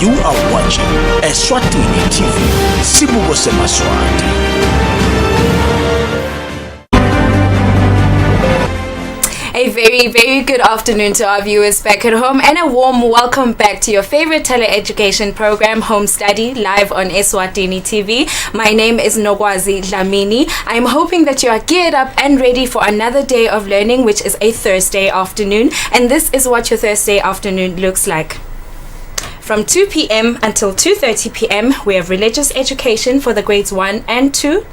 You are watching Eswatini TV. Sibuko seMaswati. A very good afternoon to our viewers back at home, and a warm welcome back to your favorite teleeducation program, Home Study, live on Eswatini TV. My name is Nogwazi Dlamini. I'm hoping that you are geared up and ready for another day of learning, which is a Thursday afternoon, and this is what your Thursday afternoon looks like. From 2 p.m. until 2:30 p.m. we have religious education for the grades 1 and 2.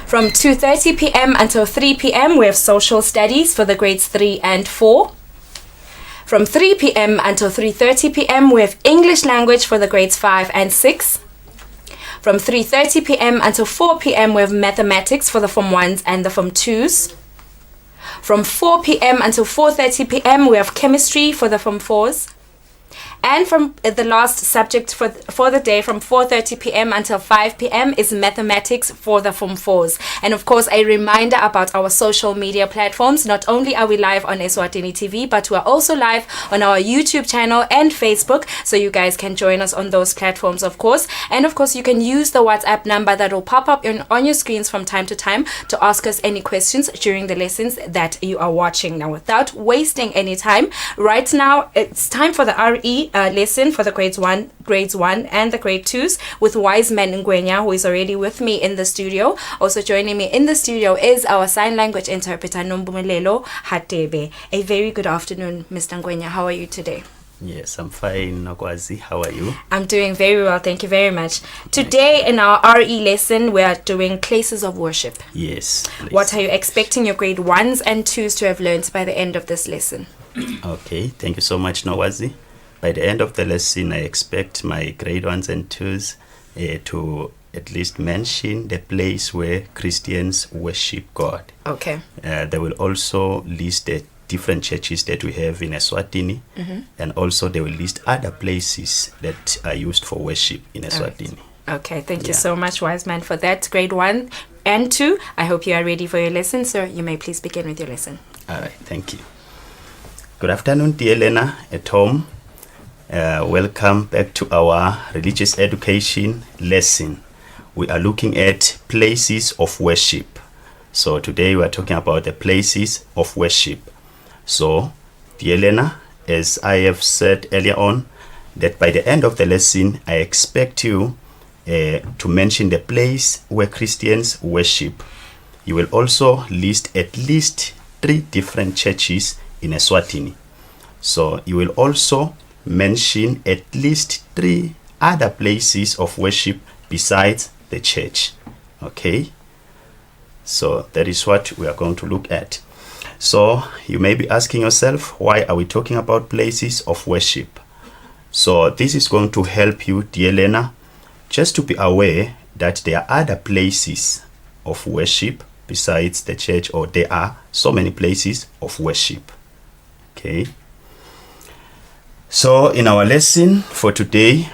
From 2:30 p.m. until 3 p.m. we have social studies for the grades 3 and 4. From 3 p.m. until 3:30 p.m. we have English language for the grades 5 and 6. From 3:30 p.m. until 4 p.m. we have mathematics for the Form 1s and the Form 2s. From 4 p.m. until 4:30 p.m. we have chemistry for the Form 4s. And from the last subject for the day, from 4:30 p.m. until 5 p.m. is mathematics for the Form 4s. And of course, a reminder about our social media platforms. Not only are we live on Eswatini TV, but we are also live on our YouTube channel and Facebook. So you guys can join us on those platforms, of course. And of course, you can use the WhatsApp number that will pop up on your screens from time to time to ask us any questions during the lessons that you are watching. Now, without wasting any time, right now, it's time for the RE lesson for the grades 1 and the grade 2s with Wise Man Ngwenya, who is already with me in the studio. Also joining me in the studio is our sign language interpreter Nombumelelo Hatebe. A very good afternoon, Mr. Ngwenya. How are you today? Yes, I'm fine, Nokwazi. How are you? I'm doing very well, thank you very much. Today in our RE lesson, we are doing places of worship. Yes. Please. What are you expecting your grade 1s and 2s to have learned by the end of this lesson? Okay, thank you so much, Nokwazi. By the end of the lesson, I expect my grade 1s and 2s to at least mention the place where Christians worship God. Okay. They will also list the different churches that we have in Eswatini, and also they will list other places that are used for worship in Eswatini. Okay, thank you so much, Wise Man, for that. Grade 1 and 2, I hope you are ready for your lesson, sir. You may please begin with your lesson. All right, thank you. Good afternoon, dear Elena at home. Welcome back to our religious education lesson. We are looking at places of worship. So today we are talking about the places of worship. So, dear Elena, as I have said earlier on, that by the end of the lesson, I expect you to mention the place where Christians worship. You will also list at least 3 different churches in Eswatini. So you will also mention at least 3 other places of worship besides the church. Okay, so that is what we are going to look at. So you may be asking yourself, why are we talking about places of worship? So this is going to help you, dear Lena, just to be aware that there are other places of worship besides the church, or there are so many places of worship. Okay, so in our lesson for today,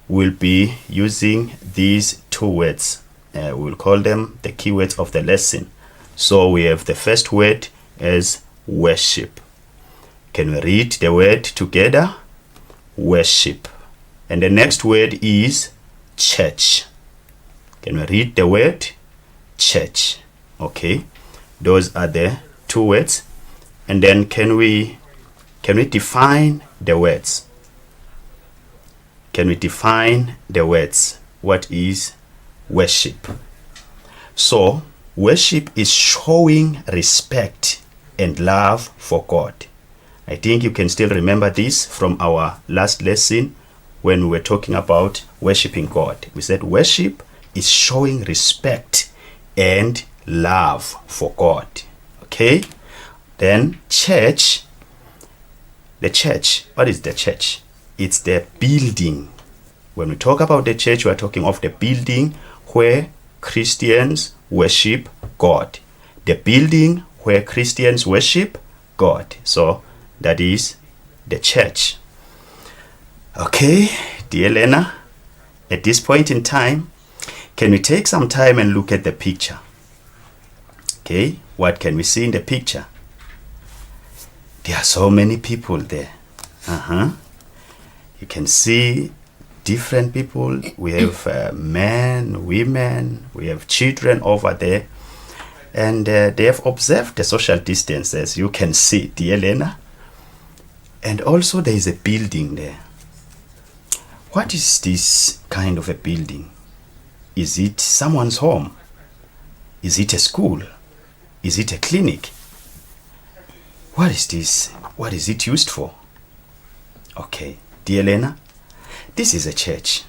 we'll be using these 2 words. We'll call them the keywords of the lesson. So we have the first word as worship. Can we read the word together? Worship. And the next word is church. Can we read the word? Church. Okay, those are the 2 words. And then can we define the words? Can we define the words? What is worship? So, worship is showing respect and love for God. I think you can still remember this from our last lesson when we were talking about worshiping God. We said worship is showing respect and love for God. Okay? Then church. The church, what is the church? It's the building. When we talk about the church, we are talking of the building where Christians worship God. The building where Christians worship God. So that is the church. Okay, dear Lena, at this point in time, can we take some time and look at the picture? Okay, what can we see in the picture? There are so many people there. You can see different people. We have men, women, we have children over there. And they have observed the social distance, as you can see, dear Lena. And also there is a building there. What is this kind of a building? Is it someone's home? Is it a school? Is it a clinic? What is this? What is it used for? Okay, dear Lena, this is a church.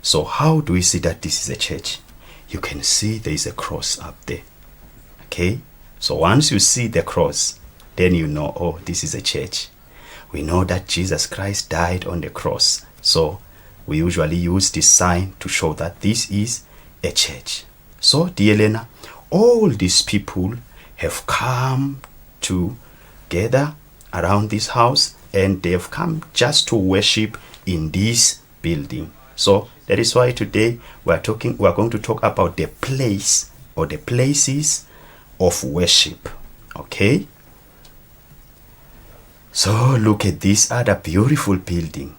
So how do we see that this is a church? You can see there is a cross up there. Okay, so once you see the cross, then you know, oh, this is a church. We know that Jesus Christ died on the cross. So we usually use this sign to show that this is a church. So, dear Lena, all these people have come together around this house, and they have come just to worship in this building. So that is why today we are going to talk about the place or the places of worship. Okay? So look at this other beautiful building.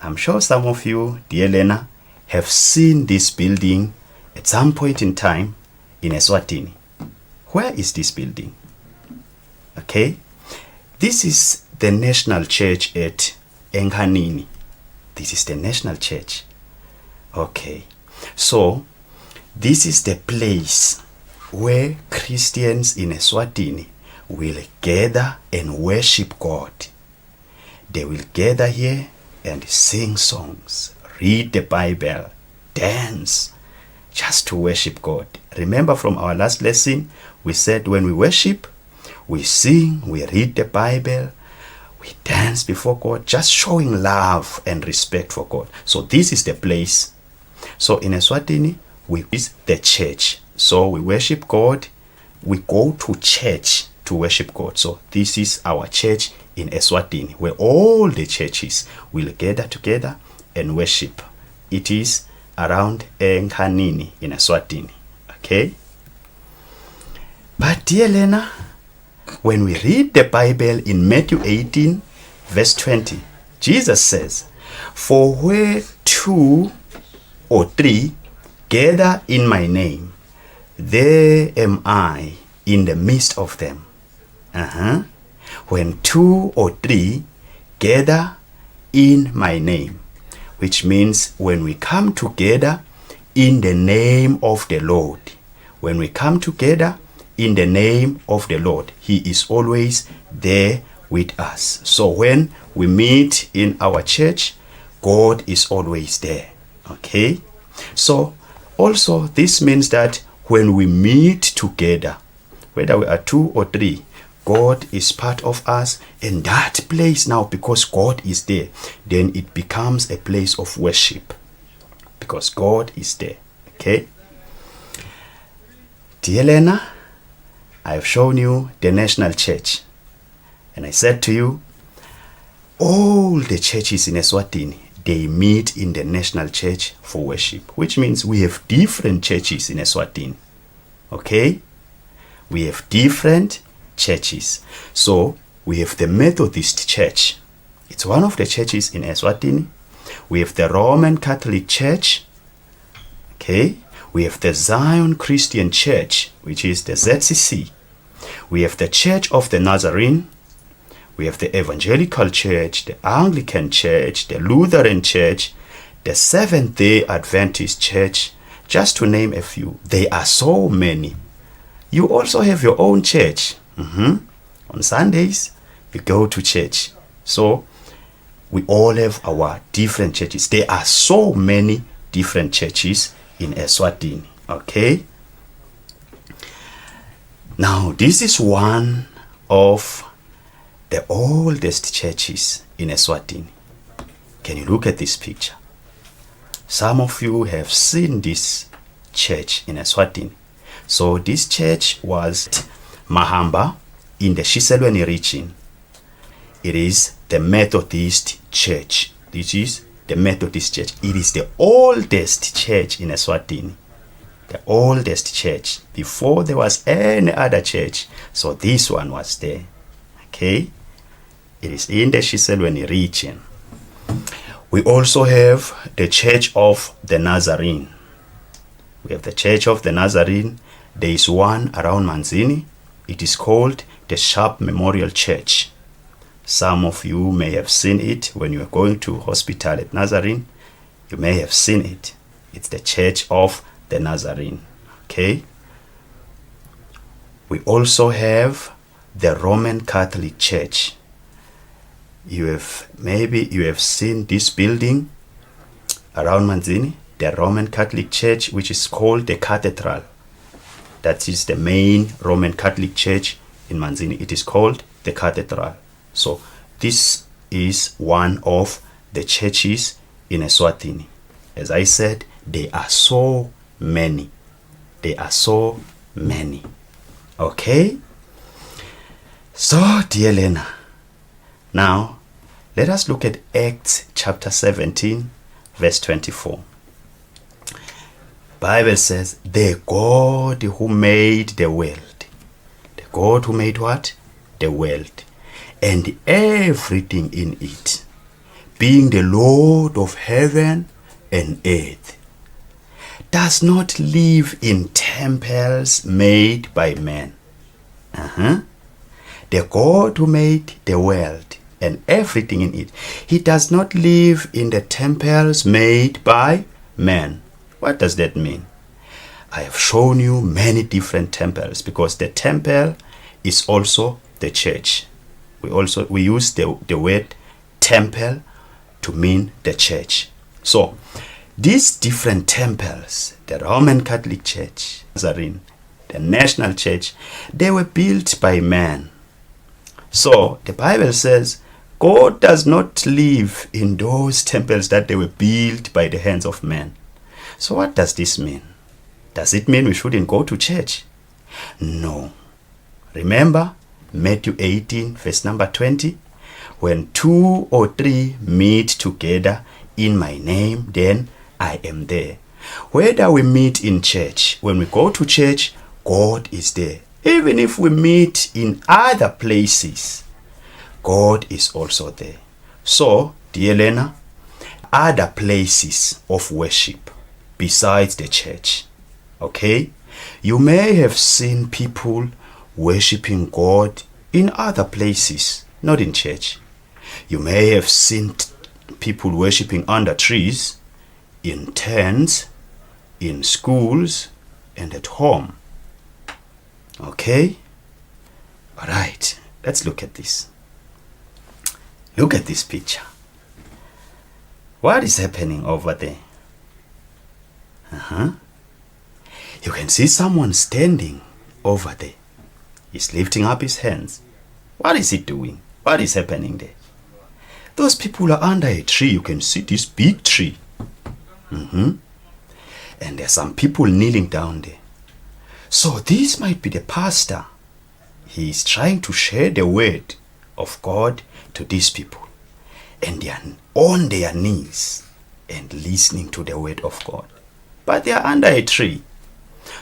I'm sure some of you, dear Lena, have seen this building at some point in time in Eswatini. Where is this building? Okay? This is the National Church at Enkanini. This is the National Church. Okay. So, this is the place where Christians in Eswatini will gather and worship God. They will gather here and sing songs, read the Bible, dance, just to worship God. Remember from our last lesson, we said when we worship, we sing, we read the Bible, we dance before God, just showing love and respect for God. So this is the place. So in Eswatini, we is the church. So we worship God, we go to church to worship God. So this is our church in Eswatini, where all the churches will gather together and worship. It is around Enkanini in Eswatini. Okay? But dear Lena, when we read the Bible in Matthew 18, verse 20, Jesus says, "For where 2 or 3 gather in my name, there am I in the midst of them." When 2 or 3 gather in my name, which means when we come together in the name of the Lord, when we come together in the name of the Lord, He is always there with us. So when we meet in our church, God is always there. Okay? So also this means that when we meet together, whether we are 2 or 3, God is part of us, and that place now, because God is there, then it becomes a place of worship, because God is there. Okay? Dear Lena, I have shown you the National Church, and I said to you, all the churches in Eswatini, they meet in the National Church for worship, which means we have different churches in Eswatini. Okay? We have different churches. So we have the Methodist Church. It's one of the churches in Eswatini. We have the Roman Catholic Church. Okay? We have the Zion Christian Church, which is the ZCC. We have the Church of the Nazarene. We have the Evangelical Church, the Anglican Church, the Lutheran Church, the Seventh-day Adventist Church, just to name a few. There are so many. You also have your own church. On Sundays, you go to church. So we all have our different churches. There are so many different churches in Eswatini. Okay? Now, this is one of the oldest churches in Eswatini. Can you look at this picture? Some of you have seen this church in Eswatini. So this church was Mahamba in the Shiselweni region. It is the Methodist Church. This is the Methodist Church. It is the oldest church in Eswatini. The oldest church. Before there was any other church. So this one was there. Okay? It is in the Shiselweni region. We also have the Church of the Nazarene. We have the Church of the Nazarene. There is one around Manzini. It is called the Sharp Memorial Church. Some of you may have seen it when you are going to hospital at Nazarene. You may have seen it. It's the Church of the Nazarene. Okay. We also have the Roman Catholic Church. Maybe you have seen this building around Manzini, the Roman Catholic Church, which is called the Cathedral. That is the main Roman Catholic Church in Manzini. It is called the Cathedral. So this is one of the churches in Eswatini. As I said, there are so many. There are so many. Okay? So, dear Lena, now let us look at Acts chapter 17, verse 24. Bible says, the God who made the world. The God who made what? The world. And everything in it, being the Lord of heaven and earth, does not live in temples made by men. The God who made the world and everything in it, he does not live in the temples made by men. What does that mean? I have shown you many different temples, because the temple is also the church. We use the word temple to mean the church. So these different temples, the Roman Catholic Church, Nazarene, the National Church, they were built by man. So the Bible says God does not live in those temples that they were built by the hands of men. So what does this mean? Does it mean we shouldn't go to church? No. Remember Matthew 18, verse number 20? When 2 or 3 meet together in my name, then I am there. Whether we meet in church, when we go to church, God is there. Even if we meet in other places, God is also there. So, dear Lena, other places of worship besides the church. Okay? You may have seen people worshiping God in other places, not in church. You may have seen people worshiping under trees, in tents, in schools, and at home. Okay? Alright, let's look at this. Look at this picture. What is happening over there? You can see someone standing over there. He's lifting up his hands. What is he doing? What is happening there? Those people are under a tree. You can see this big tree. And there's some people kneeling down there. So this might be the pastor. He is trying to share the word of God to these people. And they are on their knees and listening to the word of God. But they are under a tree.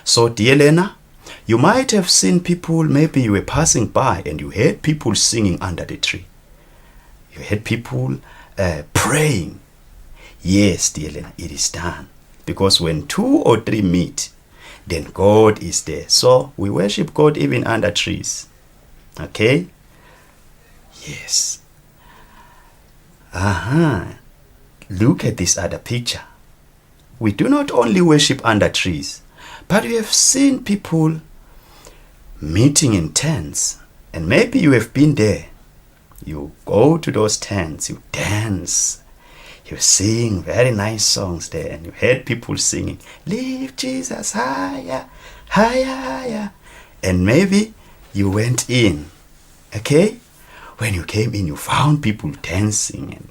So, dear Lena, you might have seen people, maybe you were passing by and you heard people singing under the tree. You heard people praying. Yes, dear Lena, it is done. Because when 2 or 3 meet, then God is there. So we worship God even under trees. Okay? Yes. Look at this other picture. We do not only worship under trees, but we have seen people meeting in tents. And maybe you have been there. You go to those tents, you dance, you sing very nice songs there, and you heard people singing, "Lift Jesus higher, higher, higher." And maybe you went in. Okay? When you came in, you found people dancing. And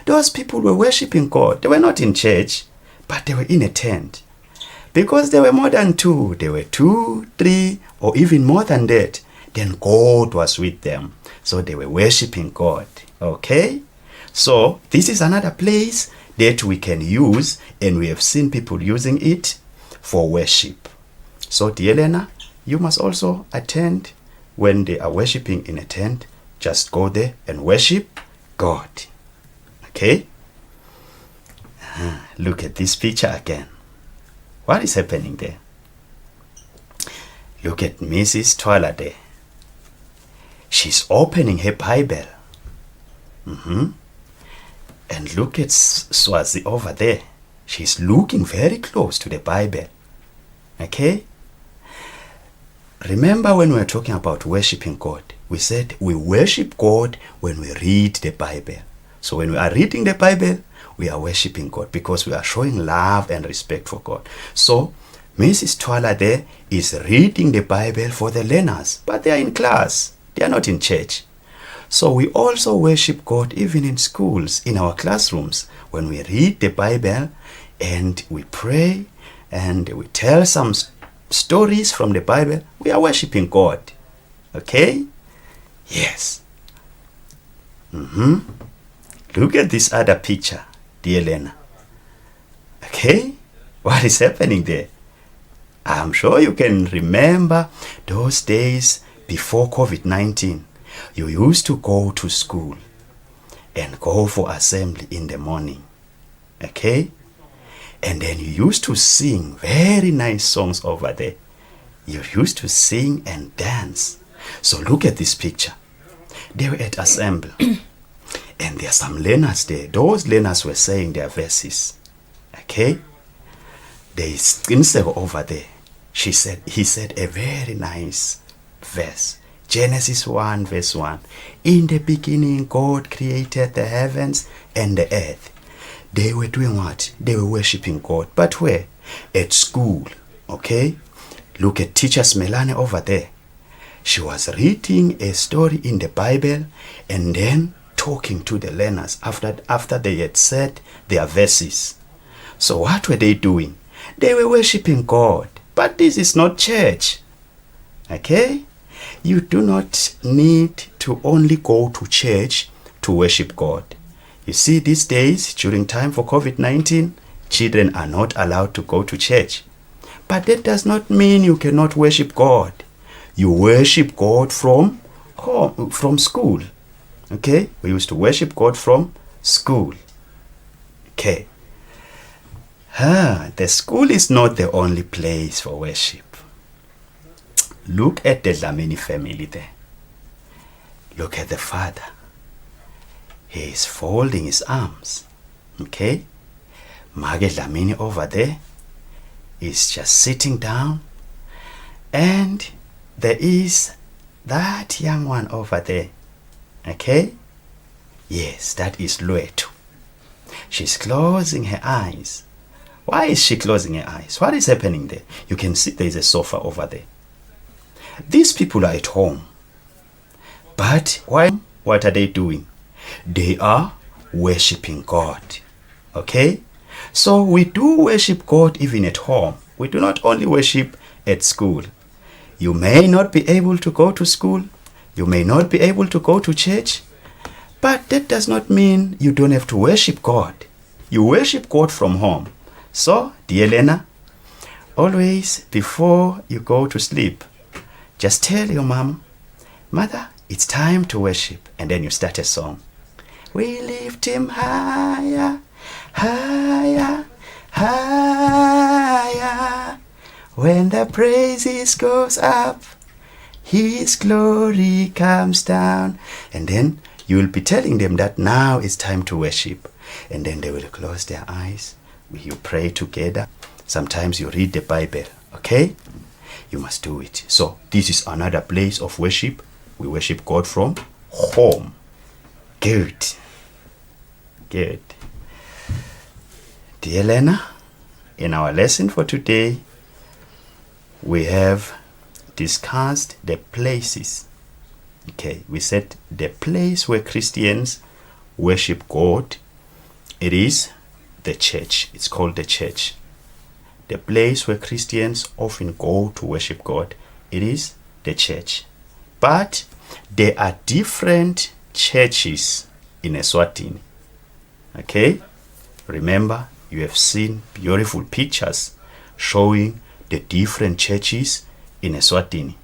those people were worshiping God. They were not in church, but they were in a tent. Because there were more than 2. There were 2, 3, or even more than that. Then God was with them. So they were worshiping God. Okay? So this is another place that we can use, and we have seen people using it for worship. So, dear Lena, you must also attend when they are worshiping in a tent. Just go there and worship God. Okay? Look at this picture again. What is happening there? Look at Mrs. Twala there. She's opening her Bible. And look at Swazi over there. She's looking very close to the Bible. Okay? Remember when we were talking about worshiping God, we said we worship God when we read the Bible. So when we are reading the Bible, we are worshiping God because we are showing love and respect for God. So Mrs. Twala there is reading the Bible for the learners, but they are in class. They are not in church. So we also worship God even in schools, in our classrooms, when we read the Bible and we pray and we tell some stories from the Bible. We are worshiping God. Okay? Yes. Look at this other picture, dear Lena. Okay? What is happening there? I'm sure you can remember those days before COVID-19. You used to go to school and go for assembly in the morning. Okay? And then you used to sing very nice songs over there. You used to sing and dance. So look at this picture. They were at assembly. And there are some learners there. Those learners were saying their verses. Okay? There is Skinsego over there. He said a very nice verse. Genesis 1 verse 1. In the beginning God created the heavens and the earth. They were doing what? They were worshiping God. But where? At school. Okay? Look at teacher Smelane over there. She was reading a story in the Bible and then talking to the learners after they had said their verses. So what were they doing? They were worshiping God. But this is not church. Okay? You do not need to only go to church to worship God. You see, these days, during time for COVID-19, children are not allowed to go to church. But that does not mean you cannot worship God. You worship God from home, from school. Okay? We used to worship God from school. Okay. The school is not the only place for worship. Look at the Dlamini family there. Look at the father. He is folding his arms. Okay? Mage Dlamini over there is just sitting down. And there is that young one over there. Okay? Yes, that is Luetu. She's closing her eyes. Why is she closing her eyes? What is happening there? You can see there is a sofa over there. These people are at home. But what are they doing? They are worshiping God. Okay? So we do worship God even at home. We do not only worship at school. You may not be able to go to school. You may not be able to go to church. But that does not mean you don't have to worship God. You worship God from home. So, dear Lena, always before you go to sleep, just tell your mom, Mother, it's time to worship. And then you start a song. We lift him higher, higher, higher. When the praises goes up, his glory comes down. And then you will be telling them that now it's time to worship. And then they will close their eyes. You pray together. Sometimes you read the Bible. Okay? You must do it. So this is another place of worship. We worship God from home. Good. Good. Dear Lena, in our lesson for today, we have discussed the places. Okay, we said the place where Christians worship God, it is the church. It's called the church. The place where Christians often go to worship God, it is the church. But there are different churches in Eswatini. Okay? Remember, you have seen beautiful pictures showing the different churches in Eswatini.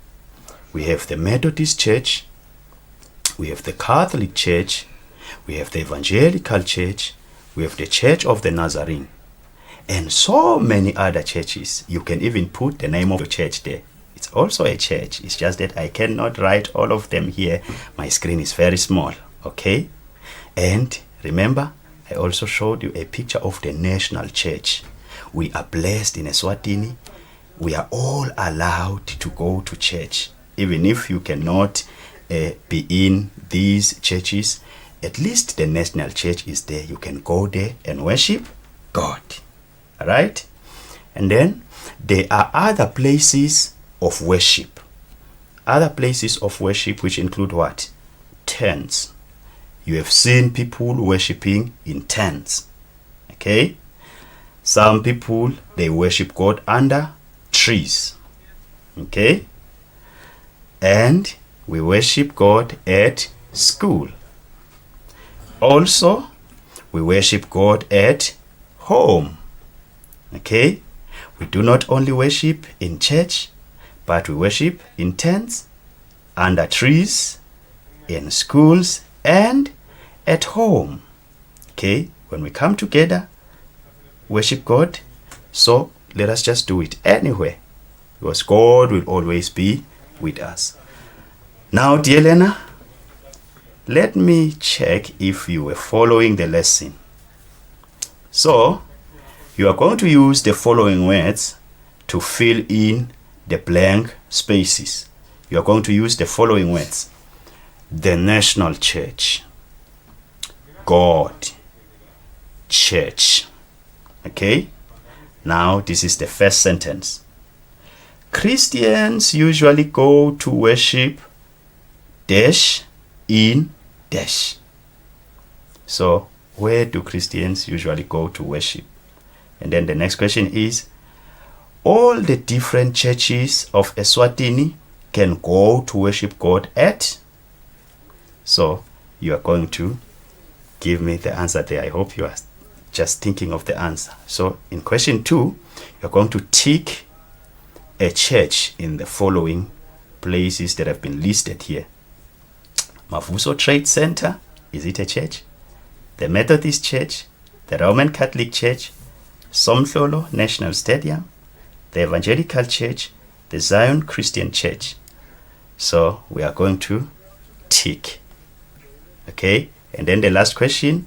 We have the Methodist Church, we have the Catholic Church, we have the Evangelical Church, We have the Church of the Nazarene. And so many other churches. You can even put the name of your church there. It's also a church. It's just that I cannot write all of them here. My screen is very small. Okay? And remember, I also showed you a picture of the national church. We are blessed in Eswatini. We are all allowed to go to church. Even if you cannot be in these churches, at least the national church is there. You can go there and worship God. Alright? And then there are other places of worship. Other places of worship which include what? Tents. You have seen people worshiping in tents. Okay? Some people, they worship God under trees. Okay? And we worship God at school. Also, we worship God at home. Okay? We do not only worship in church, but we worship in tents, under trees, in schools, and at home. Okay? When we come together, worship God. So let us just do it anywhere, because God will always be with us. Now, dear learner, let me check if you were following the lesson. So, you are going to use the following words to fill in the blank spaces. You are going to use the following words: the national church, God, church. Okay? Now, this is the first sentence. Christians usually go to worship dash in dash. So, where do Christians usually go to worship? And then the next question is, all the different churches of Eswatini can go to worship God at? So, you are going to give me the answer there. I hope you are just thinking of the answer. So, in question 2, you are going to tick a church in the following places that have been listed here. Mavuso Trade Center, is it a church? The Methodist Church, the Roman Catholic Church, Somhlolo National Stadium, the Evangelical Church, the Zion Christian Church. So we are going to tick. Okay? And then the last question,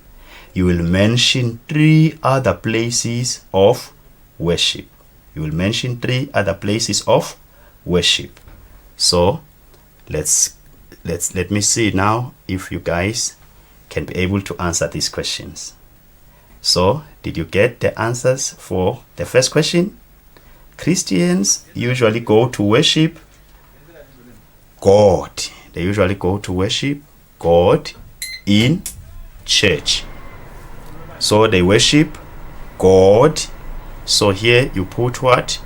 you will mention 3 other places of worship. You will mention 3 other places of worship. So let me see now if you guys can be able to answer these questions. So, did you get the answers for the first question? Christians usually go to worship God. They usually go to worship God in church. So they worship God. So here you put what?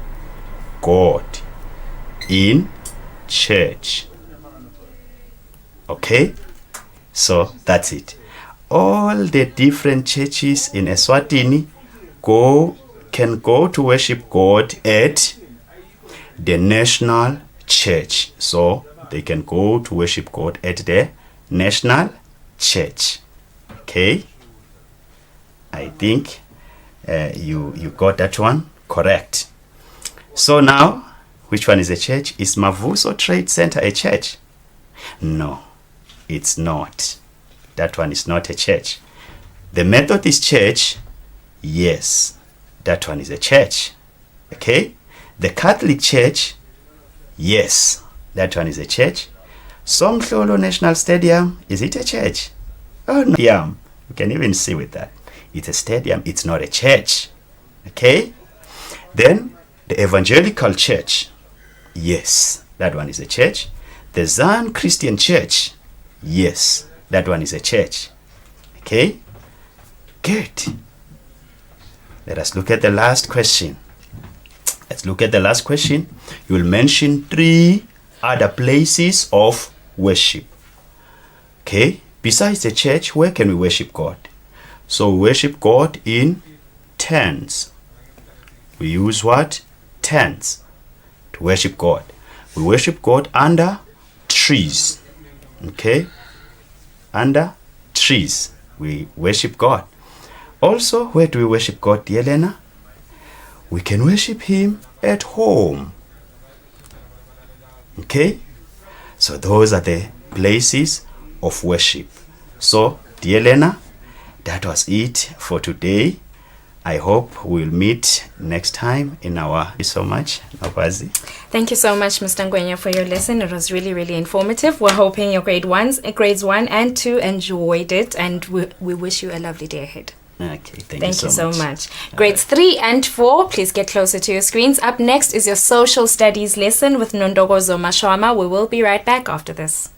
God in church. Okay? So that's it. All the different churches in Eswatini can go to worship God at the national church. So they can go to worship God at the national church. Okay? I think you got that one correct. So now, which one is a church? Is Mavuso Trade Center a church? No, it's not. That one is not a church. The Methodist Church, yes, that one is a church. Okay? The Catholic Church, yes, that one is a church. Somhlolo National Stadium, is it a church? Oh no, yeah, you can even see with that. It's a stadium, it's not a church. Okay? Then the Evangelical Church, yes, that one is a church. The Zion Christian Church, yes, that one is a church. Okay? Good. Let us look at the last question. Let's look at the last question. You will mention 3 other places of worship. Okay? Besides the church, where can we worship God? So we worship God in tents. We use what? Tents to worship God. We worship God under trees. Okay? Under trees we worship God. Also, where do we worship God, dear Lena? We can worship Him at home. Okay? So those are the places of worship. So, dear Lena, that was it for today. I hope we'll meet next time in our... Thank you so much, Nokwazi. Thank you so much, Mr. Ngwenya, for your lesson. It was really, really informative. We're hoping your grades 1 and 2 enjoyed it, and we wish you a lovely day ahead. Okay, thank you so much. Grades 3 and 4, please get closer to your screens. Up next is your social studies lesson with Nondogozo Mashwama. We will be right back after this.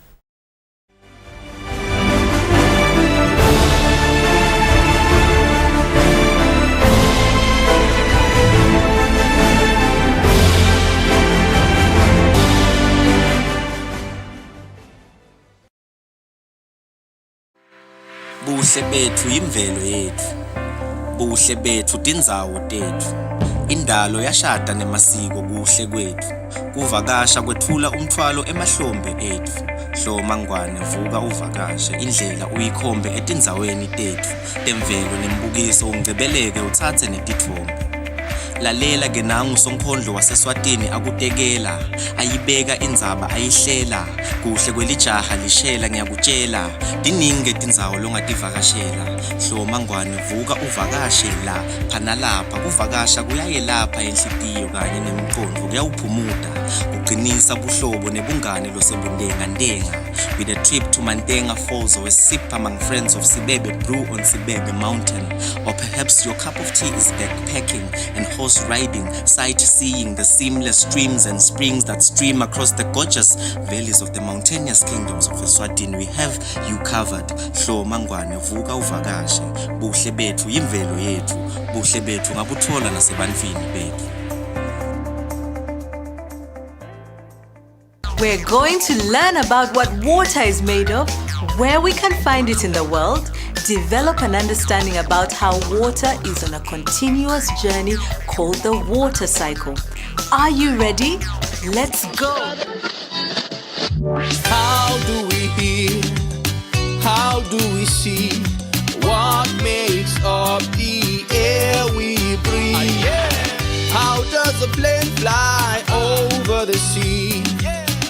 Buhle bethu imvelo yethu, buhle bethu tindzawo tethu, indalo yashada nemasiko kuhle kwethu, kuvakasha kwethula umthwalo emahlombe ethu, hloma ngwane vuka uvakashe, indlela uyikhombe etindzaweni tethu, temvelo nembukiso ungcebeleke uthathe netithombe. Lalela ke nangu sonkondlo waseswatini akutekela, ayibeka indzaba ayihlela, kuhle kwelijaha lishela ngiyakutshela, diningi tindzawo longativakashela, hloma ngwane vuka uvakashe la, phana lapha kuvakasha kuyayelapha enhlitiyo kanye nemicondvo kuyawuphumuta, kuqinisa buhlobo nebungane losebundenga ndenga, with a trip to Mandenga Falls or a sip among friends of Sibebe Brew on Sibebe Mountain, or perhaps your cup of tea is backpacking and horse riding, sightseeing the seamless streams and springs that stream across the gorgeous valleys of the mountainous kingdoms of Eswatini. We have you covered. Hloma ngwane vuka uvakashe, buhle bethu yimvelo yethu, buhle bethu ngabuthola nasebantwini bethu. We're going to learn about what water is made of, where we can find it in the world, develop an understanding about how water is on a continuous journey called the water cycle. Are you ready? Let's go! How do we hear? How do we see? What makes up the air we breathe? How does a plane fly over the sea?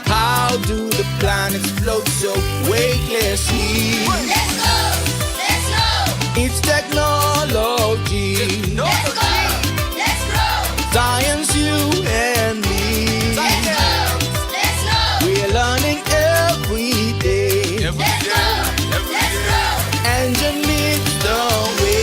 How do the planets float so weightlessly? Let's go! Let's go! It's technology. Let's go! Let's grow! Science, you and me. Let's go! Let's know! We're learning every day. Let's go! Let's grow! Engine leads the way.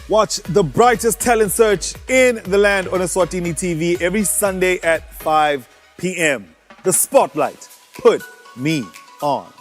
Watch the brightest talent search in the land on Eswatini TV every Sunday at 5 p.m. The Spotlight. Put me on.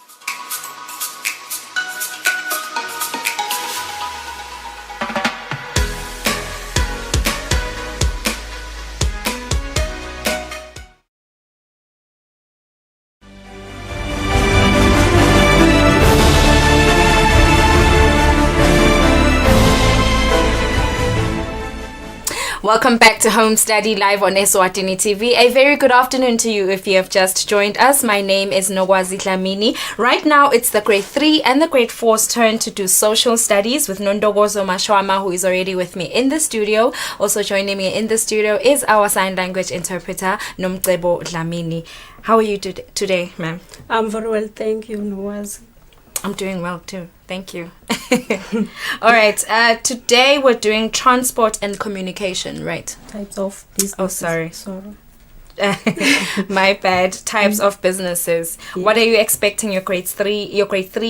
Welcome back to Home Study live on Eswatini TV. A very good afternoon to you if you have just joined us. My name is Nokwazi Dlamini. Right now it's the grade 3 and the grade 4's turn to do social studies with Nondogozo Mashwama, who is already with me in the studio. Also joining me in the studio is our sign language interpreter, Nomcebo Dlamini. How are you today, ma'am? I'm very well, thank you, Nokwazi. I'm doing well too. Thank you. All right. Today we're doing transport and communication, right? Types of business. Oh, sorry. My bad. Types of businesses. What are you expecting your grade 3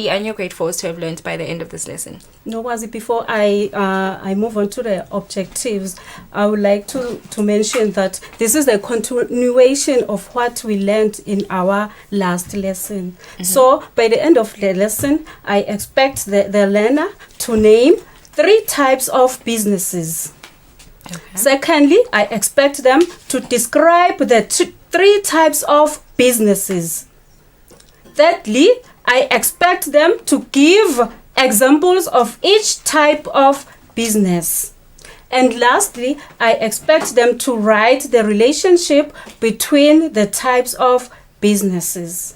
and your grade 4s to have learned by the end of this lesson? Nokwazi, before I move on to the objectives, I would like to mention that this is a continuation of what we learned in our last lesson. So by the end of the lesson, I expect the learner to name 3 types of businesses. Okay. Secondly, I expect them to describe the 3 types of businesses. Thirdly, I expect them to give examples of each type of business. And lastly, I expect them to write the relationship between the types of businesses.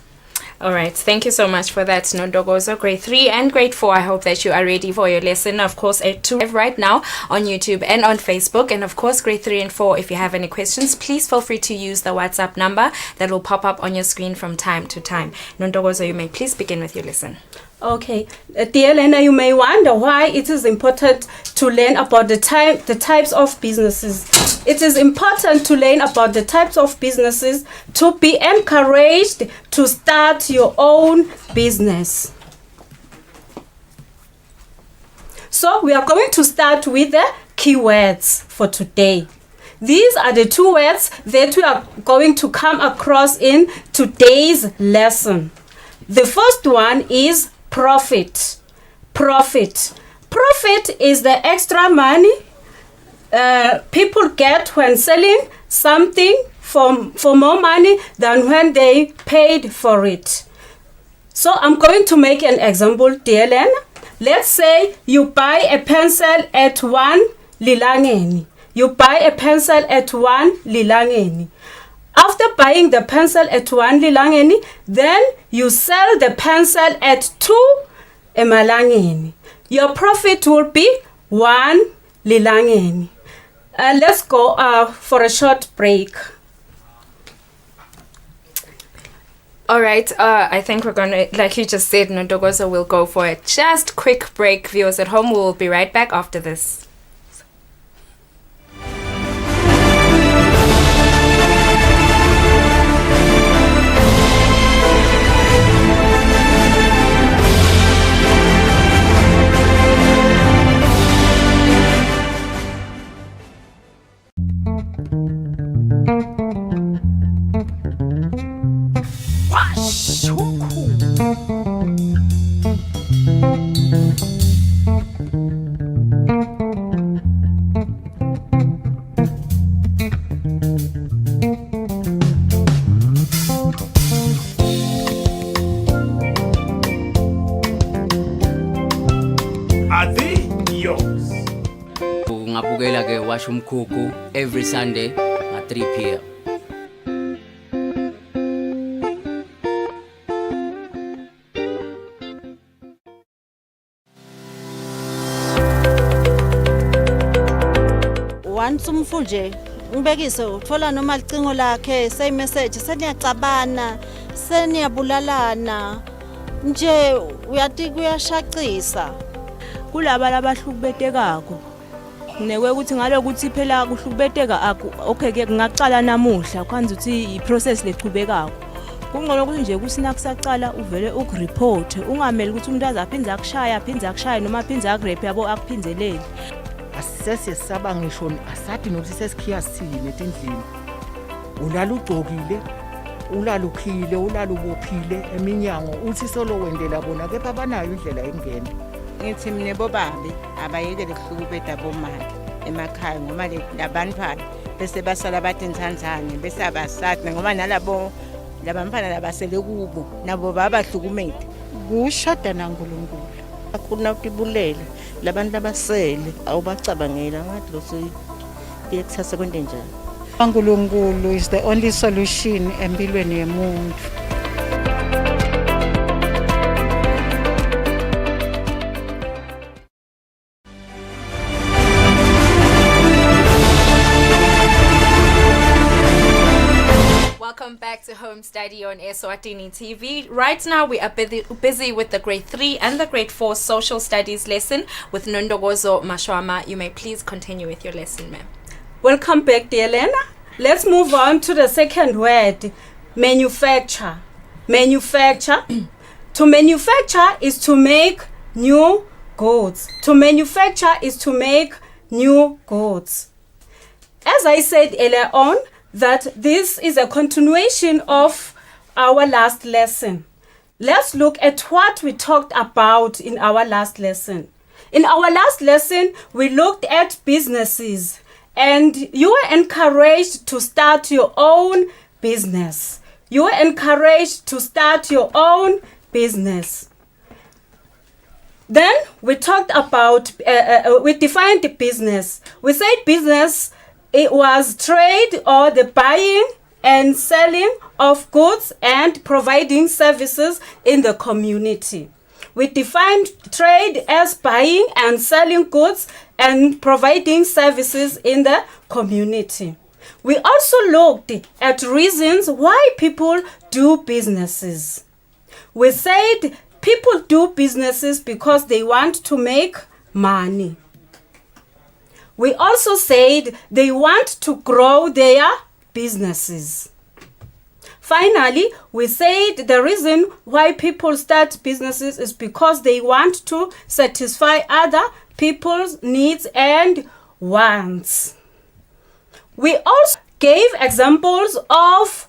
All right. Thank you so much for that, Nondogozo. Grade 3 and grade 4, I hope that you are ready for your lesson. Of course, at 2 right now on YouTube and on Facebook. And of course, grade 3 and 4, if you have any questions, please feel free to use the WhatsApp number that will pop up on your screen from time to time. Nondogozo, you may please begin with your lesson. Okay, dear learner, you may wonder why it is important to learn about the types of businesses. It is important to learn about the types of businesses to be encouraged to start your own business. So we are going to start with the keywords for today. These are the 2 words that we are going to come across in today's lesson. The first one is profit. Profit is the extra money people get when selling something for more money than when they paid for it. So I'm going to make an example, dear learner. Let's say you buy a pencil at 1 lilangeni. You buy a pencil at 1 lilangeni. After buying the pencil at 1 lilangeni, then you sell the pencil at 2 emalangeni. Your profit will be 1 lilangeni. Let's go for a short break. All right. I think we're going to, like you just said, Nondogozo will go for a just quick break. Viewers at home, we'll be right back after this. Are they yours? Ungabukela ke washa umkhukhu every Sunday at 3 p.m. Once umfuje ngibekise uthola noma licingo lakhe say message seniyacabana seniyabulalana nje uyathi kuyashaqisa kulaba labahlukubetekako nekwe ukuthi ngalokuthi phela kuhlukubeteka okay ke ngaqala namuhla kwanza uthi iprocess leqhubekako kungcono ukuthi nje kusina kusaqala uvele ukureport ungameli ukuthi umuntu azaphindza akushaya noma aphindza akurepe yabo akuphinzeleli asise saba ngisho asathi nokuthi sesikhiya sine etindlini ulala ugcokile ulala ukhile ulala ubophile eminyango uthi solo wendela bona kepha banayo indlela engena ngithi mine bobabe abayekele ukuhlukubeta bomali emakhaya ngoba labantwana bese basala bathi ntsandzane bese abasathi ngoba nalabo labantwana labasele kubo nabo babahlukumete kushoda naNkulunkulu akuna ukubulele labantu abasele awubacabangela ngathi lo siyekuthatha kwente njani uNkulunkulu is the only solution empilweni yomuntu. Welcome back to Home Study on Eswatini TV. Right now we are busy with the grade 3 and the grade 4 social studies lesson with Nondogozo Mashwama. You may please continue with your lesson, ma'am. Welcome back, dear learner. let's move on to the second word, manufacture. Manufacture. To manufacture is to make new goods. To manufacture is to make new goods. As I said earlier on, that this is a continuation of our last lesson. Let's look at what we talked about in our last lesson. In our last lesson, we looked at businesses, and you were encouraged to start your own business. You were encouraged to start your own business. Then we talked about, we defined the business. We said business, it was trade or the buying and selling of goods and providing services in the community. We defined trade as buying and selling goods and providing services in the community. We also looked at reasons why people do businesses. We said people do businesses because they want to make money. We also said they want to grow their businesses. Finally, we said the reason why people start businesses is because they want to satisfy other people's needs and wants. We also gave examples of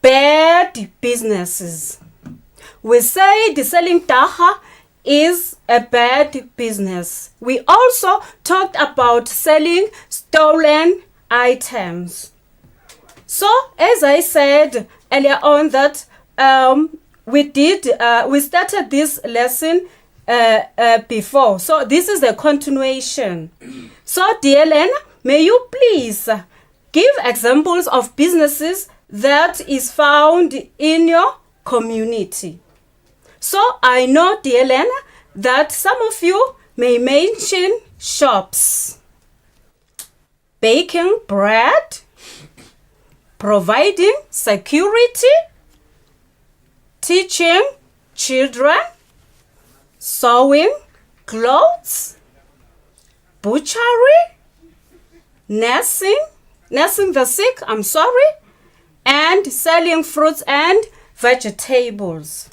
bad businesses. We said selling taha is a bad business. We also talked about selling stolen items. So, as I said earlier on, that we started this lesson before. So, this is a continuation. So, dear Lena, may you please give examples of businesses that is found in your community. So, I know, dear Lena, that some of you may mention shops, baking bread, providing security, teaching children, sewing clothes, butchery, nursing the sick, and selling fruits and vegetables.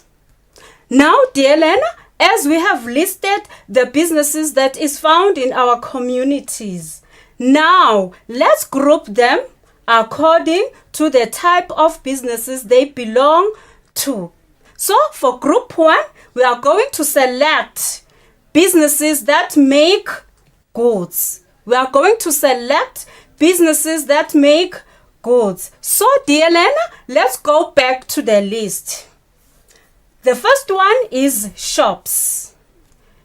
Now, dear Lena, as we have listed the businesses that is found in our communities, now let's group them according to the type of businesses they belong to. So for group 1, we are going to select businesses that make goods. We are going to select businesses that make goods. So dear Lena, let's go back to the list. The first one is shops.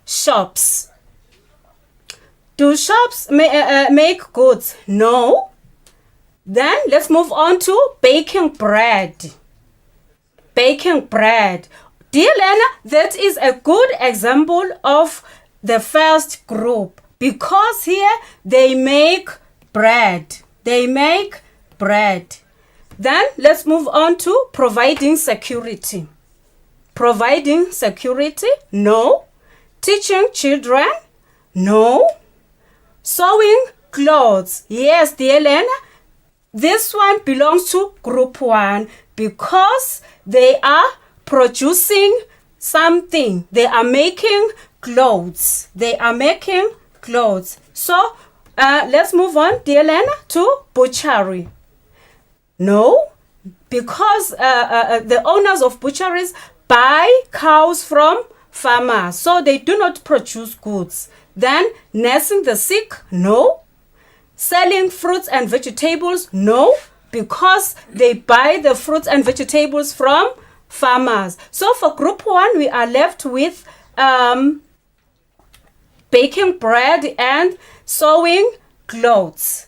Shops. Do shops make goods? No. Then let's move on to baking bread. Baking bread. Dear Lena, that is a good example of the first group because here they make bread. They make bread. Then let's move on to providing security. Providing security? No. Teaching children? No. Sewing clothes? Yes, dear Lena. This one belongs to group 1 because they are producing something. They are making clothes. They are making clothes. So, let's move on, dear Lena, to butchery. No, because the owners of butcheries buy cows from farmers, so they do not produce goods. Then, nursing the sick? No. Selling fruits and vegetables? No, because they buy the fruits and vegetables from farmers. So for group 1, we are left with baking bread and sewing clothes.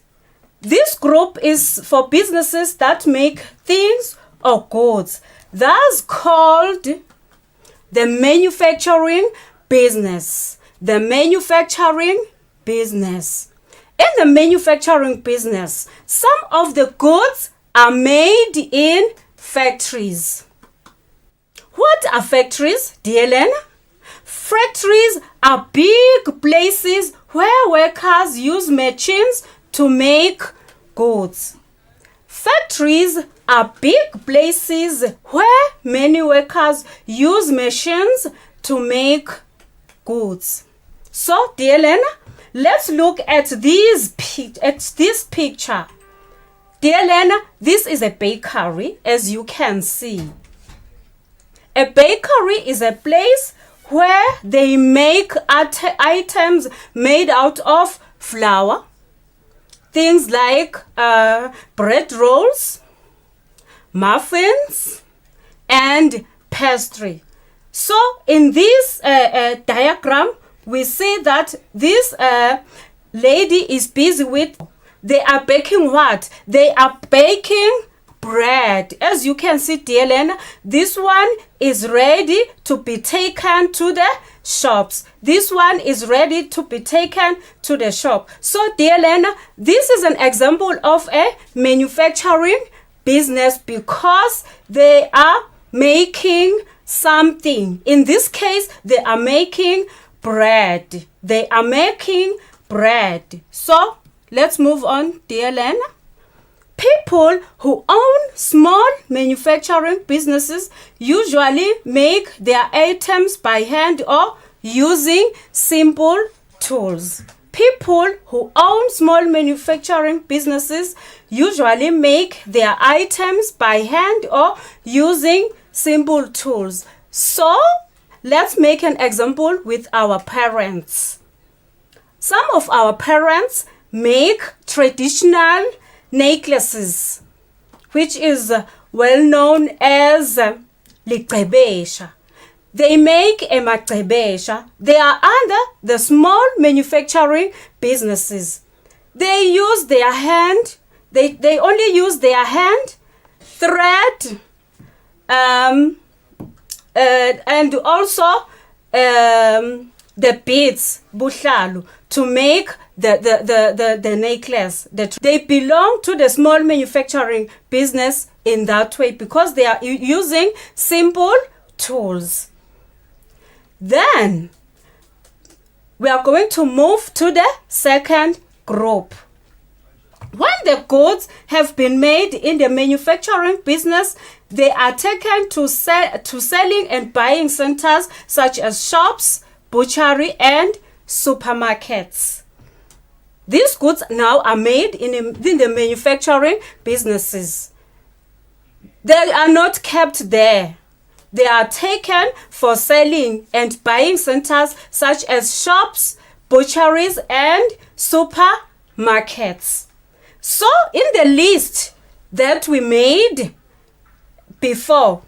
This group is for businesses that make things or goods. That's called the manufacturing business. The manufacturing business. In the manufacturing business, some of the goods are made in factories. What are factories, dear Lena? Factories are big places where workers use machines to make goods. Factories are big places where many workers use machines to make goods. So, dear Lena, let's look at this picture. Dear Lena, this is a bakery, as you can see. A bakery is a place where they make items made out of flour. Things like bread rolls, muffins, and pastry. So in this diagram, we see that this lady is busy with, they are baking what? They are baking bread. As you can see, dear Lena, this one is ready to be taken to the shops. This one is ready to be taken to the shop. So, dear Lena, this is an example of a manufacturing business because they are making something. In this case, they are making bread. They are making bread. So, let's move on, dear Lena. People who own small manufacturing businesses usually make their items by hand or using simple tools. People who own small manufacturing businesses usually make their items by hand or using simple tools. So, let's make an example with our parents. Some of our parents make traditional necklaces, which is well known as liqebesha. They make a maqebesha. They are under the small manufacturing businesses. They use their hand. They only use their hand, thread, and also the beads, buhlalu, to make the necklace. They belong to the small manufacturing business in that way because they are using simple tools. Then we are going to move to the second group. When the goods have been made in the manufacturing business, they are taken to selling and buying centers such as shops, butchery, and supermarkets. These goods now are made in the manufacturing businesses. They are not kept there. They are taken for selling and buying centers such as shops, butcheries, and supermarkets. So in the list that we made before,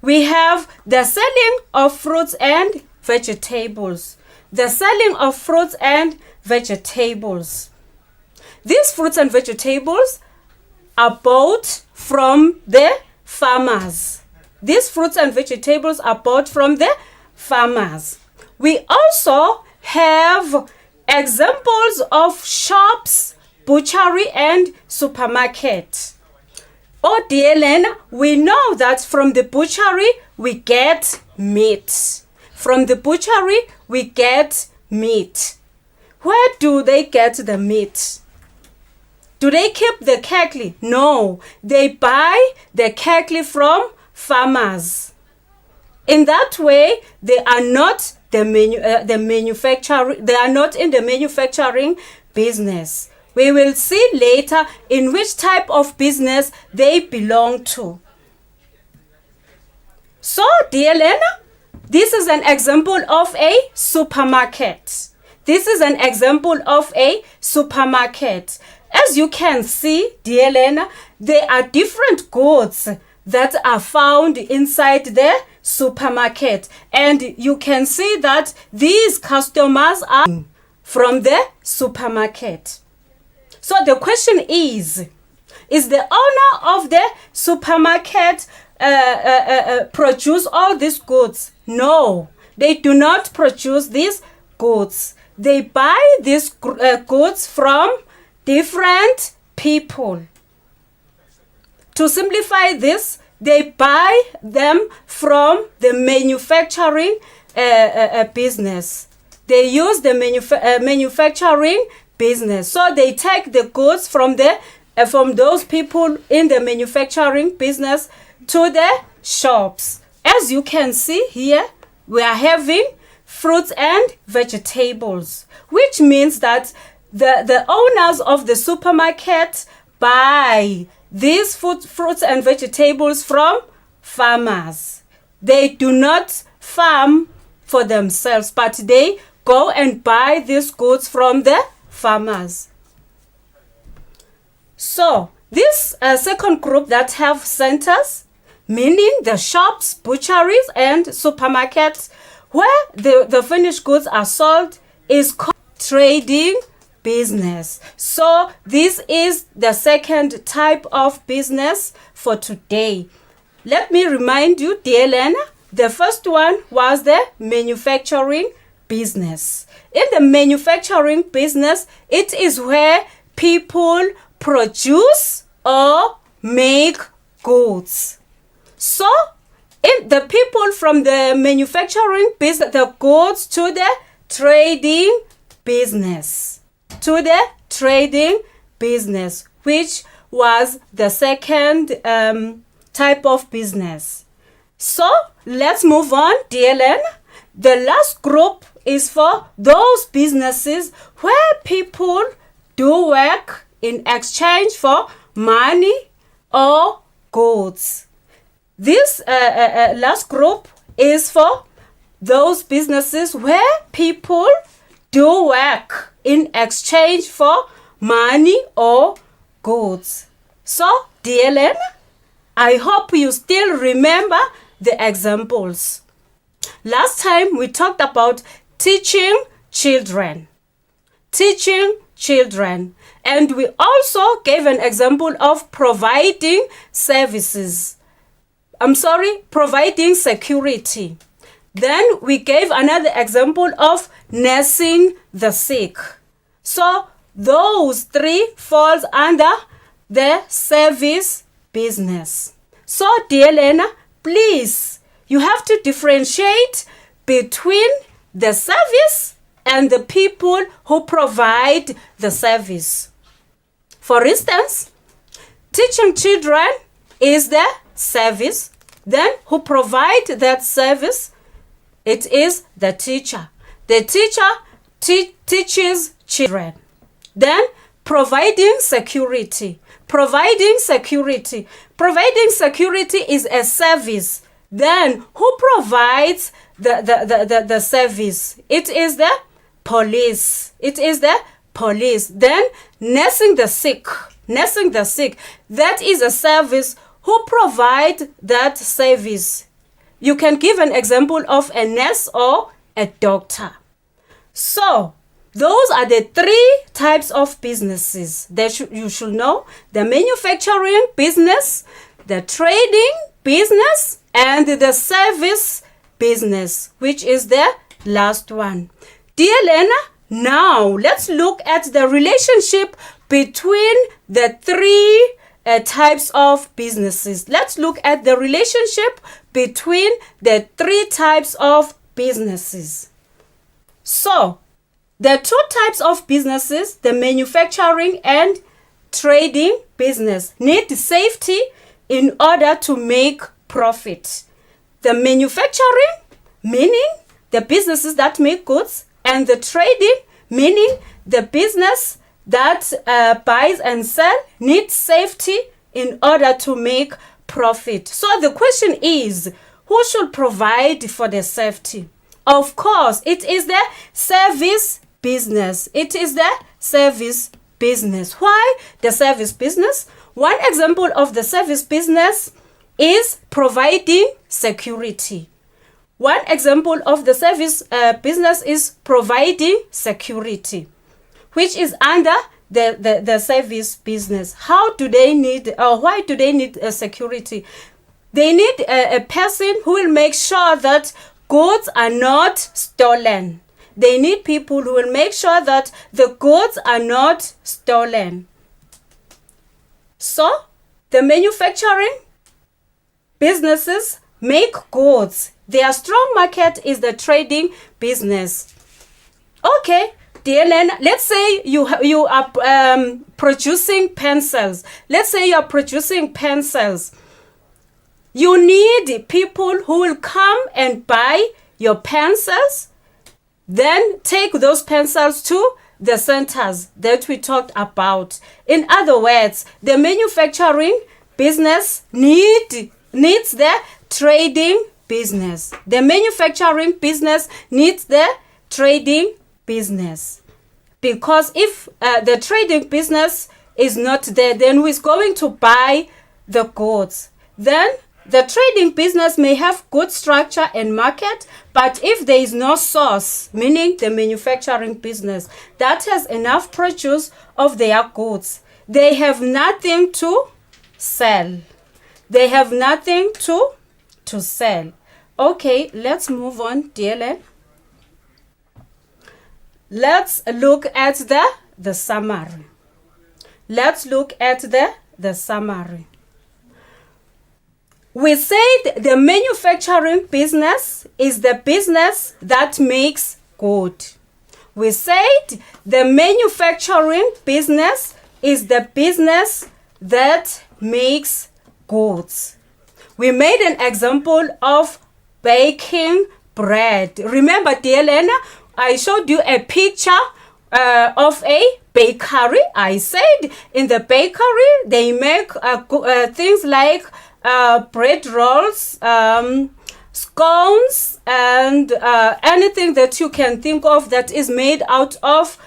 we have the selling of fruits and vegetables. The selling of fruits and vegetables. These fruits and vegetables are bought from the farmers. These fruits and vegetables are bought from the farmers. We also have examples of shops, butchery, and supermarket. Oh dear Lena, we know that from the butchery we get meat. From the butchery we get meat. Where do they get the meat? Do they keep the cattle? No, they buy the cattle from farmers. In that way, they are not They are not in the manufacturing business. We will see later in which type of business they belong to. So, dear Lena, this is an example of a supermarket. This is an example of a supermarket. As you can see, dear Lena, there are different goods that are found inside the supermarket. And you can see that these customers are from the supermarket. So the question is the owner of the supermarket produce all these goods? No, they do not produce these goods. They buy these goods from different people. To simplify this, they buy them from the manufacturing business. They use the manufacturing business. So they take the goods from the from those people in the manufacturing business to the shops. As you can see here, we are having fruits and vegetables, which means that the owners of the supermarket buy these fruits and vegetables from farmers. They do not farm for themselves, but they go and buy these goods from the farmers. So this second group that have centers, meaning the shops, butcheries and supermarkets where the finished goods are sold, is called trading business. So this is the second type of business for today. Let me remind you, dear learner, the first one was the manufacturing business. In the manufacturing business, it is where people produce or make goods. So, in the people from the manufacturing business, the goods to the trading business. To the trading business, which was the second type of business. So, let's move on, dear learner. The last group is for those businesses where people do work in exchange for money or goods. This last group is for those businesses where people do work in exchange for money or goods. So, dear learner, I hope you still remember the examples. Last time we talked about teaching children. Teaching children. And we also gave an example of providing services. Providing security. Then we gave another example of nursing the sick. So those three falls under the service business. So dear learner, please, you have to differentiate between the service and the people who provide the service. For instance, teaching children is the service. Then who provide that service? It is the teacher. The teacher teaches children. Then providing security. Providing security. Providing security is a service. Then who provides the service? It is the police. It is the police. Then nursing the sick. Nursing the sick. That is a service. Who provide that service? You can give an example of a nurse or a doctor. So, those are the three types of businesses that you should know. The manufacturing business, the trading business, and the service business, which is the last one. Dear learner, now let's look at the relationship between the three types of businesses. Let's look at the relationship between the three types of businesses. So, the two types of businesses, the manufacturing and trading business, need safety in order to make profit. The manufacturing, meaning the businesses that make goods, and the trading, meaning the business that buys and sells, need safety in order to make profit. So the question is, who should provide for the safety? Of course, it is the service business. It is the service business. Why the service business? One example of the service business is providing security. One example of the service business is providing security, which is under the service business. How do they need, or why do they need security? They need a person who will make sure that goods are not stolen. They need people who will make sure that the goods are not stolen. So, the manufacturing businesses make goods. Their strong market is the trading business. Okay, dear Lena, let's say you are producing pencils. Let's say you are producing pencils. You need people who will come and buy your pencils, then take those pencils to the centers that we talked about. In other words, the manufacturing business needs the trading business. The manufacturing business needs the trading business. Because if the trading business is not there, then who is going to buy the goods? Then the trading business may have good structure and market, but if there is no source, meaning the manufacturing business that has enough produce of their goods, they have nothing to sell. They have nothing to sell. Okay, let's move on, dear Len. Let's look at the summary. Let's look at the summary. We said the manufacturing business is the business that makes good. We said the manufacturing business is the business that makes goods. We made an example of baking bread. Remember, dear Lena, I showed you a picture of a bakery. I said in the bakery they make things like bread rolls, scones, and anything that you can think of that is made out of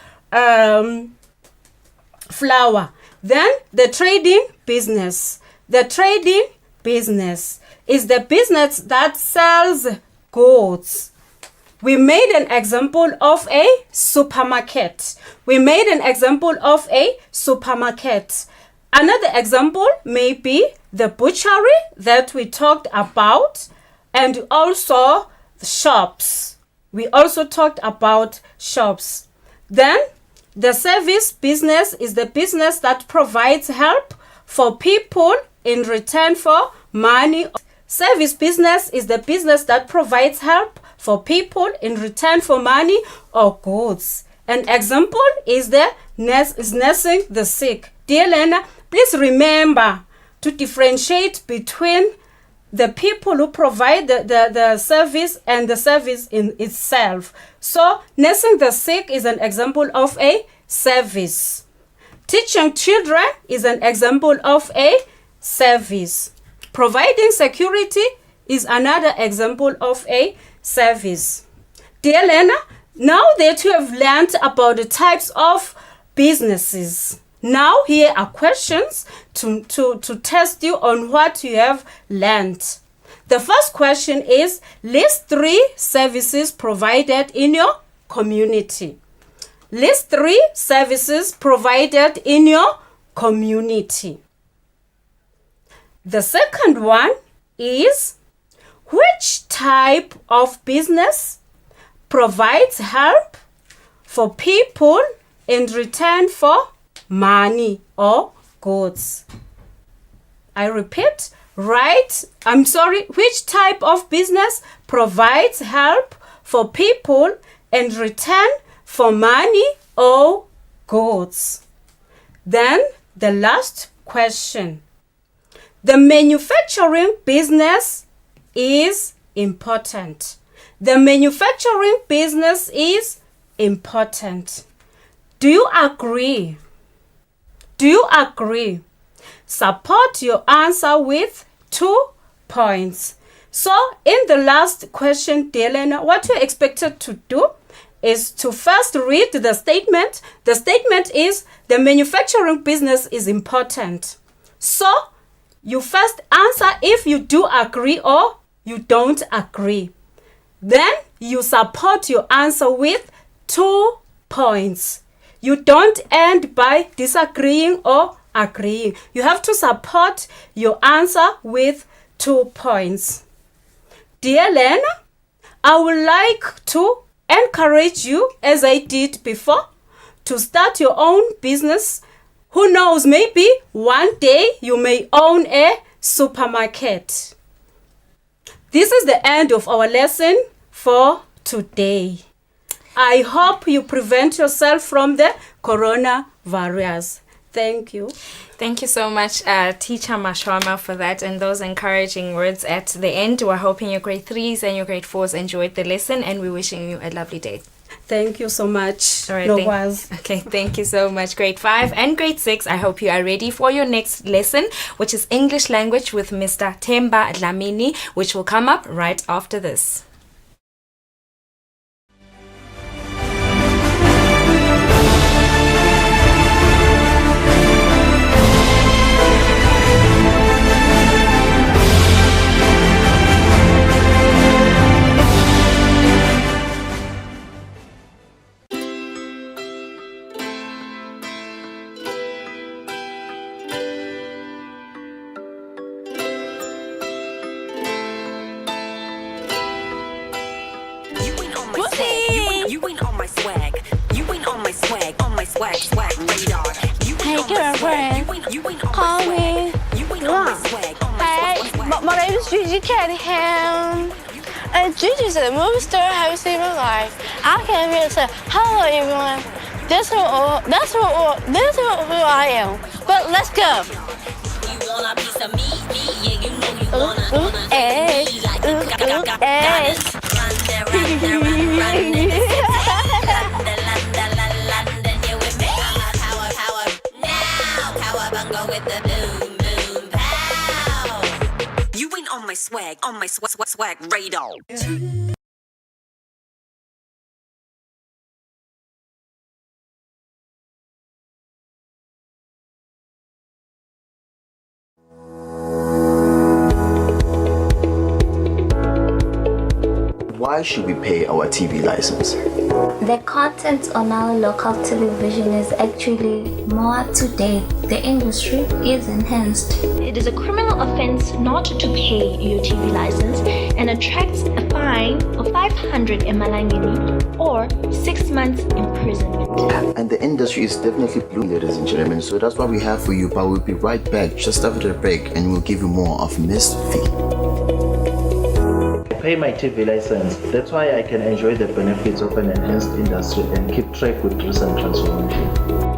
flour. Then the trading business. The trading business is the business that sells goods. We made an example of a supermarket. We made an example of a supermarket. Another example may be the butchery that we talked about, and also the shops. We also talked about shops. Then the service business is the business that provides help for people in return for money. Service business is the business that provides help for people in return for money or goods. An example is nursing the sick. Dear Lena, please remember to differentiate between the people who provide the service and the service in itself. So, nursing the sick is an example of a service. Teaching children is an example of a service. Providing security is another example of a service. Dear Lena, now that you have learned about the types of businesses, now here are questions to test you on what you have learned. The first question is, list 3 services provided in your community. List 3 services provided in your community. The second one is, which type of business provides help for people in return for money or goods? I repeat, which type of business provides help for people in return for money or goods? Then the last question. The manufacturing business is important. The manufacturing business is important. Do you agree? Do you agree? Support your answer with 2 points. So, in the last question, dear Lena, what you're expected to do is to first read the statement. The statement is, the manufacturing business is important. So, you first answer if you do agree or you don't agree. Then you support your answer with 2 points. You don't end by disagreeing or agreeing. You have to support your answer with 2 points. Dear Lena, I would like to encourage you, as I did before, to start your own business. Who knows, maybe one day you may own a supermarket. This is the end of our lesson for today. I hope you prevent yourself from the coronavirus. Thank you. Thank you so much, Teacher Mashwama, for that and those encouraging words at the end. We're hoping your grade 3s and your grade 4s enjoyed the lesson, and we're wishing you a lovely day. Thank you so much. All right, Okay, thank you so much, grade 5 and grade 6. I hope you are ready for your next lesson, which is English language with Mr. Themba Dlamini, which will come up right after this. Hey girlfriend, call me. Hey, my name is Gigi Cunningham. And Gigi's a movie star I haven't seen in my life. I came here to say hello everyone. This is who I am. But let's go. You want a piece of me? Yeah, you know you wanna with the boom, boom, pow. You ain't on my swag radar. Why should we pay our TV license? The content on our local television is actually more up to date. The industry is enhanced. It is a criminal offense not to pay your TV license and attracts a fine of 500 emalangeni or 6 months imprisonment. And the industry is definitely blue, ladies and gentlemen. So that's what we have for you. But we'll be right back just after the break and we'll give you more of Miss V. Pay my TV license. That's why I can enjoy the benefits of an enhanced industry and keep track with recent transformation.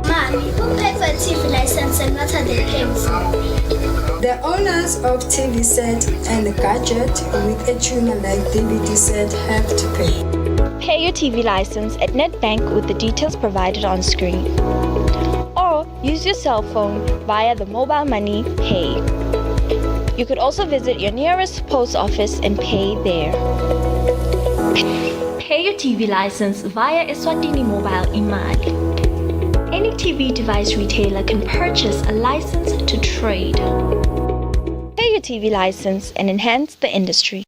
Mommy, who pays for a TV license and what are they paying for? The owners of TV set and a gadget with a tuner like DVD set have to pay. Pay your TV license at NetBank with the details provided on screen. Or use your cell phone via the mobile money pay. You could also visit your nearest post office and pay there. Pay your TV license via Eswatini Mobile Imali. Any TV device retailer can purchase a license to trade. Pay your TV license and enhance the industry.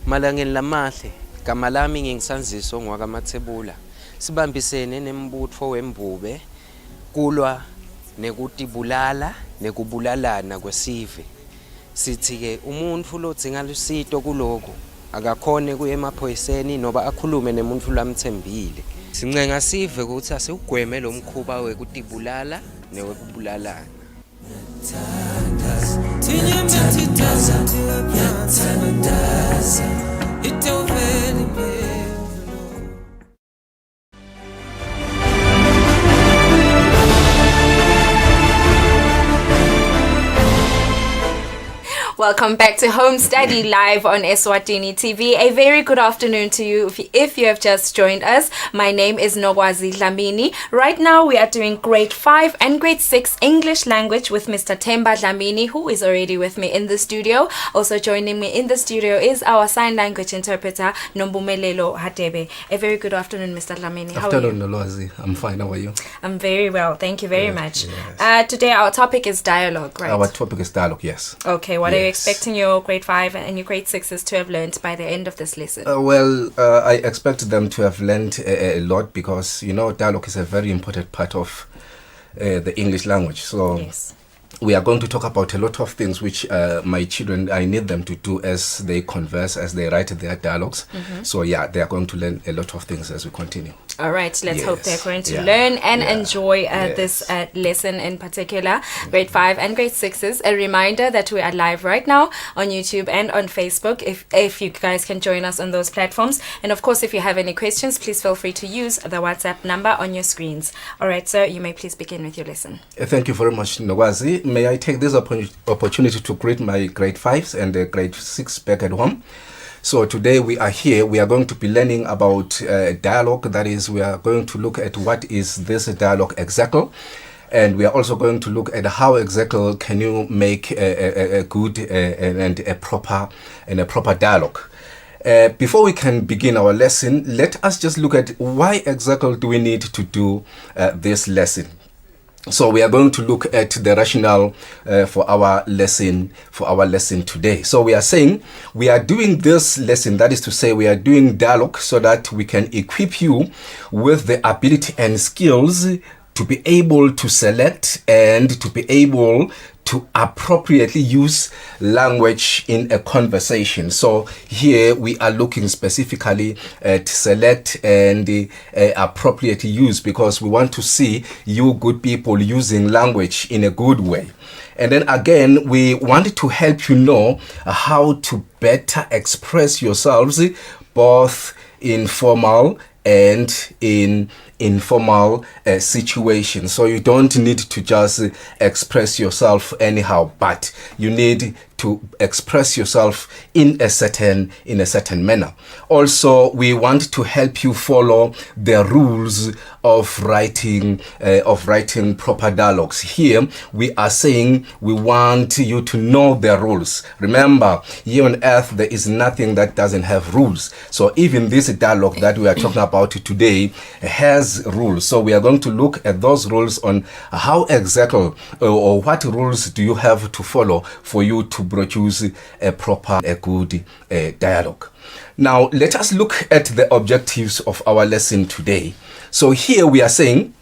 Malangeni lamahle, gama lami ngingisanziso ngwakamathebula. Sibambisene nembutfo wembube kulwa nekutibulala nekubulalana kwesive. Sithi-ke umuntu lodzinga lusito kuloku akakhone kuya emaphoyiseni noba akhulume nemuntu lamthembile. Sincenga sive ukuthi asiugweme lo mkhuba wekutibulala newekubulalana. Welcome back to Home Study live on Eswatini TV. A very good afternoon to you if you have just joined us. My name is Nogwazi Dlamini. Right now we are doing grade 5 and grade 6 English language with Mr. Themba Dlamini, who is already with me in the studio. Also joining me in the studio is our sign language interpreter, Nombumelelo Hatebe. A very good afternoon, Mr. Dlamini. How are you? Afternoon, Nolwazi. I'm fine. How are you? I'm very well. Thank you very much. Yes. Today our topic is dialogue, right? Our topic is dialogue, yes. Okay, what are you expecting your grade 5 and your grade 6s to have learned by the end of this lesson? I expect them to have learned a lot because, you know, dialogue is a very important part of the English language. So we are going to talk about a lot of things which my children, I need them to do as they converse, as they write their dialogues. So yeah, they are going to learn a lot of things as we continue. All right, let's hope they're going to Yeah. learn and Yeah. enjoy this lesson in particular, grade 5 and grade 6s. A reminder that we are live right now on YouTube and on Facebook, if you guys can join us on those platforms. And of course, if you have any questions, please feel free to use the WhatsApp number on your screens. All right, sir, you may please begin with your lesson. Thank you very much, Nogwazi. May I take this opportunity to greet my grade 5s and grade 6 back at home. So today we are here, we are going to be learning about dialogue. That is, we are going to look at what is this dialogue exactly. And we are also going to look at how exactly can you make a good and a proper dialogue. Before we can begin our lesson, let us just look at why exactly do we need to do this lesson. So we are going to look at the rationale for our lesson today. So we are saying we are doing this lesson, that is to say we are doing dialogue so that we can equip you with the ability and skills to be able to select and to be able to appropriately use language in a conversation. So here we are looking specifically at select and appropriately use, because we want to see you good people using language in a good way. And then again, we want to help you know how to better express yourselves, both in formal and in informal situations. So you don't need to just express yourself anyhow, but you need to express yourself in a certain manner. Also, we want to help you follow the rules of writing proper dialogues. Here we are saying we want you to know the rules. Remember, here on earth there is nothing that doesn't have rules. So even this dialogue that we are talking about today has rules. So we are going to look at those rules on how exactly or what rules do you have to follow for you to produce a good dialogue. Now let us look at the objectives of our lesson today. So here we are saying,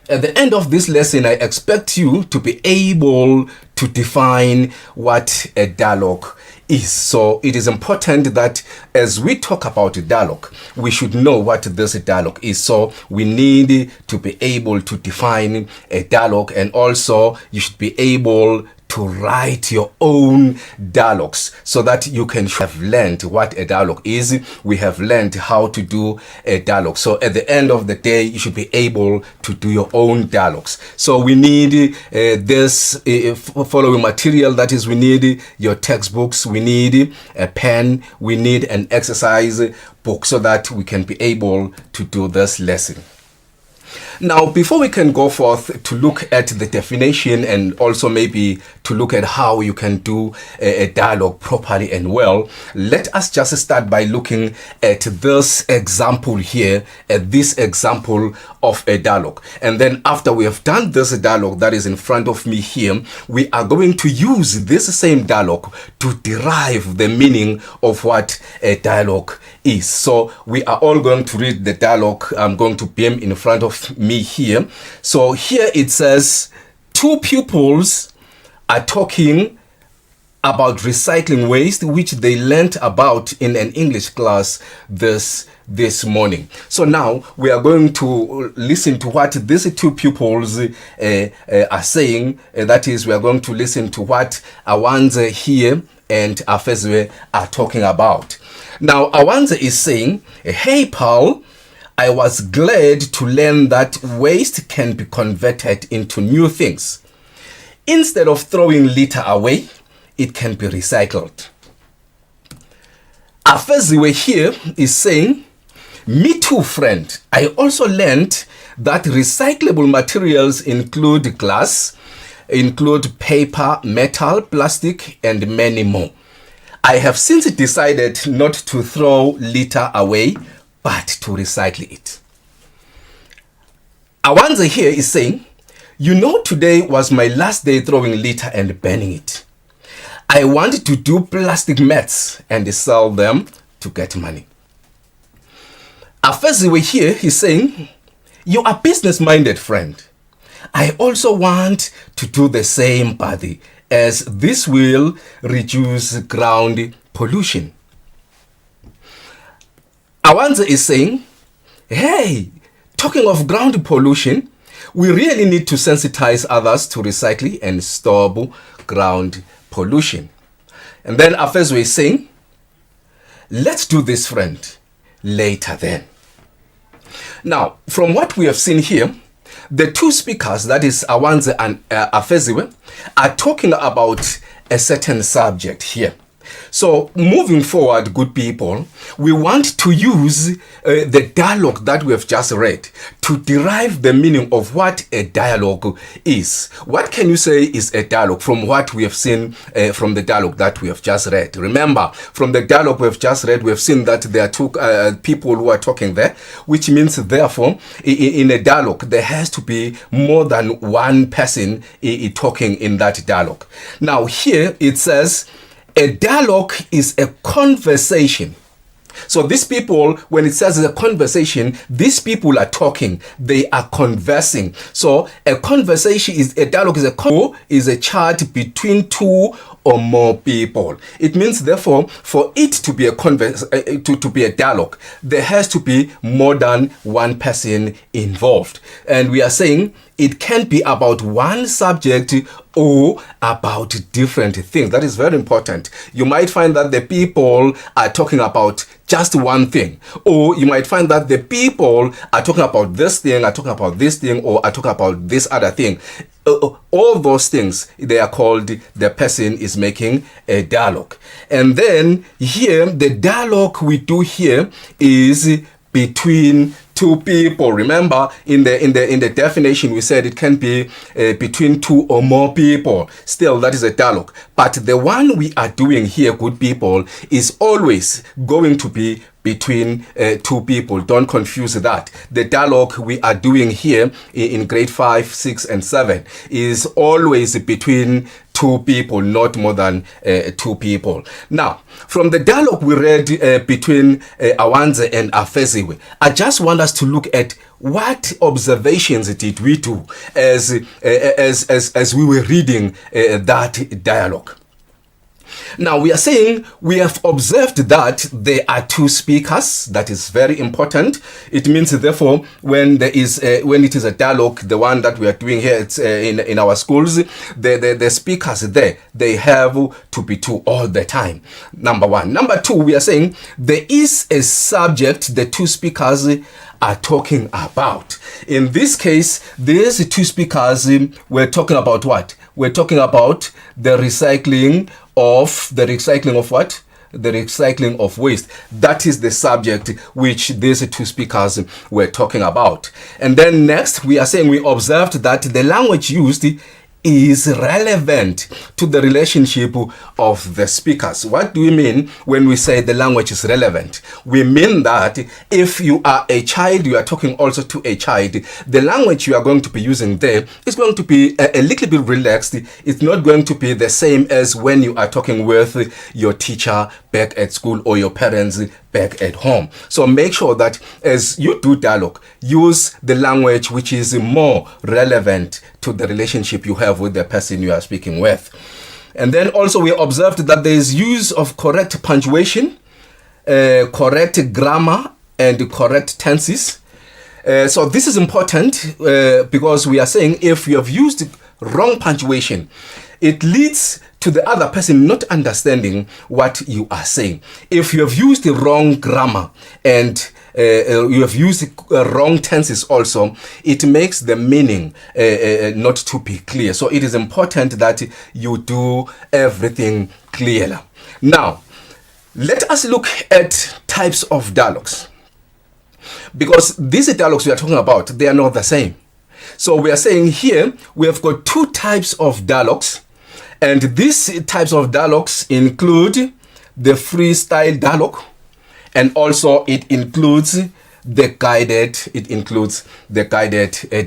at the end of this lesson, I expect you to be able to define what a dialogue is. So it is important that as we talk about a dialogue, we should know what this dialogue is. So we need to be able to define a dialogue, and also you should be able to write your own dialogues so that you can have learned what a dialogue is. We have learned how to do a dialogue. So at the end of the day, you should be able to do your own dialogues. So we need this following material. That is, we need your textbooks, we need a pen, we need an exercise book so that we can be able to do this lesson. Now, before we can go forth to look at the definition and also maybe to look at how you can do a dialogue properly and well, let us just start by looking at this example here, at this example of a dialogue. And then after we have done this dialogue that is in front of me here, we are going to use this same dialogue to derive the meaning of what a dialogue is. So we are all going to read the dialogue. I'm going to beam in front of me here. So here it says, two pupils are talking about recycling waste, which they learnt about in an English class this morning. So now we are going to listen to what these two pupils are saying. That is, we are going to listen to what Awanze here and Afezwe are talking about. Now, Awanze is saying, hey, Paul, I was glad to learn that waste can be converted into new things. Instead of throwing litter away, it can be recycled. Afezwe here is saying, me too, friend. I also learned that recyclable materials include glass, include paper, metal, plastic, and many more. I have since decided not to throw litter away, but to recycle it. Awanze here is saying, you know, today was my last day throwing litter and burning it. I want to do plastic mats and sell them to get money. Afeziwe here is saying, you are business-minded, friend. I also want to do the same, buddy, as this will reduce ground pollution. Awanze is saying, hey, talking of ground pollution, we really need to sensitize others to recycling and stop ground pollution. And then Afezwe is saying, let's do this, friend, later then. Now, from what we have seen here, the two speakers, that is Awanze and Afezwe, are talking about a certain subject here. So moving forward, good people, we want to use the dialogue that we have just read to derive the meaning of what a dialogue is. What can you say is a dialogue from what we have seen from the dialogue that we have just read? Remember, from the dialogue we have just read, we have seen that there are two people who are talking there, which means therefore in a dialogue there has to be more than one person talking in that dialogue. Now here it says, a dialogue is a conversation. So these people, when it says a conversation, these people are talking, they are conversing. So a conversation is a dialogue is a chat between two or more people. It means therefore for it to be a to be a dialogue, there has to be more than one person involved. And we are saying it can be about one subject or about different things. That is very important. You might find that the people are talking about just one thing, or you might find that the people are talking about this thing, are talking about this thing, or are talking about this other thing. All those things, they are called, the person is making a dialogue. And then here, the dialogue we do here is between two people. Remember, in the definition, we said it can be between two or more people. Still, that is a dialogue. But the one we are doing here, good people, is always going to be between two people. Don't confuse that. The dialogue we are doing here in grade 5, 6, and 7 is always between two people, not more than two people. Now, from the dialogue we read between Awanze and Afeziwe, I just want us to look at what observations did we do as we were reading that dialogue. Now we are saying we have observed that there are two speakers. That is very important. It means therefore when there is when it is a dialogue, the one that we are doing here, it's in our schools, the speakers there, they have to be two all the time. Number one. Number two, we are saying there is a subject the two speakers are talking about. In this case, these two speakers were talking about what? We're talking about the recycling of what? The recycling of waste. That is the subject which these two speakers were talking about. And then next, we are saying we observed that the language used is relevant to the relationship of the speakers. What do we mean when we say the language is relevant? We mean that if you are a child, you are talking also to a child, the language you are going to be using there is going to be a little bit relaxed. It's not going to be the same as when you are talking with your teacher back at school or your parents back at home. So make sure that as you do dialogue, use the language which is more relevant to the relationship you have with the person you are speaking with. And then also we observed that there is use of correct punctuation, correct grammar, and correct tenses. So this is important because we are saying if you have used wrong punctuation, it leads to the other person not understanding what you are saying. If you have used the wrong grammar and you have used wrong tenses also, it makes the meaning not to be clear. So it is important that you do everything clearly. Now, let us look at types of dialogues. Because these dialogues we are talking about, they are not the same. So we are saying here, we have got two types of dialogues. And these types of dialogues include the freestyle dialogue, and also it includes the guided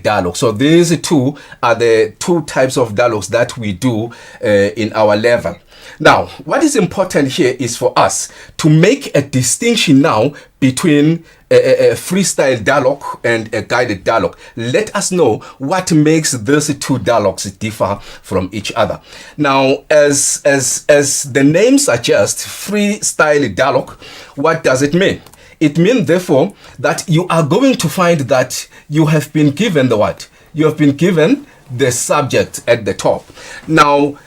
dialogue. So these two are the two types of dialogues that we do in our level. Now, what is important here is for us to make a distinction now between a freestyle dialogue and a guided dialogue. Let us know what makes those two dialogues differ from each other. Now, as the name suggests, freestyle dialogue, what does it mean? It means, therefore, that you are going to find that you have been given the what? You have been given the subject at the top. Now,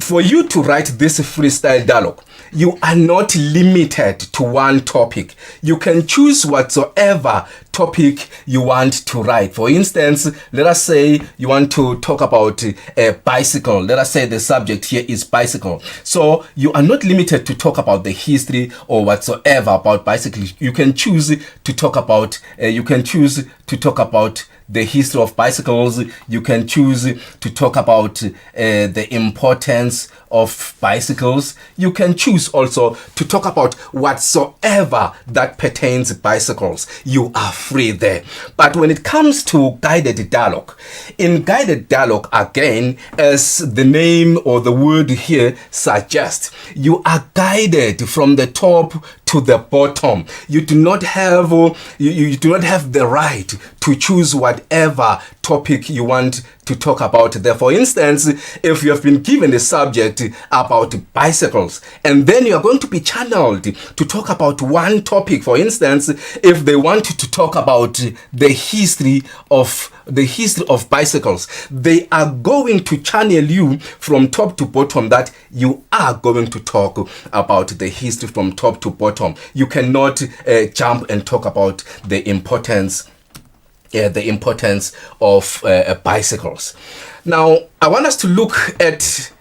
for you to write this freestyle dialogue, you are not limited to one topic. You can choose whatsoever topic you want to write. For instance, let us say you want to talk about a bicycle. Let us say the subject here is bicycle. So you are not limited to talk about the history or whatsoever about bicycles. You can choose to talk about the history of bicycles. You can choose to talk about the importance of bicycles. You can choose also to talk about whatsoever that pertains to bicycles. You are free there. But when it comes to guided dialogue, in guided dialogue, again, as the name or the word here suggests, you are guided from the top to the bottom. You do not have you do not have the right to choose whatever topic you want to talk about there. For instance, if you have been given a subject about bicycles and then you are going to be channeled to talk about one topic, for instance, if they want to talk about the history of bicycles, they are going to channel you from top to bottom, that you are going to talk about the history from top to bottom. You cannot jump and talk about the importance of bicycles. Now, I want us to look at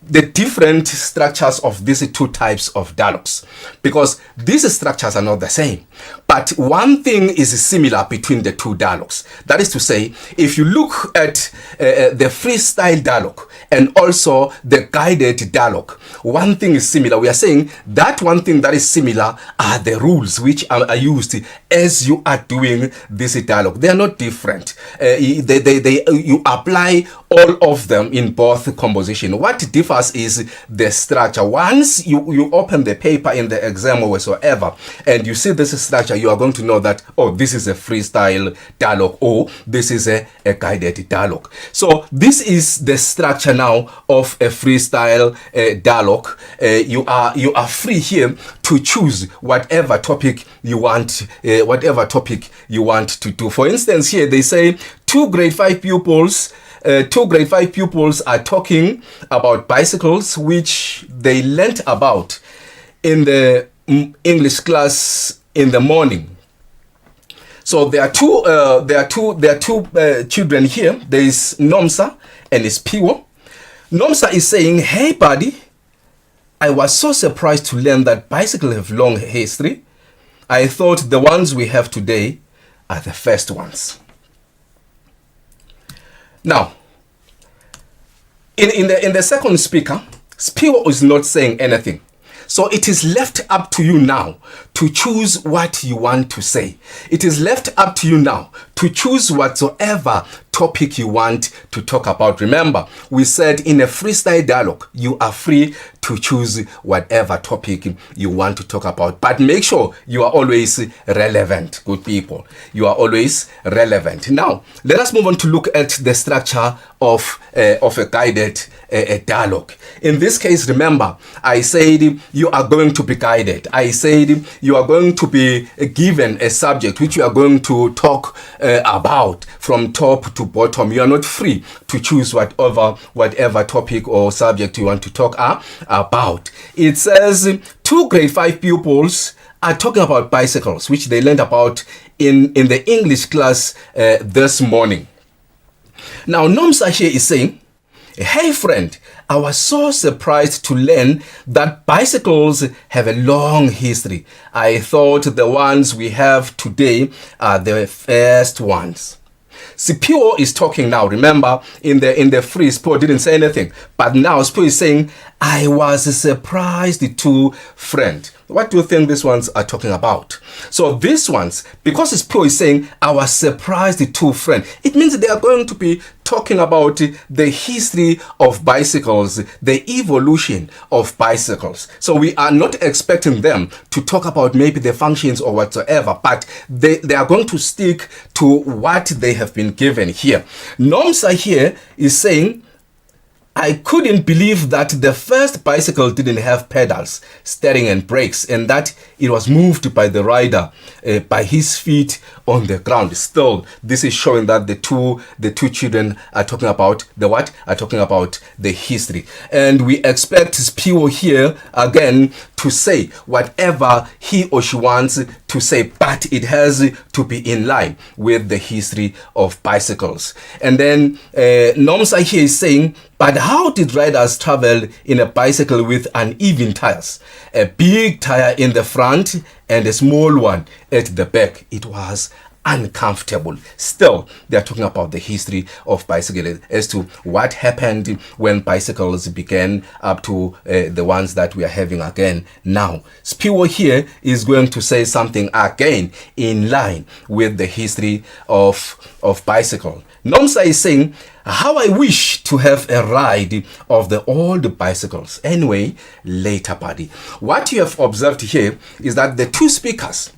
the different structures of these two types of dialogues, because these structures are not the same. But one thing is similar between the two dialogues. That is to say, if you look at the freestyle dialogue and also the guided dialogue, one thing is similar. We are saying that one thing that is similar are the rules which are used as you are doing this dialogue. They are not different. You apply all of them in both composition. What differs is the structure. Once you open the paper in the exam or whatsoever, and you see this structure, you are going to know that, oh, this is a freestyle dialogue, or this is a guided dialogue. So this is the structure now of a freestyle dialogue. You are free here to choose whatever topic you want, to do. For instance, here they say two grade 5 pupils are talking about bicycles, which they learnt about in the English class in the morning. So there are two children here. There is Nomsa and Spiwo. Nomsa is saying, "Hey buddy, I was so surprised to learn that bicycles have long history. I thought the ones we have today are the first ones." Now, in the second speaker, Spiwo is not saying anything. So it is left up to you now to choose what you want to say. It is left up to you now to choose whatsoever topic you want to talk about. Remember, we said in a freestyle dialogue, you are free to choose whatever topic you want to talk about. But make sure you are always relevant, good people. You are always relevant. Now, let us move on to look at the structure of a guided dialogue. In this case, remember, I said you are going to be guided. I said you are going to be given a subject which you are going to talk about from top to bottom. You are not free to choose whatever topic or subject you want to talk about. It says two grade 5 pupils are talking about bicycles, which they learned about in the English class this morning. Now, Nomsa here is saying, "Hey friend, I was so surprised to learn that bicycles have a long history. I thought the ones we have today are the first ones." Spiwo is talking now. Remember, in the free, Spiwo didn't say anything. But now Spiwo is saying, "I was surprised too, friend." What do you think these ones are talking about? So these ones, because it's Pio is saying our surprised two friend, it means they are going to be talking about the history of bicycles, the evolution of bicycles. So we are not expecting them to talk about maybe the functions or whatsoever, but they are going to stick to what they have been given here. Nomsa here is saying, I couldn't believe that the first bicycle didn't have pedals, steering and brakes, and that it was moved by the rider by his feet on the ground. Still, this is showing that the two children are talking about the what? Are talking about the history. And we expect Spio here again to say whatever he or she wants to say, but it has to be in line with the history of bicycles. And then Nomsa here is saying, but how did riders travel in a bicycle with uneven tires? A big tire in the front and a small one at the back. It was uncomfortable. Still, they are talking about the history of bicycles as to what happened when bicycles began up to the ones that we are having again now. Spiwo here is going to say something again in line with the history of bicycle. Nomsa is saying, how I wish to have a ride of the old bicycles. Anyway, later buddy. What you have observed here is that the two speakers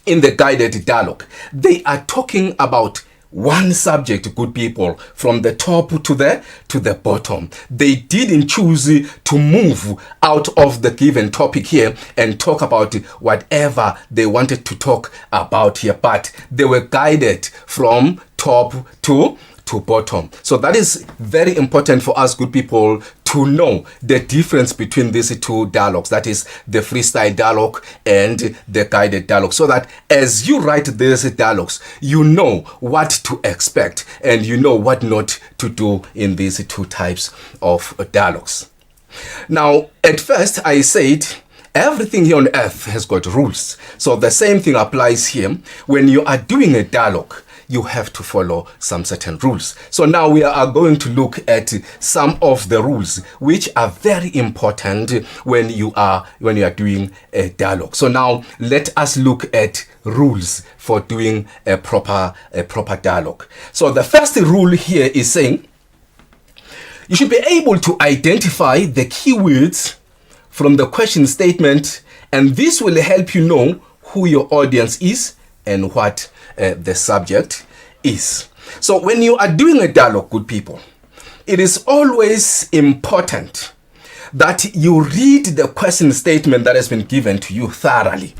in the guided dialogue, they are talking about one subject, good people, from the top to the bottom. They didn't choose to move out of the given topic here and talk about whatever they wanted to talk about here, but they were guided from top to bottom. So that is very important for us, good people, to know the difference between these two dialogues, that is the freestyle dialogue and the guided dialogue, so that as you write these dialogues, you know what to expect and you know what not to do in these two types of dialogues. Now, at first I said everything here on earth has got rules. So the same thing applies here. When you are doing a dialogue, you have to follow some certain rules. So now we are going to look at some of the rules which are very important when you are doing a dialogue. So now let us look at rules for doing a proper dialogue. So the first rule here is saying you should be able to identify the keywords from the question statement, and this will help you know who your audience is and what the subject is. So when you are doing a dialogue, good people, it is always important that you read the question statement that has been given to you thoroughly.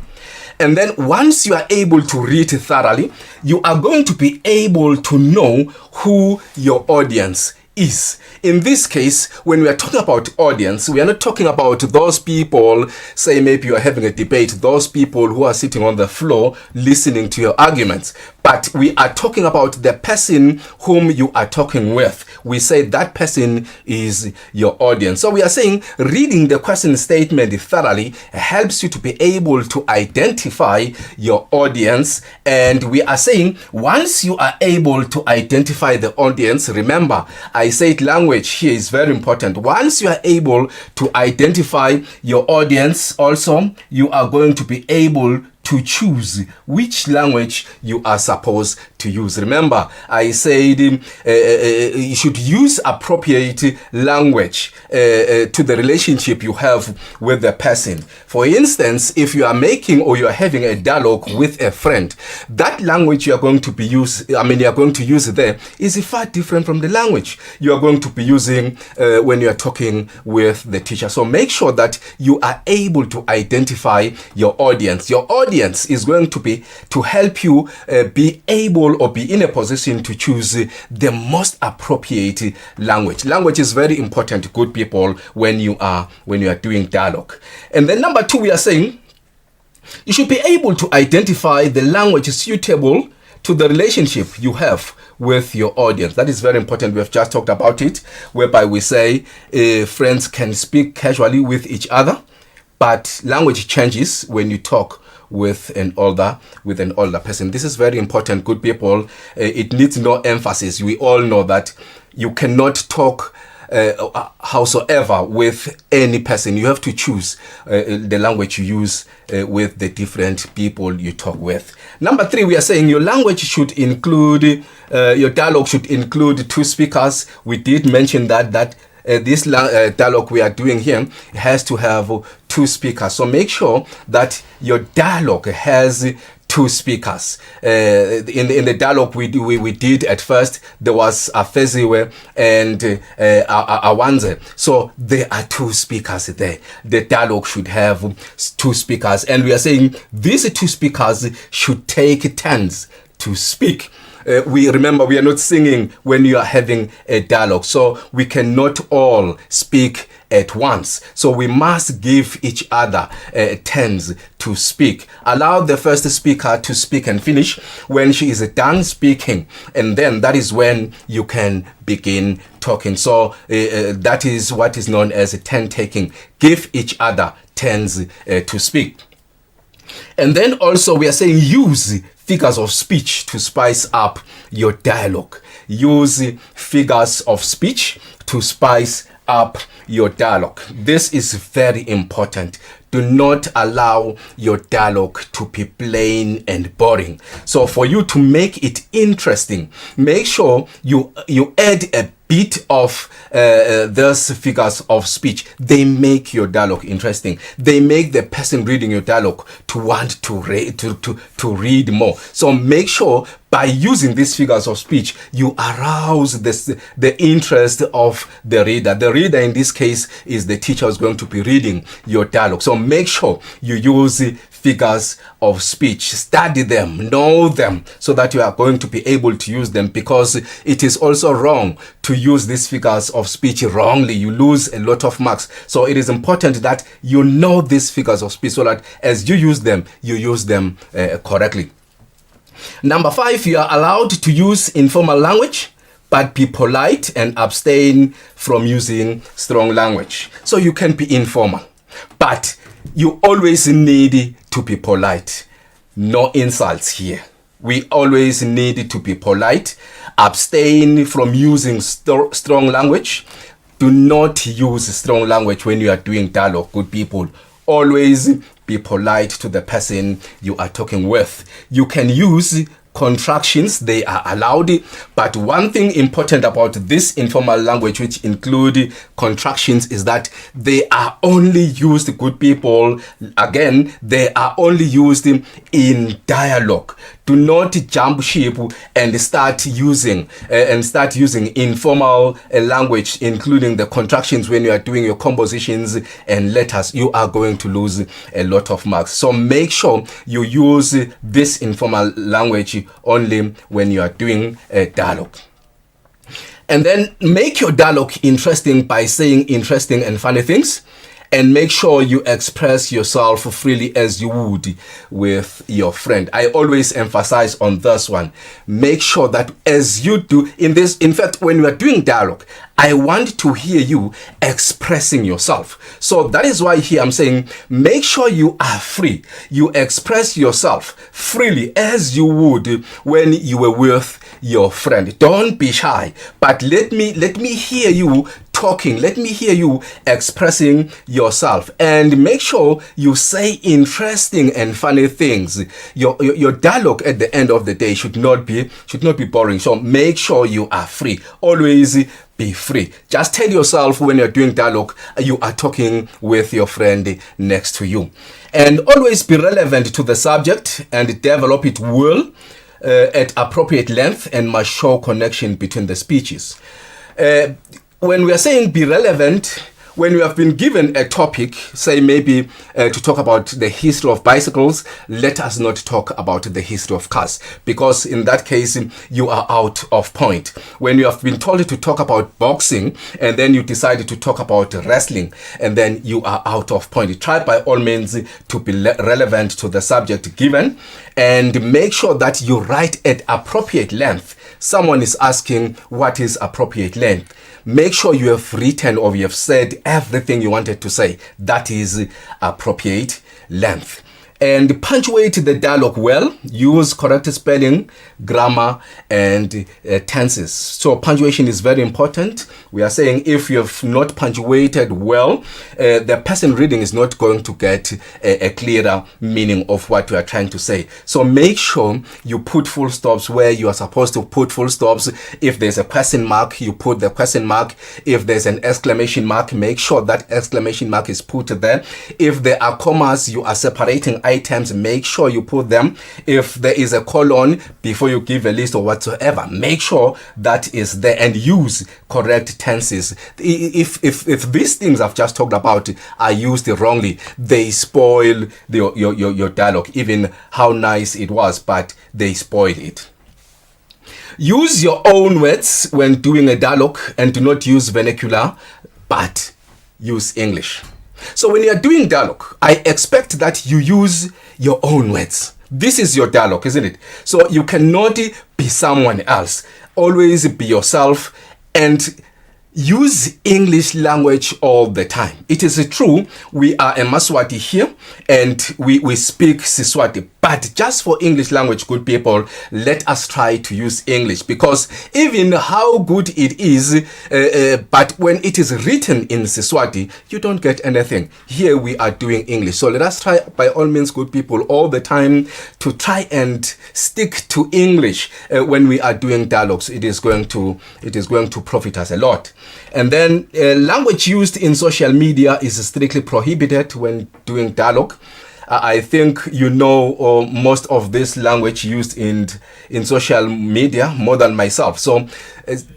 And then once you are able to read it thoroughly, you are going to be able to know who your audience is. In this case, when we are talking about audience, we are not talking about those people, say maybe you are having a debate, those people who are sitting on the floor listening to your arguments, but we are talking about the person whom you are talking with. We say that person is your audience. So we are saying reading the question statement thoroughly helps you to be able to identify your audience. And we are saying once you are able to identify the audience, remember I said language here is very important. Once you are able to identify your audience, also you are going to be able to choose which language you are supposed to use. Remember, I said you should use appropriate language to the relationship you have with the person. For instance, if you are making or you are having a dialogue with a friend, that language you are going to be you are going to use there is far different from the language you are going to be using when you are talking with the teacher. So make sure that you are able to identify your audience. Your audience is going to be to help you be able or be in a position to choose the most appropriate language. Language is very important, good people, when you are doing dialogue. And then number 2, we are saying you should be able to identify the language suitable to the relationship you have with your audience. That is very important. We have just talked about it, whereby we say friends can speak casually with each other, but language changes when you talk with an older person. This is very important, good people. It needs no emphasis. We all know that you cannot talk howsoever with any person. You have to choose the language you use with the different people you talk with. Number 3, we are saying your language should include, your dialogue should include 2 speakers. We did mention that this dialogue we are doing here has to have 2 speakers. So make sure that your dialogue has 2 speakers. In the dialogue we did at first, there was Afeziwe and Awanze. So there are 2 speakers there. The dialogue should have 2 speakers. And we are saying these 2 speakers should take turns to speak. We remember we are not singing when you are having a dialogue, so we cannot all speak at once. So we must give each other turns to speak. Allow the first speaker to speak and finish when she is done speaking, and then that is when you can begin talking. So that is what is known as turn taking. Give each other turns to speak. And then also we are saying use figures of speech to spice up your dialogue. Use figures of speech to spice up your dialogue. This is very important. Do not allow your dialogue to be plain and boring. So for you to make it interesting, make sure you add a bit of those figures of speech. They make your dialogue interesting. They make the person reading your dialogue to want to read more. So make sure by using these figures of speech, you arouse the interest of the reader. The reader in this case is the teacher who's going to be reading your dialogue. So make sure you use figures of speech. Study them, know them, so that you are going to be able to use them, because it is also wrong to use these figures of speech wrongly. You lose a lot of marks. So it is important that you know these figures of speech so that as you use them correctly. Number 5, you are allowed to use informal language, but be polite and abstain from using strong language. So you can be informal, but you always need to be polite. No insults here. We always need to be polite. Abstain from using strong language. Do not use strong language when you are doing dialogue, good people. Always be polite to the person you are talking with. You can use contractions, they are allowed, but one thing important about this informal language, which include contractions, is that they are only used, good people, again, they are only used in dialogue. Do not jump ship and start using informal language, including the contractions, when you are doing your compositions and letters. You are going to lose a lot of marks. So make sure you use this informal language only when you are doing a dialogue. And then make your dialogue interesting by saying interesting and funny things. And make sure you express yourself freely as you would with your friend. I always emphasize on this one. Make sure that as you do in fact, when you are doing dialogue, I want to hear you expressing yourself. So that is why here I'm saying, make sure you are free. You express yourself freely as you would when you were with your friend. Don't be shy, but let me hear you talking. Let me hear you expressing yourself, and make sure you say interesting and funny things. Your dialogue at the end of the day should not be boring. So make sure you are free. Always be free. Just tell yourself when you're doing dialogue, you are talking with your friend next to you. And always be relevant to the subject and develop it well at appropriate length, and must show connection between the speeches. When we are saying be relevant, when you have been given a topic, say maybe to talk about the history of bicycles, let us not talk about the history of cars, because in that case you are out of point. When you have been told to talk about boxing and then you decide to talk about wrestling, and then you are out of point. Try by all means to be relevant to the subject given, and make sure that you write at appropriate length. Someone is asking what is appropriate length. Make sure you have written or you have said everything you wanted to say. That is appropriate length. and punctuate the dialogue well. Use correct spelling, grammar, and tenses. So punctuation is very important. We are saying if you have not punctuated well, the person reading is not going to get a clearer meaning of what you are trying to say. So make sure you put full stops where you are supposed to put full stops. If there's a question mark, you put the question mark. If there's an exclamation mark, make sure that exclamation mark is put there. If there are commas, you are separating items, make sure you put them. If there is a colon before you give a list or whatsoever, make sure that is there, and use correct tenses. If these things I've just talked about are used wrongly, they spoil your dialogue, even how nice it was, but they spoil it. Use your own words when doing a dialogue, and do not use vernacular, but use English. So when you are doing dialogue, I expect that you use your own words. This is your dialogue, isn't it? So you cannot be someone else. Always be yourself and use English language all the time. It is true, we are a Maswati here and we speak Siswati, but just for English language, good people, let us try to use English, because even how good it is, but when it is written in Siswati, you don't get anything. Here we are doing English. So let us try, by all means, good people, all the time to try and stick to English when we are doing dialogues. It is going to profit us a lot. And then language used in social media is strictly prohibited when doing dialogue. I think you know most of this language used in social media more than myself. So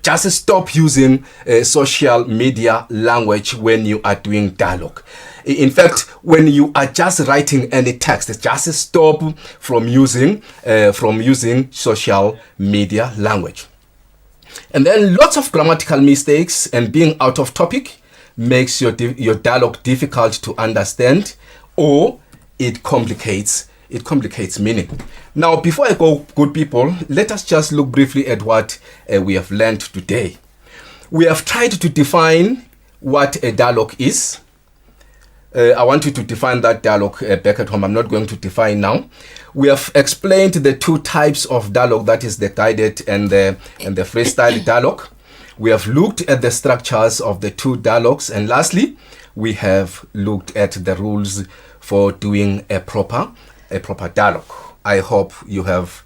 just stop using social media language when you are doing dialogue. In fact, when you are just writing any text, just stop from using social media language. And then lots of grammatical mistakes and being out of topic makes your dialogue difficult to understand, or it complicates meaning. Now, before I go, good people, let us just look briefly at what we have learned today. We have tried to define what a dialogue is. I want you to define that dialogue back at home. I'm not going to define now. We have explained the two types of dialogue, that is the guided and the freestyle dialogue. We have looked at the structures of the two dialogues, and lastly, we have looked at the rules for doing a proper dialogue. I hope you have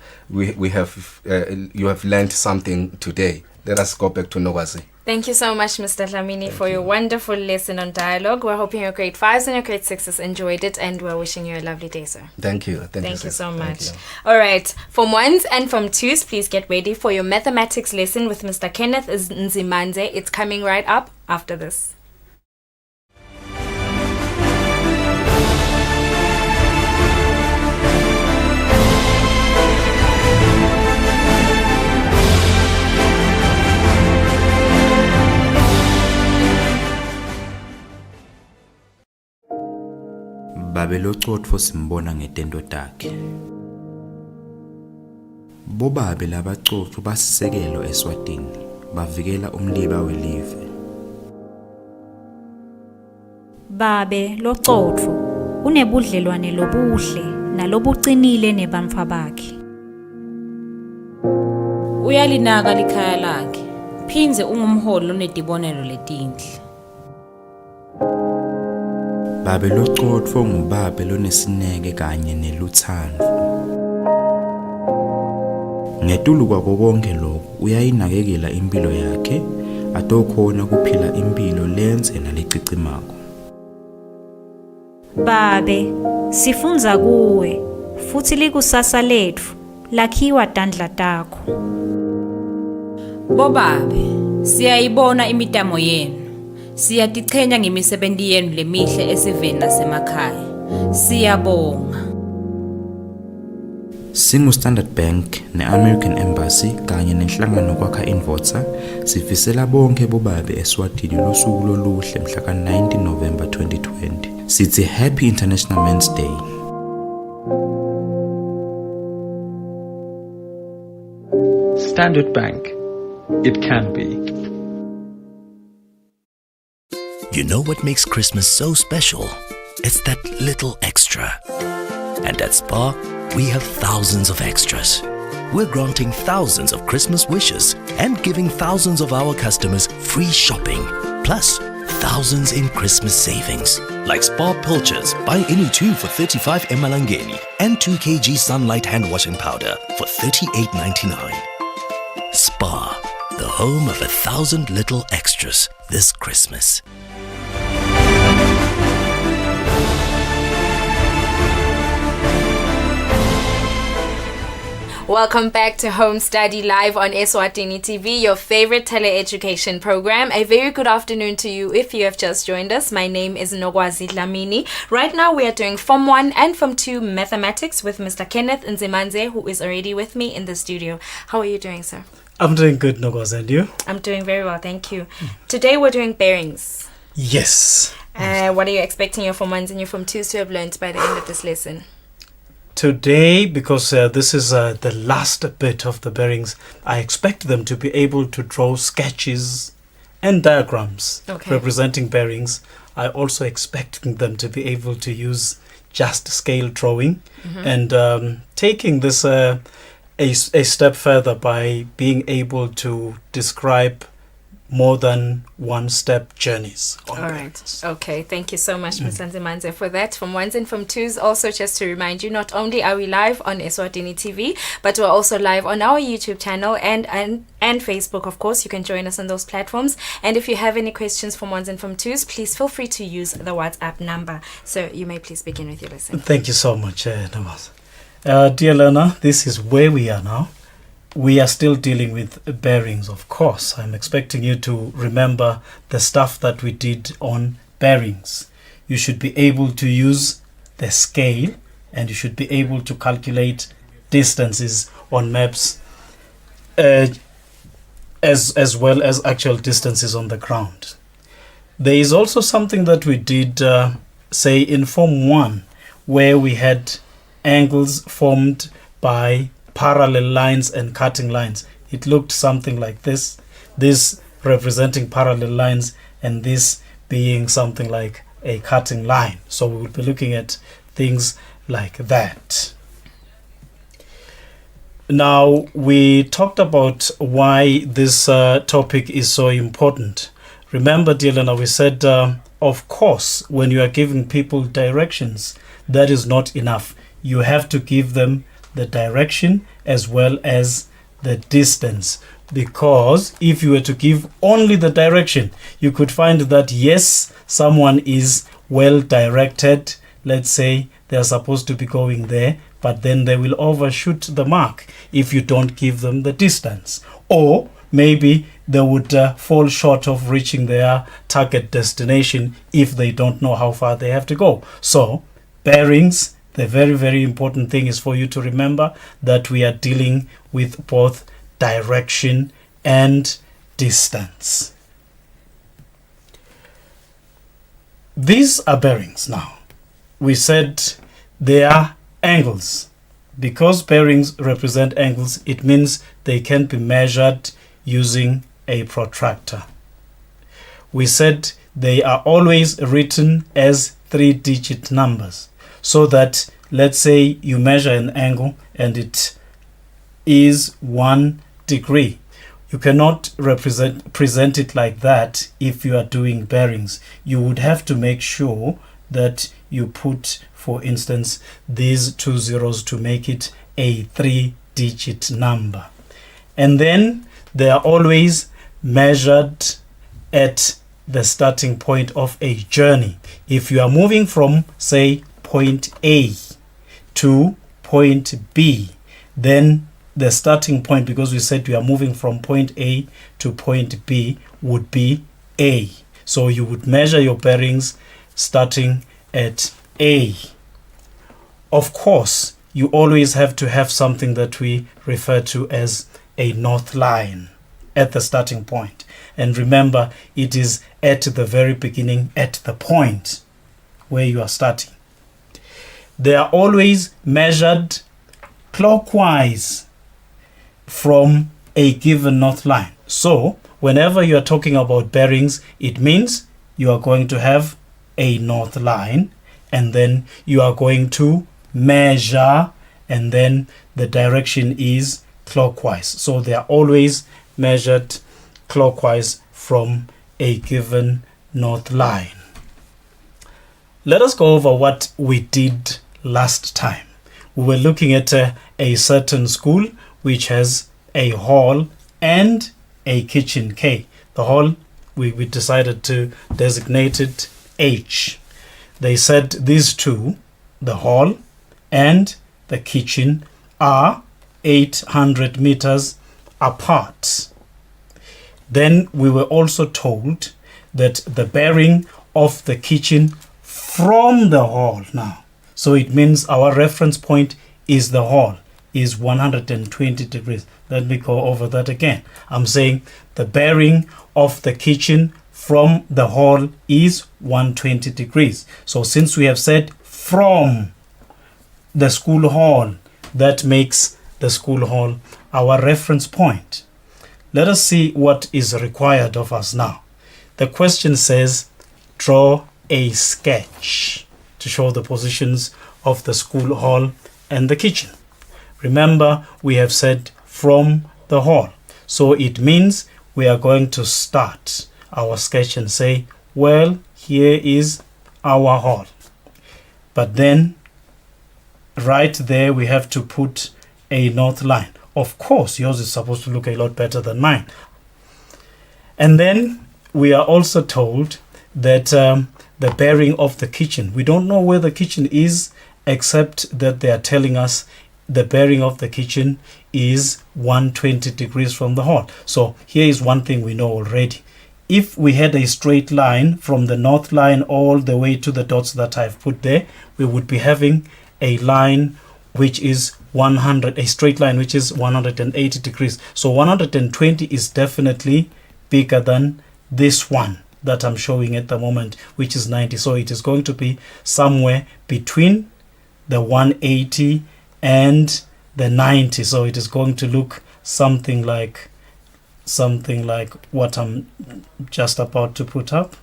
learned something today. Let us go back to Nowazi. Thank you so much, Mr. Dlamini, for your wonderful lesson on dialogue. We're hoping your grade 5s and your grade 6s enjoyed it, and we're wishing you a lovely day, sir. Thank you. Thank you so much. All right, Form 1s and Form 2s, please get ready for your mathematics lesson with Mr. Kenneth Nzimanze. It's coming right up after this. Babelocotfo simbona ngetento takhe. Bobabe labacotfu basisekelo Eswatini, bavikela umliba welive. Babe locotfo unebudlelwane lobuhle nalobucinile nebantfu bakhe. Uyalinaka likhaya lakhe, phindze ungumholi onetibonelo letinhle. Babe locotfo ngubabe lonesineke kanye nelutsandvo. Ngetulu kwako konke lokho uyayinakekela impilo yakhe, atokhona kuphila impilo lenze nalicicimako. Babe, sifunza kuwe, futhi likusasa letfu, lakhiwa tandla takho. Bobabe, siyayibona imitamo yenu. Siyatichenya ngemisebenti yenu lemihle esiveni nasemakhaya. Siyabonga. Singu-Standard Bank ne-American Embassy kanye nenhlangano kwakha Invotsa sifisela bonke bobabe Eswatini losuku loluhle mhla ka-19 November 2020. Sithi Happy International Men's Day. Standard Bank. It can be. You know what makes Christmas so special? It's that little extra. And at Spar, we have thousands of extras. We're granting thousands of Christmas wishes and giving thousands of our customers free shopping, plus thousands in Christmas savings. Like Spar Pilchers, buy any 2 for 35 Emalangeni and 2 kg Sunlight hand washing powder for 38.99. Spar, the home of 1,000 little extras this Christmas. Welcome back to Home Study Live on Eswatini TV, your favorite teleeducation program. A very good afternoon to you if you have just joined us. My name is Nogwazi Dlamini. Right now we are doing Form 1 and Form 2 mathematics with Mr. Kenneth Nzimanze, who is already with me in the studio. How are you doing, sir? I'm doing good, Nogwazi, and you? I'm doing very well, thank you. Today we're doing bearings. Yes. What are you expecting your Form 1s and your Form 2s to have learned by the end of this lesson? Today, because this is the last bit of the bearings, I expect them to be able to draw sketches and diagrams representing bearings. I also expect them to be able to use just scale drawing and taking this a step further by being able to describe more than one-step journeys. All right. Okay. Thank you so much, Mr. Nzimanze, for that. From 1s and from 2s, also just to remind you, not only are we live on Eswatini TV, but we're also live on our YouTube channel and Facebook, of course. You can join us on those platforms. And if you have any questions from 1s and from 2s, please feel free to use the WhatsApp number. So you may please begin with your lesson. Thank you so much, Namaz. Dear learner, this is where we are now. We are still dealing with bearings, of course. I'm expecting you to remember the stuff that we did on bearings. You should be able to use the scale and you should be able to calculate distances on maps as well as actual distances on the ground. There is also something that we did, say, in Form 1, where we had angles formed by parallel lines and cutting lines. It looked something like this representing parallel lines and this being something like a cutting line. So we will be looking at things like that. Now, we talked about why this topic is so important. Remember, dear learner, we said, of course, when you are giving people directions, that is not enough. You have to give them the direction as well as the distance, because if you were to give only the direction, you could find that yes, someone is well directed. Let's say they are supposed to be going there, but then they will overshoot the mark if you don't give them the distance, or maybe they would fall short of reaching their target destination if they don't know how far they have to go. So bearings, the very, very important thing is for you to remember that we are dealing with both direction and distance. These are bearings now. We said they are angles. Because bearings represent angles, it means they can be measured using a protractor. We said they are always written as 3-digit numbers. So that, let's say you measure an angle and it is 1 degree. You cannot present it like that if you are doing bearings. You would have to make sure that you put, for instance, these 2 zeros to make it a 3-digit number. And then they are always measured at the starting point of a journey. If you are moving from, say, point A to point B, then the starting point, because we said we are moving from point A to point B, would be A. So you would measure your bearings starting at A. Of course, you always have to have something that we refer to as a north line at the starting point. And remember, it is at the very beginning, at the point where you are starting. They are always measured clockwise from a given north line. So whenever you are talking about bearings, it means you are going to have a north line and then you are going to measure, and then the direction is clockwise. So they are always measured clockwise from a given north line. Let us go over what we did last time. We were looking at a certain school which has a hall and a kitchen, K. The hall, we decided to designate it H. They said these two, the hall and the kitchen, are 800 meters apart. Then we were also told that the bearing of the kitchen from the hall now, so it means our reference point is the hall, is 120 degrees. Let me go over that again. I'm saying the bearing of the kitchen from the hall is 120 degrees. So since we have said from the school hall, that makes the school hall our reference point. Let us see what is required of us now. The question says, draw a sketch to show the positions of the school hall and the kitchen. Remember, we have said from the hall. So it means we are going to start our sketch and say, well, here is our hall. But then right there we have to put a north line. Of course, yours is supposed to look a lot better than mine. And then we are also told that the bearing of the kitchen, we don't know where the kitchen is, except that they are telling us the bearing of the kitchen is 120 degrees from the hall. So here is one thing we know already. If we had a straight line from the north line all the way to the dots that I've put there, we would be having a line which is a straight line which is 180 degrees. So 120 is definitely bigger than this one that I'm showing at the moment, which is 90. So it is going to be somewhere between the 180 and the 90. So it is going to look something like what I'm just about to put up.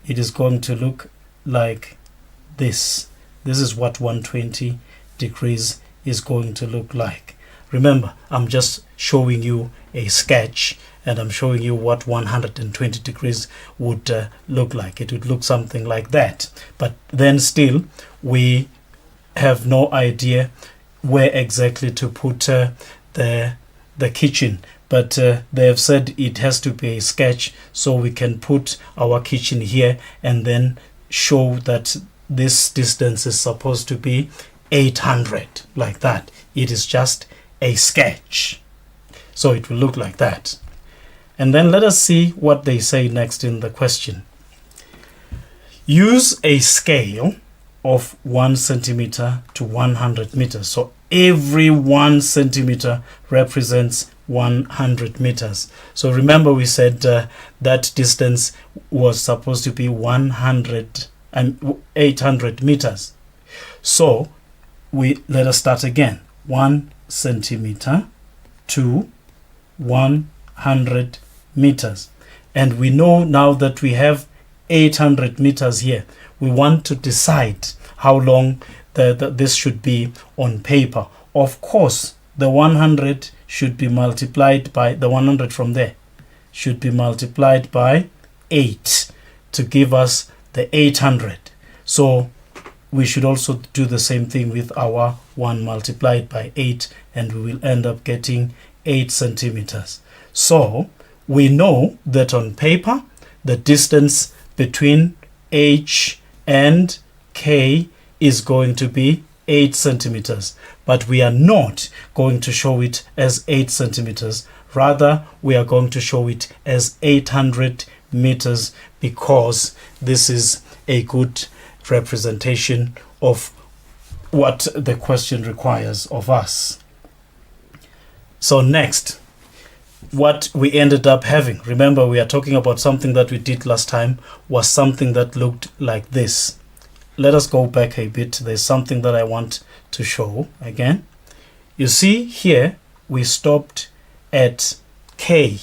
It is going to look like this. This is what 120 degrees is going to look like. Remember, I'm just showing you a sketch and I'm showing you what 120 degrees would look like. It would look something like that. But then still, we have no idea where exactly to put the kitchen. But they have said it has to be a sketch, so we can put our kitchen here and then show that this distance is supposed to be 800, like that. It is just a sketch. So it will look like that. And then let us see what they say next in the question. Use a scale of 1 centimeter to 100 meters. So every 1 centimeter represents 100 meters. So remember we said that distance was supposed to be 800 meters. So let us start again. 1 centimeter to 100 meters. And we know now that we have 800 meters here. We want to decide how long this should be on paper. Of course, the 100 should be multiplied by the 100 from there should be multiplied by 8 to give us the 800. So we should also do the same thing with our 1 multiplied by 8, and we will end up getting 8 centimeters. So we know that on paper the distance between H and K is going to be 8 centimeters, but we are not going to show it as 8 centimeters. Rather, we are going to show it as 800 meters because this is a good representation of what the question requires of us. So next, what we ended up having, remember we are talking about something that we did last time, was something that looked like this. Let us go back a bit. There's something that I want to show again. You see here we stopped at K,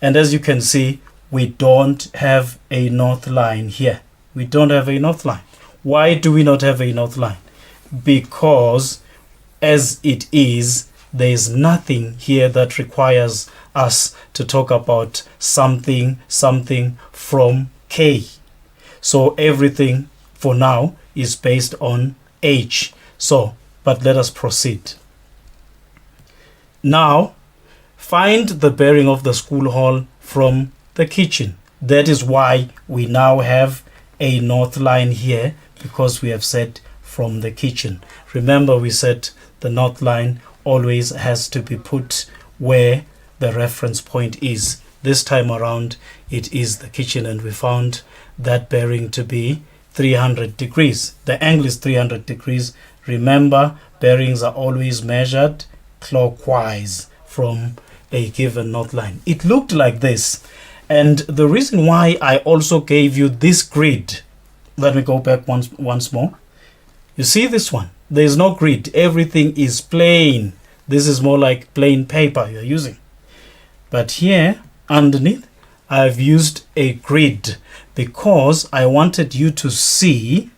and as you can see we don't have a north line here. We don't have a north line. Why do we not have a north line? because as it is, there is nothing here that requires us to talk about something from K. So everything for now is based on H. So, but let us proceed. Now, find the bearing of the school hall from the kitchen. That is why we now have a north line here, because we have said from the kitchen. Remember, we said the north line always has to be put where the reference point is. This time around, it is the kitchen, and we found that bearing to be 300 degrees. The angle is 300 degrees. Remember, bearings are always measured clockwise from a given north line. It looked like this, and the reason why I also gave you this grid, let me go back once more. You see this one? There is no grid. Everything is plain. This is more like plain paper you're using. But here underneath, I've used a grid because I wanted you to see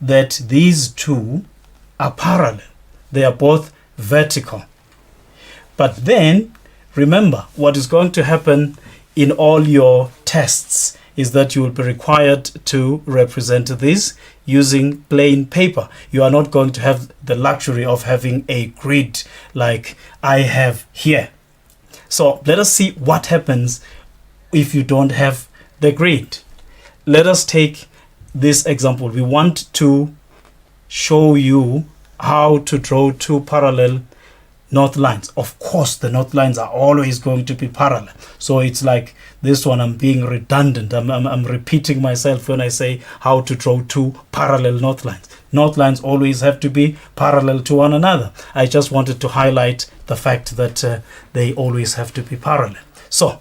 that these two are parallel. They are both vertical. But then remember, what is going to happen in all your tests is that you will be required to represent this using plain paper. You are not going to have the luxury of having a grid like I have here. So let us see what happens if you don't have the grid. Let us take this example. We want to show you how to draw two parallel north lines. Of course, the north lines are always going to be parallel. So it's like this one, I'm being redundant. I'm repeating myself when I say how to draw two parallel north lines. North lines always have to be parallel to one another. I just wanted to highlight the fact that they always have to be parallel. So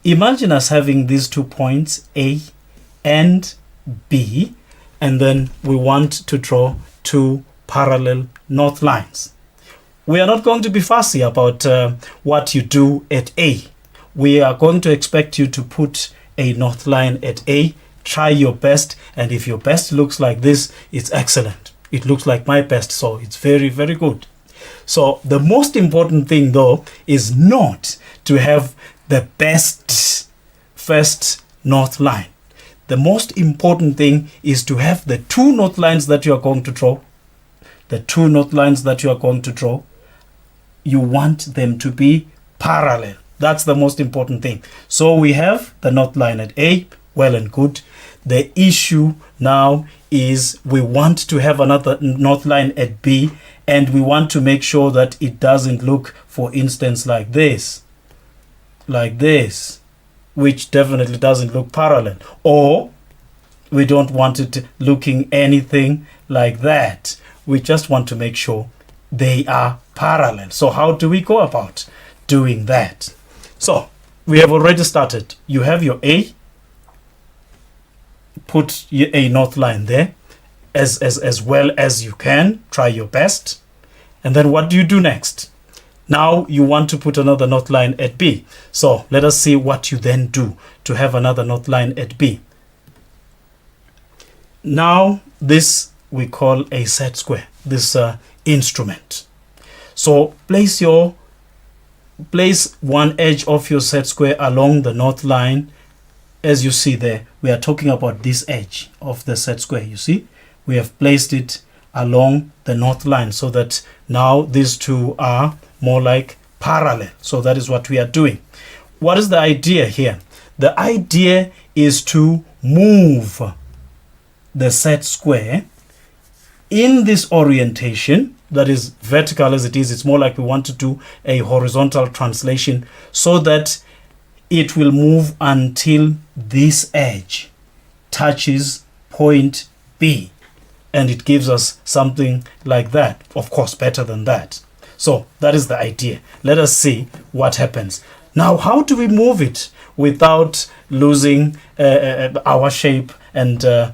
imagine us having these 2 points, A and B, and then we want to draw two parallel north lines. We are not going to be fussy about what you do at A. We are going to expect you to put a north line at A. Try your best, and if your best looks like this, it's excellent. It looks like my best, so it's very, very good. So the most important thing though is not to have the best first north line. The most important thing is to have the two north lines that you are going to draw. The two north lines that you are going to draw, you want them to be parallel. That's the most important thing. So we have the north line at A, well and good. The issue now is we want to have another north line at B, and we want to make sure that it doesn't look, for instance, like this, which definitely doesn't look parallel. Or we don't want it looking anything like that. We just want to make sure they are parallel. So how do we go about doing that? So we have already started. You have your A. Put a north line there as well as you can. Try your best. And then what do you do next? Now you want to put another north line at B. So let us see what you then do to have another north line at B. Now this we call a set square, this instrument. So place one edge of your set square along the north line. As you see there, we are talking about this edge of the set square. You see, we have placed it along the north line so that now these two are more like parallel. So that is what we are doing. What is the idea here? The idea is to move the set square in this orientation, that is vertical as it is. It's more like we want to do a horizontal translation so that it will move until this edge touches point B, and it gives us something like that. Of course, better than that. So that is the idea. Let us see what happens. Now, how do we move it without losing our shape and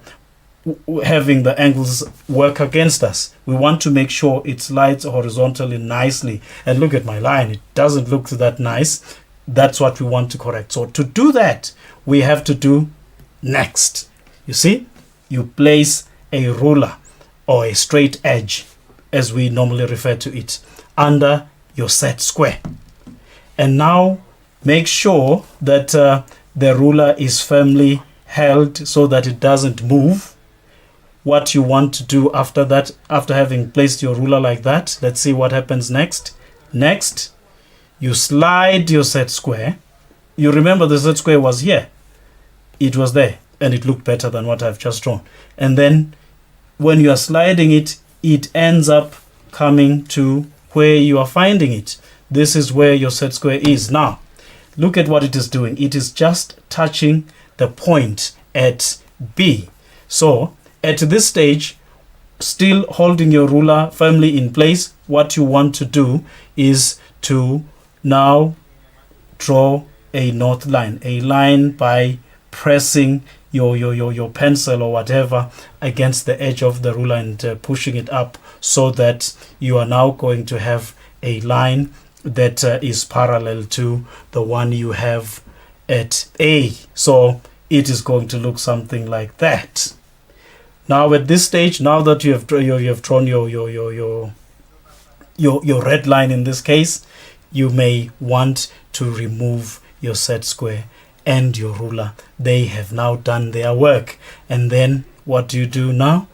having the angles work against us? We want to make sure it slides horizontally nicely. And look at my line. It doesn't look that nice. That's what we want to correct. So to do that, we have to do next. You see, you place a ruler or a straight edge, as we normally refer to it, under your set square. And now make sure that the ruler is firmly held so that it doesn't move. What you want to do after that, after having placed your ruler like that, let's see what happens next. Next, you slide your set square. You remember the set square was here. It was there and it looked better than what I've just drawn. And then when you are sliding it, it ends up coming to where you are finding it. This is where your set square is. Now, look at what it is doing. It is just touching the point at B. So, at this stage, still holding your ruler firmly in place, what you want to do is to now draw a north line. A line by pressing your pencil or whatever against the edge of the ruler and pushing it up, so that you are now going to have a line that is parallel to the one you have at A. So it is going to look something like that. Now at this stage, now that you have drawn your red line in this case, you may want to remove your set square and your ruler. They have now done their work. And then what do you do now?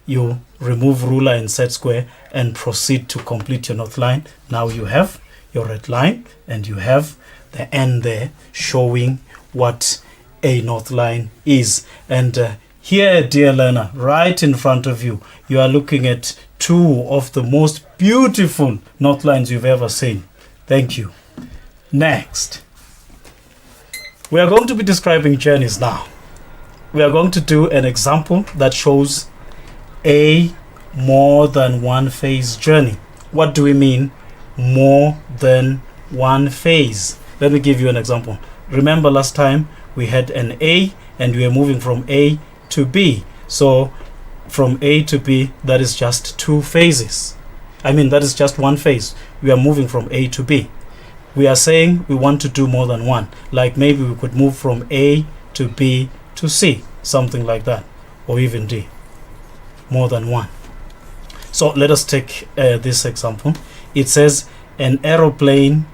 You remove ruler and set square and proceed to complete your north line. Now you have your red line and you have the end there showing what a north line is. And here, dear learner, right in front of you, you are looking at two of the most beautiful north lines you've ever seen. Thank you. Next, we are going to be describing journeys now. We are going to do an example that shows a more than one phase journey. What do we mean more than one phase? Let me give you an example. Remember last time we had an A and we are moving from A to B. So from A to B, that is just two phases. That is just one phase. We are moving from A to B. We are saying we want to do more than one. Like maybe we could move from A to B to C, something like that, or even D. More than one. So let us take this example. It says an aeroplane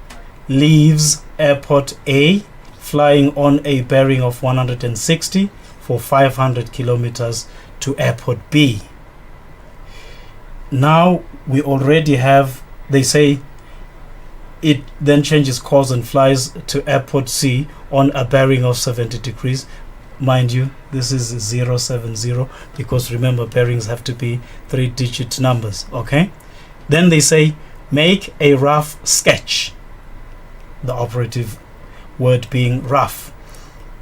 leaves airport A flying on a bearing of 160 for 500 kilometers to airport B. Now we already have, they say, it then changes course and flies to airport C on a bearing of 70 degrees. Mind you, this is 070 because remember, bearings have to be 3-digit numbers. Okay, then they say make a rough sketch, the operative word being rough.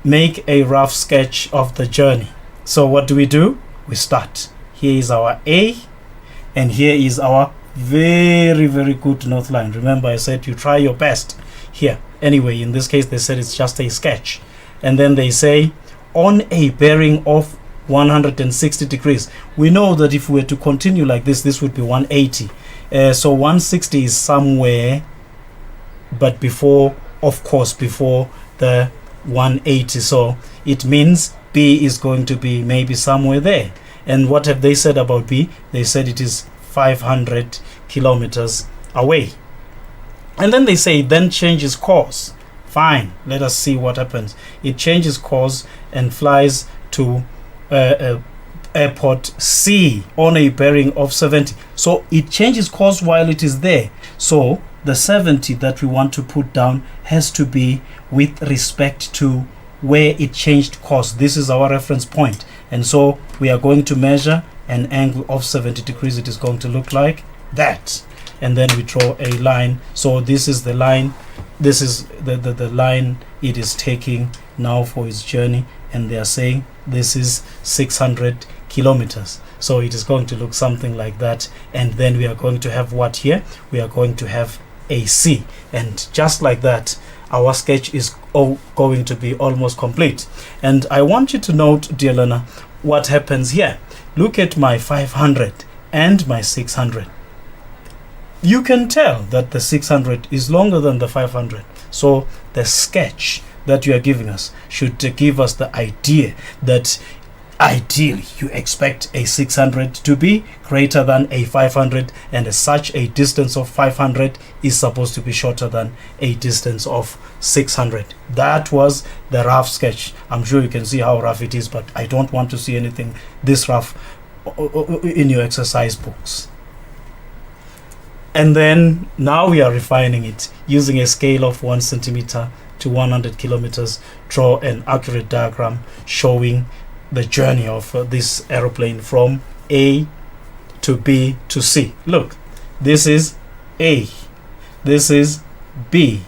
Make a rough sketch of the journey. So what do? We start. Here is our A and here is our very, very good north line. Remember I said you try your best here. Anyway, in this case they said it's just a sketch. And then they say on a bearing of 160 degrees. We know that if we were to continue like this would be 180. So 160 is somewhere, but before, of course, before the 180. So it means B is going to be maybe somewhere there. And what have they said about B? They said it is 500 kilometers away. And then they say then changes course. Fine, let us see what happens. It changes course and flies to airport C on a bearing of 70. So it changes course while it is there. So the 70 that we want to put down has to be with respect to where it changed course. This is our reference point. And so we are going to measure an angle of 70 degrees. It is going to look like that. And then we draw a line. So this is the line. This is the line it is taking now for its journey. And they are saying this is 600 kilometers. So it is going to look something like that. And then we are going to have what here? We are going to have a C. And just like that, our sketch is going to be almost complete. And I want you to note, dear learner, what happens here. Look at my 500 and my 600. You can tell that the 600 is longer than the 500. So the sketch that you are giving us should give us the idea that ideally you expect a 600 to be greater than a 500, and as such a distance of 500 is supposed to be shorter than a distance of 600. That was the rough sketch. I'm sure you can see how rough it is, but I don't want to see anything this rough in your exercise books. And then now we are refining it using a scale of 1 centimeter to 100 kilometers. Draw an accurate diagram showing the journey of this aeroplane from A to B to C. Look, this is A, this is B,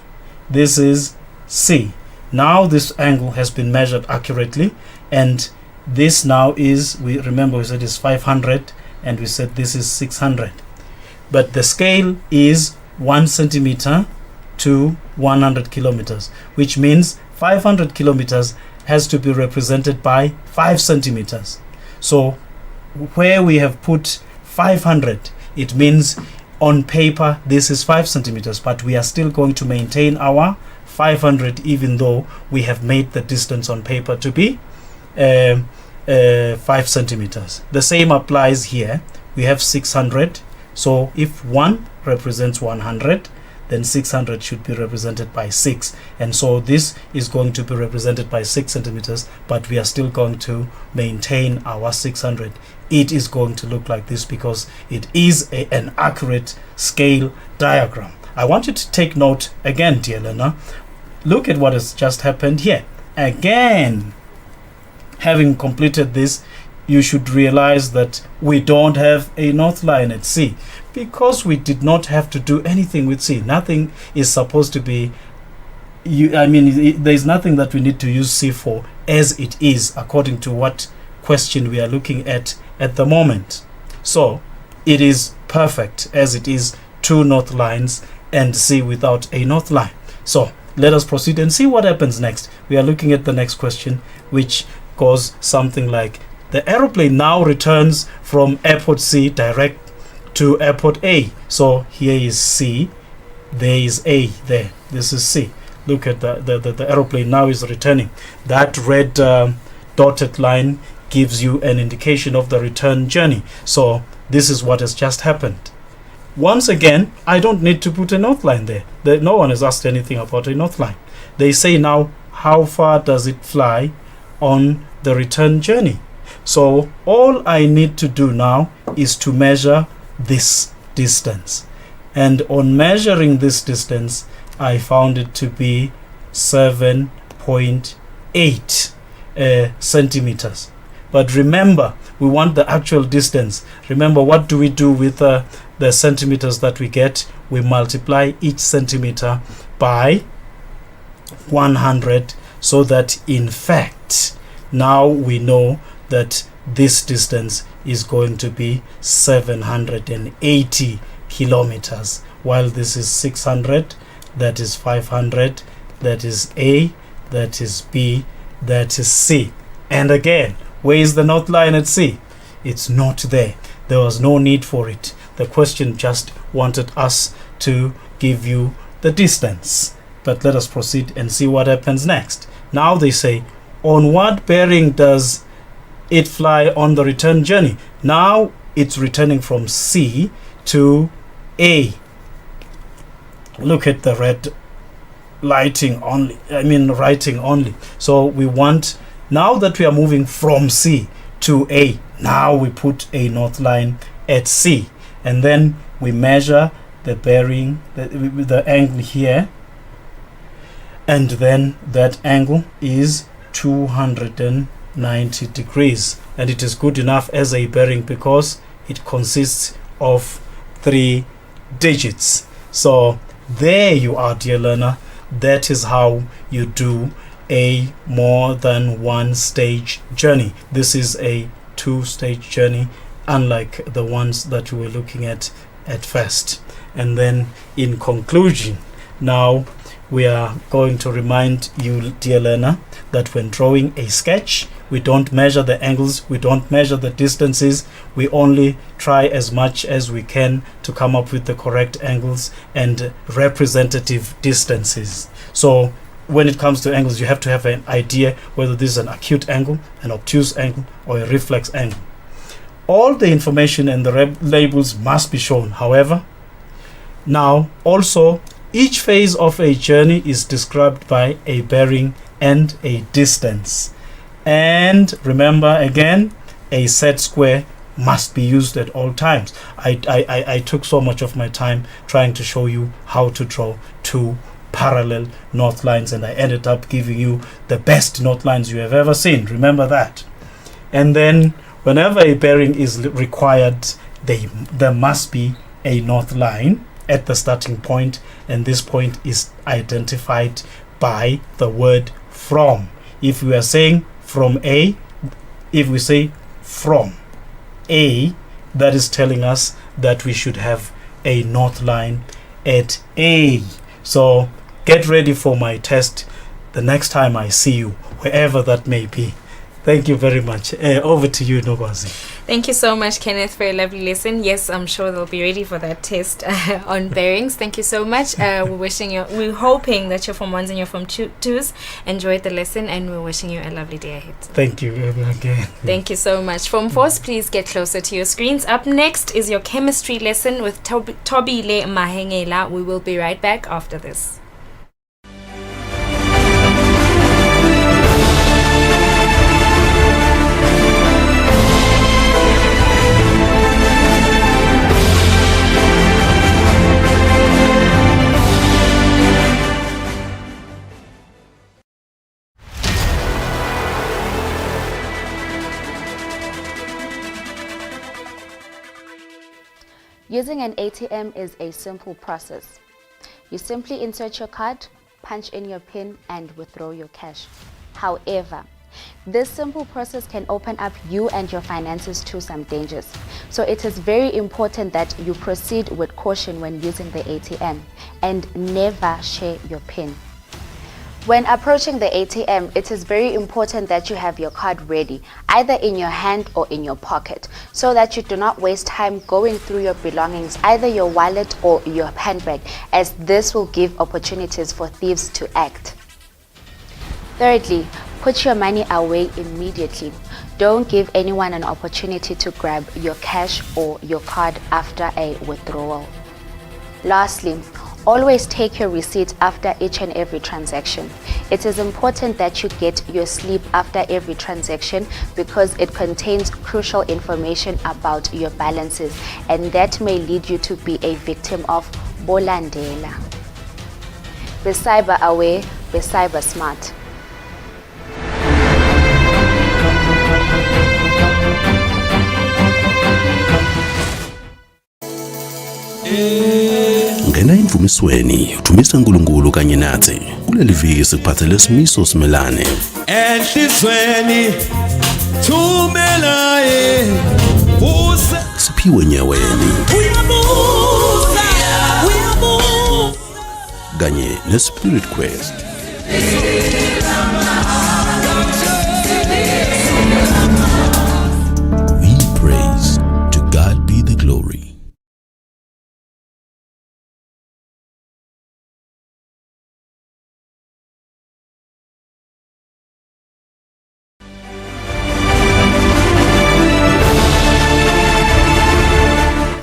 this is C. Now this angle has been measured accurately, and this now is, we remember we said is 500 and we said this is 600, but the scale is 1 centimeter to 100 kilometers, which means 500 kilometers has to be represented by 5 centimeters. So where we have put 500, it means on paper this is 5 centimeters, but we are still going to maintain our 500 even though we have made the distance on paper to be 5 centimeters. The same applies here. We have 600, so if 1 represents 100, then 600 should be represented by 6, and so this is going to be represented by 6 centimeters, but we are still going to maintain our 600. It is going to look like this because it is an accurate scale diagram. I want you to take note again, dear learner. Look at what has just happened here. Again, having completed this, you should realize that we don't have a north line at C because we did not have to do anything with C. Nothing is supposed to be, there's nothing that we need to use C for as it is according to what question we are looking at the moment. So it is perfect as it is, 2 north lines and C without a north line. So let us proceed and see what happens next. We are looking at the next question, which goes something like, the aeroplane now returns from airport C direct to airport A. So here is C, there is A there, this is C. Look at the aeroplane now is returning. That red dotted line gives you an indication of the return journey. So this is what has just happened. Once again, I don't need to put a north line there. No one has asked anything about a north line. They say now, how far does it fly on the return journey? So all I need to do now is to measure this distance. And on measuring this distance, I found it to be 7.8 centimeters. But remember, we want the actual distance. Remember, what do we do with the centimeters that we get? We multiply each centimeter by 100, so that in fact, now we know that this distance is going to be 780 kilometers, while this is 600, that is 500, that is A, that is B, that is C. And again, where is the north line at C? It's not there. There was no need for it. The question just wanted us to give you the distance. But let us proceed and see what happens next. Now they say, on what bearing does it fly on the return journey? Now it's returning from C to A. Look at the red writing only. So we want, now that we are moving from C to A, now we put a north line at C, and then we measure the bearing, the angle here, and then that angle is 290 degrees, and it is good enough as a bearing because it consists of 3 digits. So there you are, dear learner. That is how you do a more than one stage journey. This is a 2-stage journey, unlike the ones that we were looking at first. And then in conclusion, now we are going to remind you, dear learner, that when drawing a sketch, we don't measure the angles, we don't measure the distances, we only try as much as we can to come up with the correct angles and representative distances. So when it comes to angles, you have to have an idea whether this is an acute angle, an obtuse angle, or a reflex angle. All the information and the labels must be shown. However, now also each phase of a journey is described by a bearing and a distance. And remember again, a set square must be used at all times. I took so much of my time trying to show you how to draw two parallel north lines, and I ended up giving you the best north lines you have ever seen. Remember that. And then whenever a bearing is required, there must be a north line at the starting point, and this point is identified by the word from. If we are saying from A, if we say from A, that is telling us that we should have a north line at A. So get ready for my test the next time I see you, wherever that may be. Thank you very much. Over to you, Nogwazi. Thank you so much, Kenneth, for a lovely lesson. Yes, I'm sure they'll be ready for that test on bearings. Thank you so much. We're hoping that your Form 1s and your Form 2s enjoyed the lesson, and we're wishing you a lovely day ahead. Thank you again. Thank you so much. Form 4s, please get closer to your screens. Up next is your chemistry lesson with Tobile Mahengela. We will be right back after this. Using an ATM is a simple process. You simply insert your card, punch in your PIN, and withdraw your cash. However, this simple process can open up you and your finances to some dangers. So it is very important that you proceed with caution when using the ATM and never share your PIN. When approaching the ATM, it is very important that you have your card ready, either in your hand or in your pocket, so that you do not waste time going through your belongings, either your wallet or your handbag, as this will give opportunities for thieves to act. Thirdly, put your money away immediately. Don't give anyone an opportunity to grab your cash or your card after a withdrawal. Lastly, always take your receipt after each and every transaction. It is important that you get your slip after every transaction because it contains crucial information about your balances, and that may lead you to be a victim of bolandela. Be cyber aware, be cyber smart. Ngena imvumisweni uthumisa uNkulunkulu kanye nathi kuleli viki sikuphathele isimiso simelane enhlizweni thumelaye siphiwe nyaweni uyabuza kanye neSpirit Quest. We praise, to God be the glory.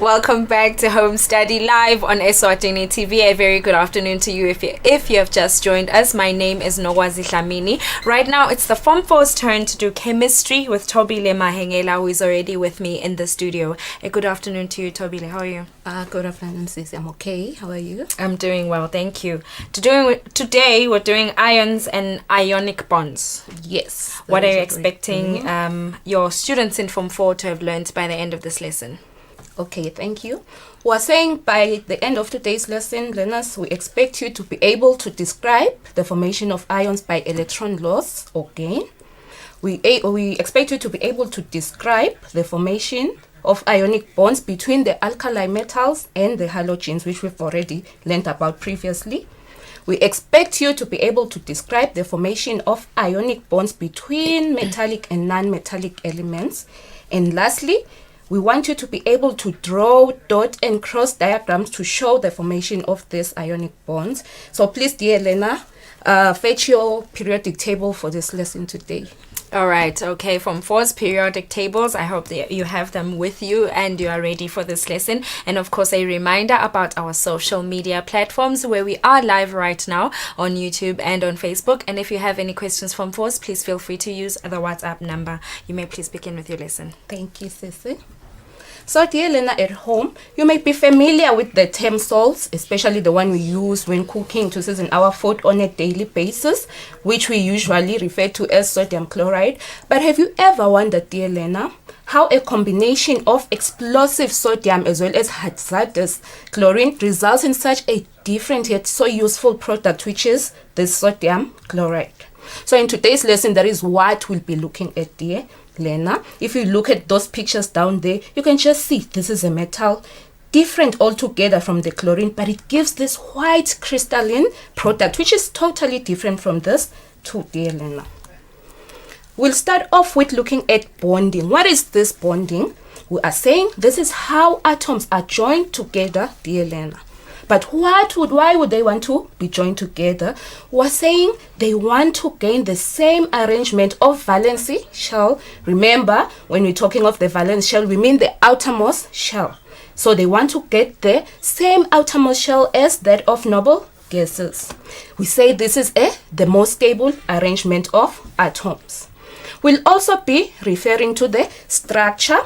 Welcome back to Home Study Live on Eswatini TV. A very good afternoon to you if you have just joined us. My name is Nogwazi Dlamini. Right now it's the Form 4's turn to do chemistry with Tobile Mahengela, who is already with me in the studio. A good afternoon to you, Tobile. How are you? Good afternoon, sis. I'm okay. How are you? I'm doing well, thank you. Today we're doing ions and ionic bonds. Yes. What are you expecting your students in Form 4 to have learned by the end of this lesson? Okay, thank you. We're saying by the end of today's lesson, learners, we expect you to be able to describe the formation of ions by electron loss or gain. We expect you to be able to describe the formation of ionic bonds between the alkali metals and the halogens, which we've already learned about previously. We expect you to be able to describe the formation of ionic bonds between metallic and non-metallic elements. And lastly, we want you to be able to draw dot and cross diagrams to show the formation of these ionic bonds. So please, dear learner, Fetch your periodic table for this lesson today. All right, okay, from 4's periodic tables, I hope that you have them with you and you are ready for this lesson. And of course, a reminder about our social media platforms where we are live right now on YouTube and on Facebook. And if you have any questions from 4's, please feel free to use the WhatsApp number. You may please begin with your lesson. Thank you, Sissy. So, dear learner at home, you may be familiar with the term salts, especially the one we use when cooking to season our food on a daily basis, which we usually refer to as sodium chloride. But have you ever wondered, dear learner, how a combination of explosive sodium as well as hazardous chlorine results in such a different yet so useful product, which is the sodium chloride? So in today's lesson, that is what we'll be looking at, dear learner. If you look at those pictures down there, you can just see this is a metal, different altogether from the chlorine, but it gives this white crystalline product, which is totally different from this too, dear learner. We'll start off with looking at bonding. What is this bonding? We are saying this is how atoms are joined together, dear learner. But why would they want to be joined together? We're saying they want to gain the same arrangement of valency shell. Remember, when we're talking of the valence shell, we mean the outermost shell. So they want to get the same outermost shell as that of noble gases. We say this is the most stable arrangement of atoms. We'll also be referring to the structure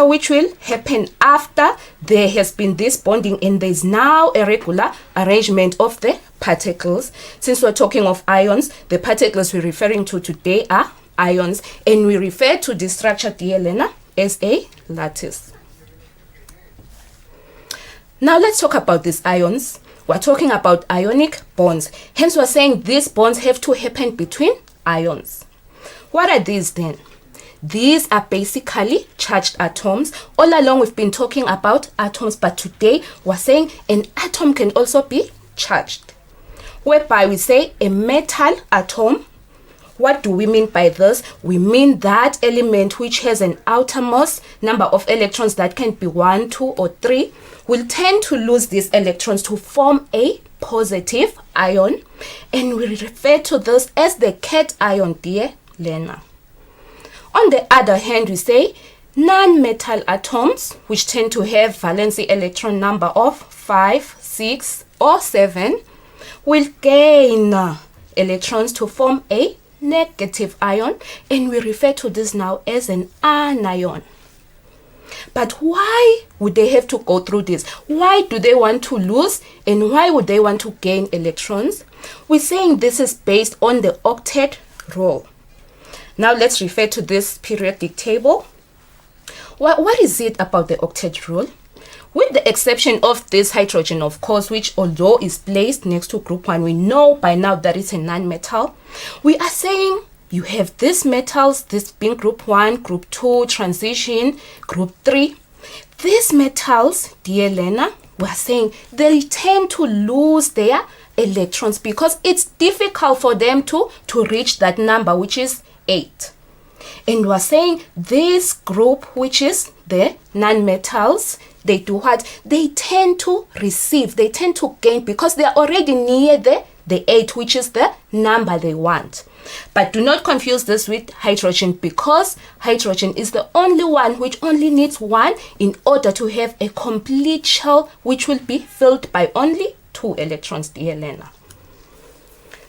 which will happen after there has been this bonding and there is now a regular arrangement of the particles. Since we're talking of ions, the particles we're referring to today are ions, and we refer to this structure, dear learner, as a lattice. Now let's talk about these ions. We're talking about ionic bonds. Hence we're saying these bonds have to happen between ions. What are these then? These are basically charged atoms. All along we've been talking about atoms, but today we're saying an atom can also be charged. Whereby we say a metal atom. What do we mean by this? We mean that element which has an outermost number of electrons that can be 1, 2, or 3 will tend to lose these electrons to form a positive ion, and we refer to this as the cation, dear learner. On the other hand, we say non-metal atoms, which tend to have valency electron number of 5, 6, or 7, will gain electrons to form a negative ion, and we refer to this now as an anion. But why would they have to go through this? Why do they want to lose, and why would they want to gain electrons? We're saying this is based on the octet rule. Now let's refer to this periodic table. What is it about the octet rule? With the exception of this hydrogen, of course, which although is placed next to group 1, we know by now that it's a non-metal. We are saying you have these metals, this being group 1, group 2, transition, group 3. These metals, dear learner, we are saying they tend to lose their electrons because it's difficult for them to reach that number, which is 8. And we are saying this group, which is the non-metals, they do what? They tend to receive, they tend to gain because they are already near the 8, which is the number they want. But do not confuse this with hydrogen, because hydrogen is the only one which only needs 1 in order to have a complete shell, which will be filled by only 2 electrons, dear learner.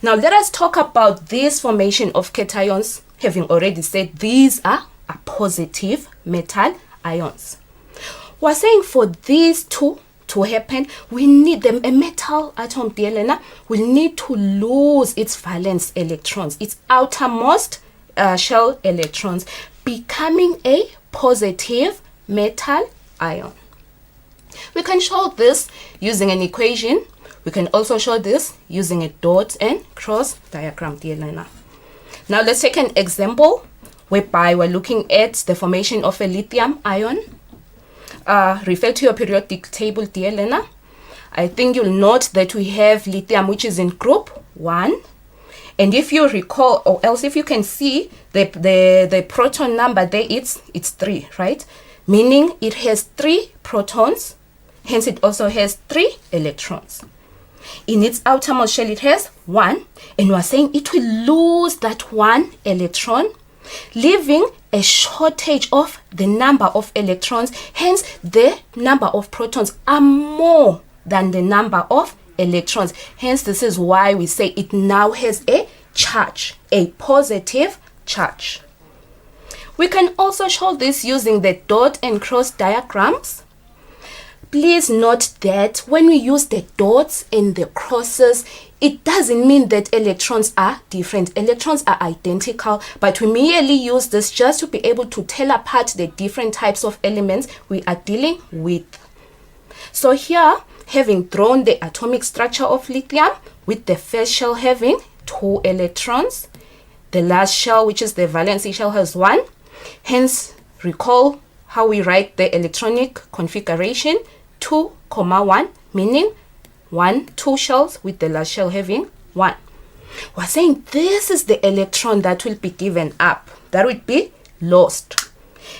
Now let us talk about this formation of cations. Having already said these are positive metal ions. We're saying for these two to happen, we need them. A metal atom, dear learner, will need to lose its valence electrons, its outermost shell electrons, becoming a positive metal ion. We can show this using an equation. We can also show this using a dot and cross diagram, dear learner. Now let's take an example whereby we're looking at the formation of a lithium ion. Refer to your periodic table, dear learner. I think you'll note that we have lithium, which is in group 1. And if you recall, or else if you can see the proton number there, it's 3, right? Meaning it has 3 protons, hence it also has 3 electrons. In its outermost shell it has 1, and we're saying it will lose that 1 electron, leaving a shortage of the number of electrons. Hence, the number of protons are more than the number of electrons. Hence, this is why we say it now has a charge, a positive charge. We can also show this using the dot and cross diagrams. Please note that when we use the dots and the crosses, it doesn't mean that electrons are different. Electrons are identical, but we merely use this just to be able to tell apart the different types of elements we are dealing with. So here, having drawn the atomic structure of lithium, with the first shell having 2 electrons, the last shell, which is the valency shell, has 1. Hence, recall how we write the electronic configuration: 2, 1, meaning 2 shells with the last shell having 1. We're saying this is the electron that will be given up, that would be lost.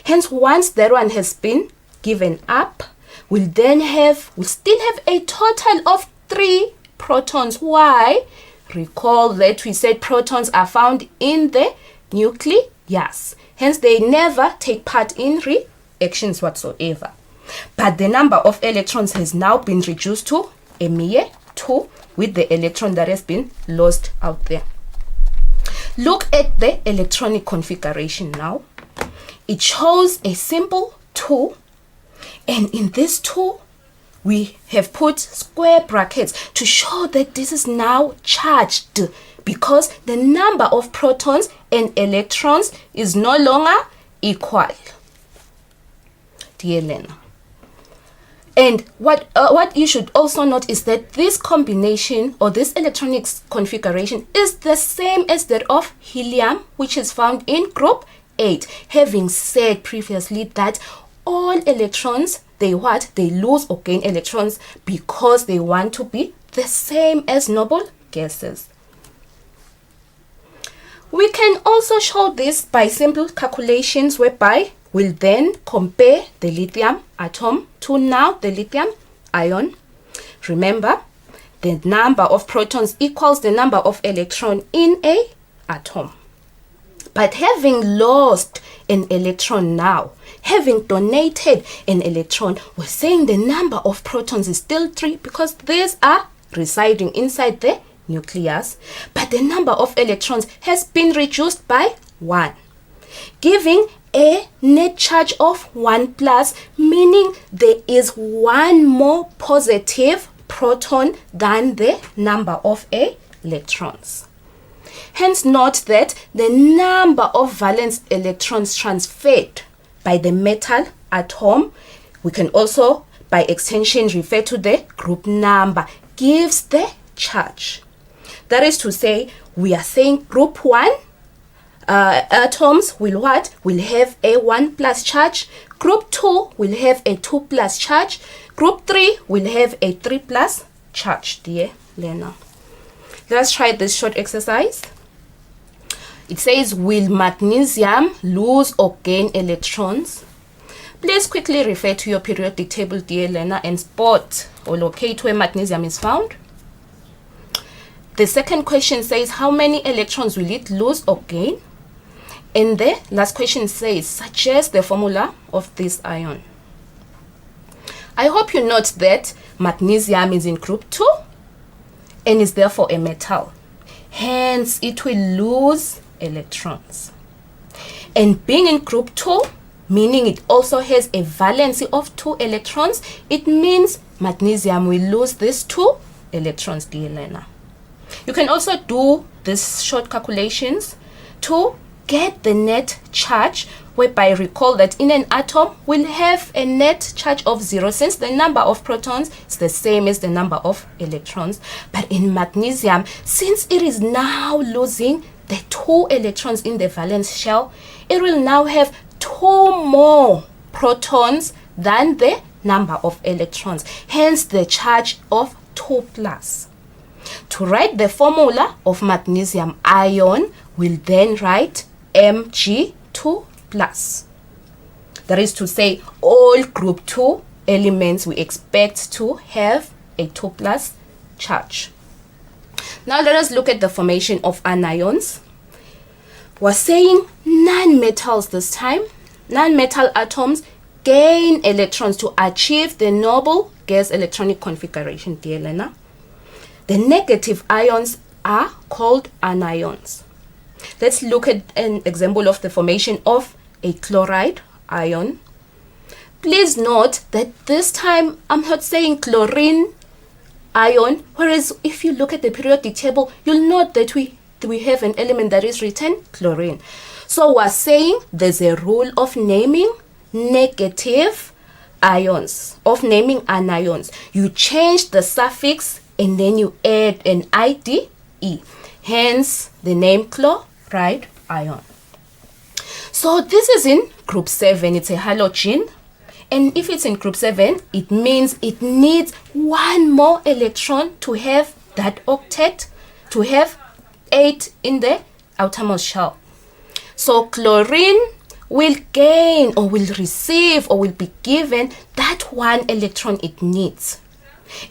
Hence, once that one has been given up, we'll still have a total of 3 protons. Why? Recall that we said protons are found in the nucleus. Hence, they never take part in reactions whatsoever. But the number of electrons has now been reduced to a mere 2 with the electron that has been lost out there. Look at the electronic configuration now. It shows a simple 2, and in this 2 we have put square brackets to show that this is now charged, because the number of protons and electrons is no longer equal. Dear learner. And what you should also note is that this combination or this electronic configuration is the same as that of helium, which is found in group 8. Having said previously that all electrons, they lose or gain electrons because they want to be the same as noble gases. We can also show this by simple calculations, whereby we'll then compare the lithium atom to now the lithium ion. Remember, the number of protons equals the number of electrons in a atom. But having lost an electron now, having donated an electron, we're saying the number of protons is still 3 because these are residing inside the nucleus. But the number of electrons has been reduced by 1, giving a net charge of 1 plus, meaning there is 1 more positive proton than the number of electrons. Hence, note that the number of valence electrons transferred by the metal atom, we can also by extension refer to the group number, gives the charge. That is to say, we are saying group 1 atoms will have a 1 plus charge. Group 2 will have a 2 plus charge. Group 3 will have a 3 plus charge, dear learner. Let's try this short exercise. It says, will magnesium lose or gain electrons? Please quickly refer to your periodic table, dear learner, and spot or locate where magnesium is found. The second question says, how many electrons will it lose or gain? And the last question says, suggest the formula of this ion. I hope you note that magnesium is in group 2 and is therefore a metal. Hence, it will lose electrons. And being in group 2, meaning it also has a valency of 2 electrons, it means magnesium will lose these 2 electrons, dear learner. You can also do these short calculations to get the net charge, whereby recall that in an atom we'll have a net charge of 0, since the number of protons is the same as the number of electrons. But in magnesium, since it is now losing the 2 electrons in the valence shell, it will now have 2 more protons than the number of electrons, hence the charge of 2 plus. To write the formula of magnesium ion, we'll then write Mg2 plus. That is to say, all group 2 elements we expect to have a 2 plus charge. Now let us look at the formation of anions. We're saying non-metals this time. Non-metal atoms gain electrons to achieve the noble gas electronic configuration, dear Lena. The negative ions are called anions. Let's look at an example of the formation of a chloride ion. Please note that this time I'm not saying chlorine ion, whereas if you look at the periodic table, you'll note that we have an element that is written chlorine. So we're saying there's a rule of naming negative ions, of naming anions. You change the suffix and then you add an IDE. Hence the name chloride ion. So this is in group 7. It's a halogen. And if it's in group 7, it means it needs one more electron to have that octet, to have 8 in the outermost shell. So chlorine will gain or will receive or will be given that one electron it needs.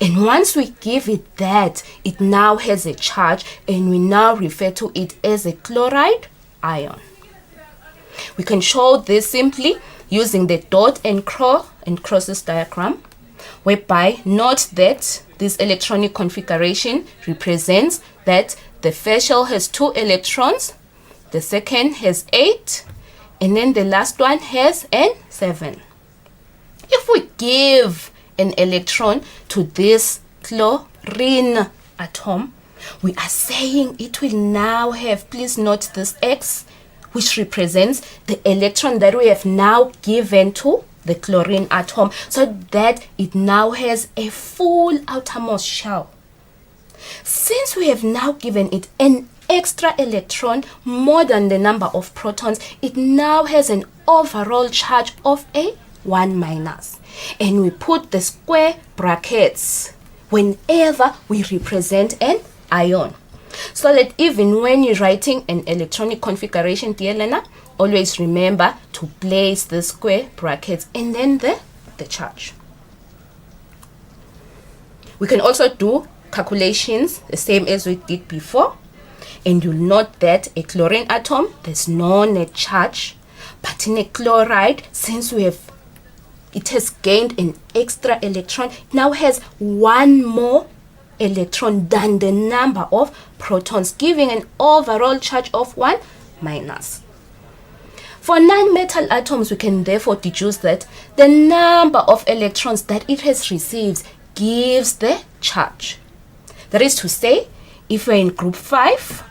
And once we give it that, it now has a charge, and we now refer to it as a chloride ion. We can show this simply using the dot and crosses diagram, whereby note that this electronic configuration represents that the first shell has 2 electrons, the second has 8, and then the last one has an 7. If we give an electron to this chlorine atom, we are saying it will now have, please note this X, which represents the electron that we have now given to the chlorine atom, so that it now has a full outermost shell. Since we have now given it an extra electron more than the number of protons, it now has an overall charge of a 1-. And we put the square brackets whenever we represent an ion, so that even when you're writing an electronic configuration, dear Lena, always remember to place the square brackets and then the charge. We can also do calculations the same as we did before, and you'll note that a chlorine atom, there's no net charge, but in a chloride, since it has gained an extra electron, it now has one more electron than the number of protons, giving an overall charge of 1-. For non-metal atoms, we can therefore deduce that the number of electrons that it has received gives the charge. That is to say, if you're in group 5,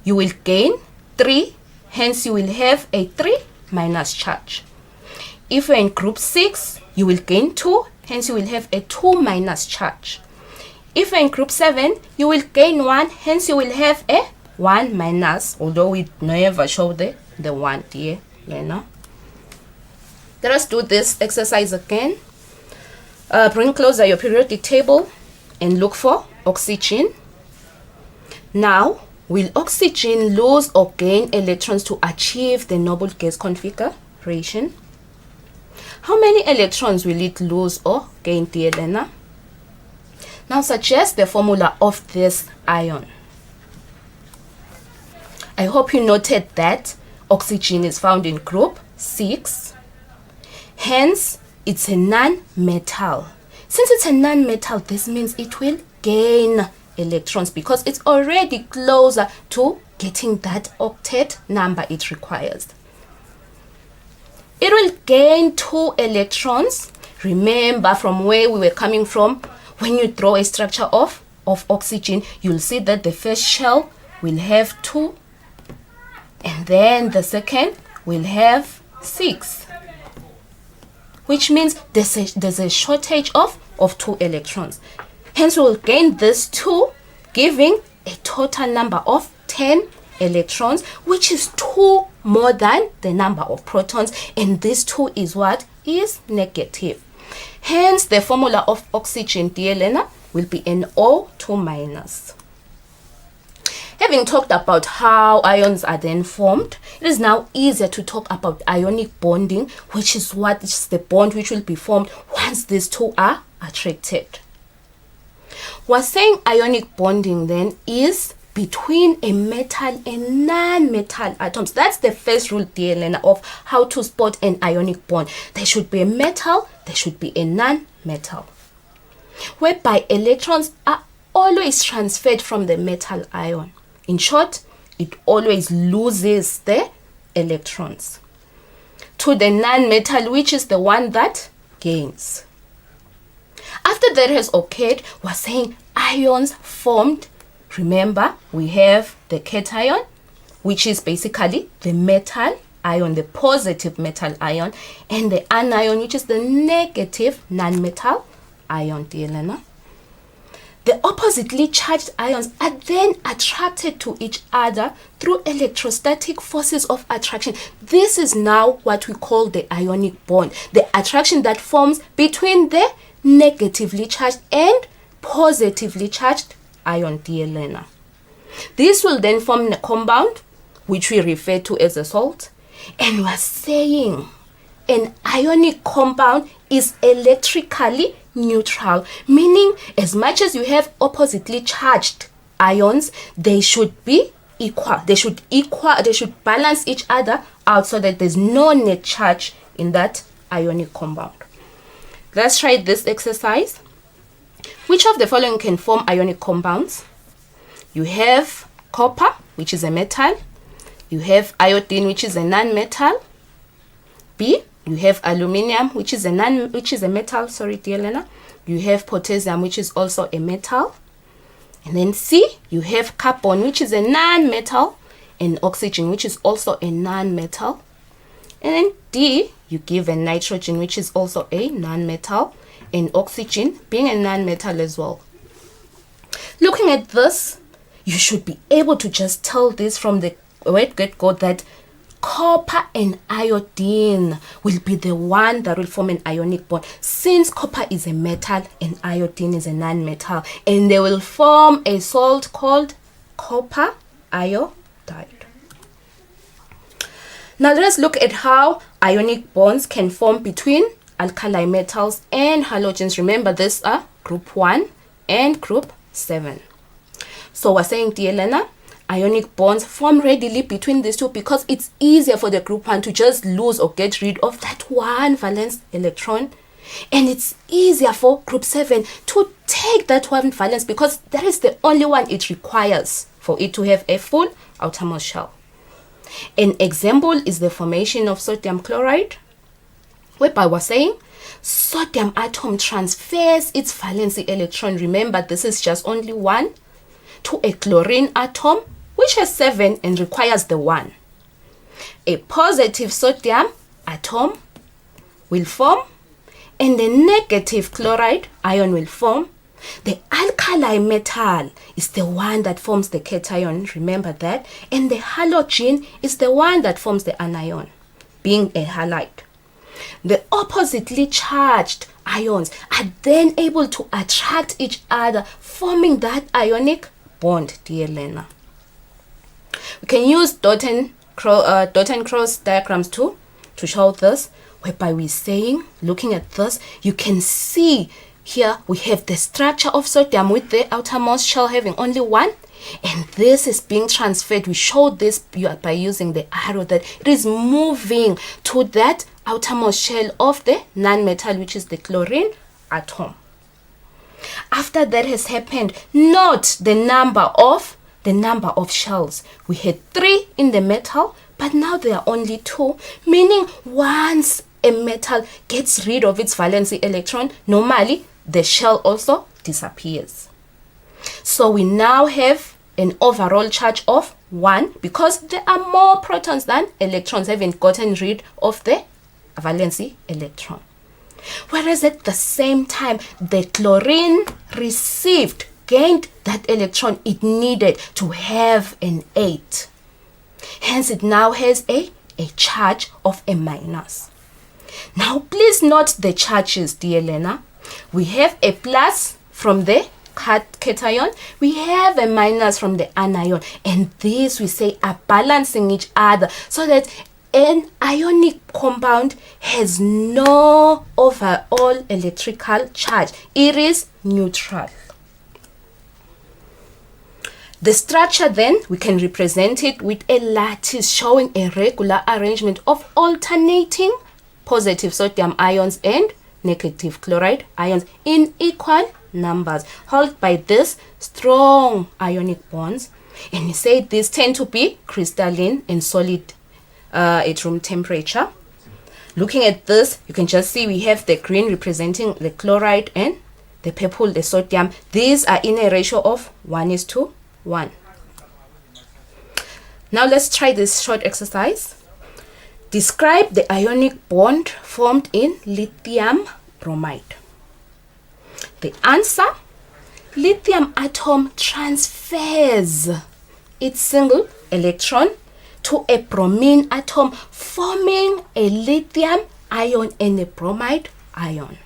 you will gain 3, hence you will have a 3- charge. If you're in group 6, you will gain 2, hence you will have a 2- charge. If you're in group 7, you will gain 1, hence you will have a 1-, although we never show the 1, dear Lena. Let us do this exercise again. Bring closer your periodic table and look for oxygen. Now, will oxygen lose or gain electrons to achieve the noble gas configuration? How many electrons will it lose or gain, dear Lena? Now suggest the formula of this ion. I hope you noted that oxygen is found in group 6. Hence, it's a non-metal. Since it's a non-metal, this means it will gain electrons because it's already closer to getting that octet number it requires. It will gain 2 electrons. Remember from where we were coming from, when you draw a structure of oxygen, you'll see that the first shell will have 2, and then the second will have 6, which means there's a shortage of 2 electrons. Hence, we'll gain this 2, giving a total number of 10 electrons, which is 2 more than the number of protons, and this 2 is what is negative. Hence, the formula of oxygen, dear Lena, will be NO2-. Having talked about how ions are then formed, it is now easier to talk about ionic bonding, which is what is the bond which will be formed once these 2 are attracted. We're saying ionic bonding then is between a metal and non-metal atoms. That's the first rule, dear Elena, of how to spot an ionic bond. There should be a metal, there should be a non-metal, whereby electrons are always transferred from the metal ion. In short, it always loses the electrons to the non-metal, which is the one that gains. After that has occurred, we're saying ions formed. Remember, we have the cation, which is basically the metal ion, the positive metal ion, and the anion, which is the negative non-metal ion, dear Elena. The oppositely charged ions are then attracted to each other through electrostatic forces of attraction. This is now what we call the ionic bond, the attraction that forms between the negatively charged and positively charged ion, dear Elena. This will then form a compound, which we refer to as a salt. And we're saying an ionic compound is electrically neutral, meaning as much as you have oppositely charged ions, they should be equal. They should balance each other out so that there's no net charge in that ionic compound. Let's try this exercise. Which of the following can form ionic compounds? You have copper, which is a metal. You have iodine, which is a non-metal. B, you have aluminium, which is a metal. Sorry, dear Elena. You have potassium, which is also a metal. And then C, you have carbon, which is a non-metal, and oxygen, which is also a non-metal. And then D, you give a nitrogen, which is also a non-metal, and oxygen being a non-metal as well. Looking at this, you should be able to just tell this from the word get-go that copper and iodine will be the one that will form an ionic bond, since copper is a metal and iodine is a non-metal, and they will form a salt called copper iodide. Now let's look at how ionic bonds can form between alkali metals and halogens. Remember, these are group 1 and group 7. So we're saying, dear Elena, ionic bonds form readily between these two because it's easier for the group 1 to just lose or get rid of that one valence electron, and it's easier for group 7 to take that one valence because that is the only one it requires for it to have a full outermost shell. An example is the formation of sodium chloride, whereby we're saying sodium atom transfers its valency electron. Remember, this is just only 1 to a chlorine atom, which has 7 and requires the 1. A positive sodium atom will form, and the negative chloride ion will form. The alkali metal is the one that forms the cation, remember that, and the halogen is the one that forms the anion, being a halide. The oppositely charged ions are then able to attract each other, forming that ionic bond, dear Elena. We can use dot and cross diagrams too to show this, whereby we're saying, looking at this, you can see here we have the structure of sodium with the outermost shell having only 1, and this is being transferred. We showed this by using the arrow that it is moving to that outermost shell of the non-metal, which is the chlorine atom. After that has happened, note the number of shells. We had 3 in the metal, but now there are only 2, meaning once a metal gets rid of its valency electron, normally the shell also disappears. So we now have an overall charge of 1 because there are more protons than electrons having gotten rid of the valency electron. Whereas at the same time, the chlorine gained that electron it needed to have an 8. Hence, it now has a charge of a minus. Now, please note the charges, dear Elena. We have a plus from the cation, we have a minus from the anion, and these we say are balancing each other so that an ionic compound has no overall electrical charge. It is neutral. The structure then, we can represent it with a lattice showing a regular arrangement of alternating positive sodium ions and negative chloride ions in equal numbers, held by these strong ionic bonds. And we say these tend to be crystalline and solid at room temperature. Looking at this, you can just see we have the green representing the chloride and the purple, the sodium. These are in a ratio of 1:1. Now let's try this short exercise. Describe the ionic bond formed in lithium bromide. The answer: lithium atom transfers its single electron to a bromine atom, forming a lithium ion and a bromide ion.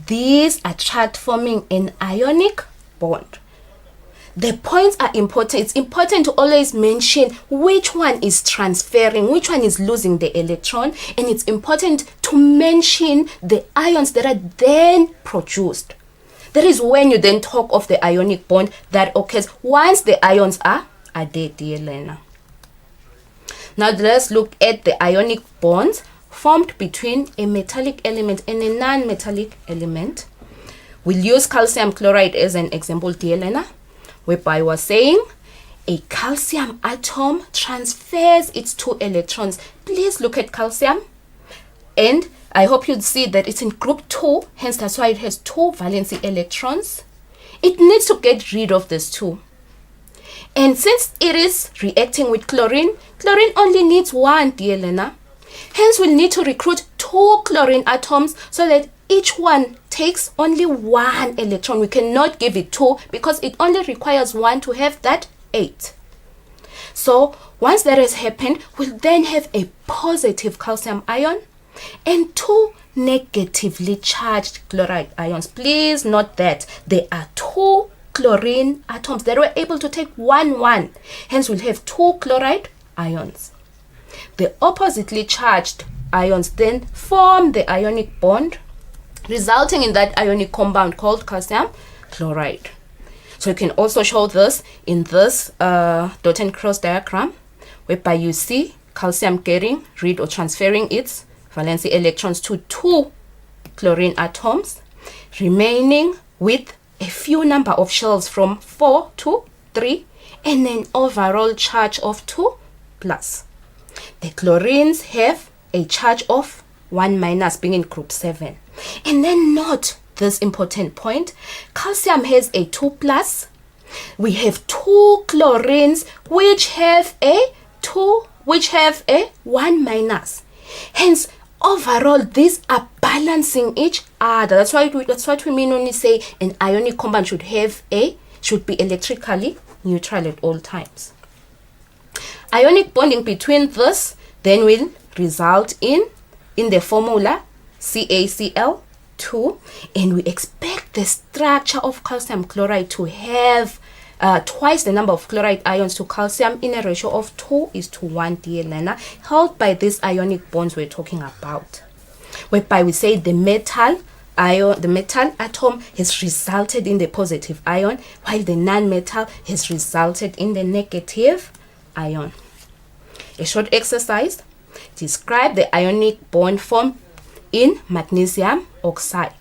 These attract, forming an ionic bond. The points are important. It's important to always mention which one is transferring, which one is losing the electron, and it's important to mention the ions that are then produced. That is when you then talk of the ionic bond that occurs once the ions are dead, dear learner. Now let's look at the ionic bonds formed between a metallic element and a non-metallic element. We'll use calcium chloride as an example, dear learner, whereby we're saying a calcium atom transfers its 2 electrons. Please look at calcium, and I hope you'd see that it's in group 2, hence that's why it has 2 valency electrons. It needs to get rid of this 2. And since it is reacting with chlorine, chlorine only needs 1, dear learner. Hence we'll need to recruit 2 chlorine atoms so that each one takes only 1 electron. We cannot give it 2 because it only requires 1 to have that 8. So once that has happened, we'll then have a positive calcium ion and 2 negatively charged chloride ions. Please note that there are 2 chlorine atoms that were able to take 1. Hence we'll have 2 chloride ions. The oppositely charged ions then form the ionic bond, resulting in that ionic compound called calcium chloride. So you can also show this in this dot and cross diagram, whereby you see calcium getting rid or transferring its valency electrons to 2 chlorine atoms, remaining with a few number of shells from 4 to 3 and an overall charge of 2+. The chlorines have a charge of 1- being in group 7. And then note this important point: calcium has a 2+. We have 2 chlorines which have a 1-. Hence overall these are balancing each other. That's what we mean when we say an ionic compound should be electrically neutral at all times. Ionic bonding between this then will result in the formula CaCl2, and we expect the structure of calcium chloride to have twice the number of chloride ions to calcium in a ratio of 2:1, dear learner, held by these ionic bonds we're talking about, whereby we say the metal atom has resulted in the positive ion, while the non-metal has resulted in the negative ion. A short exercise: describe the ionic bond formed in magnesium oxide.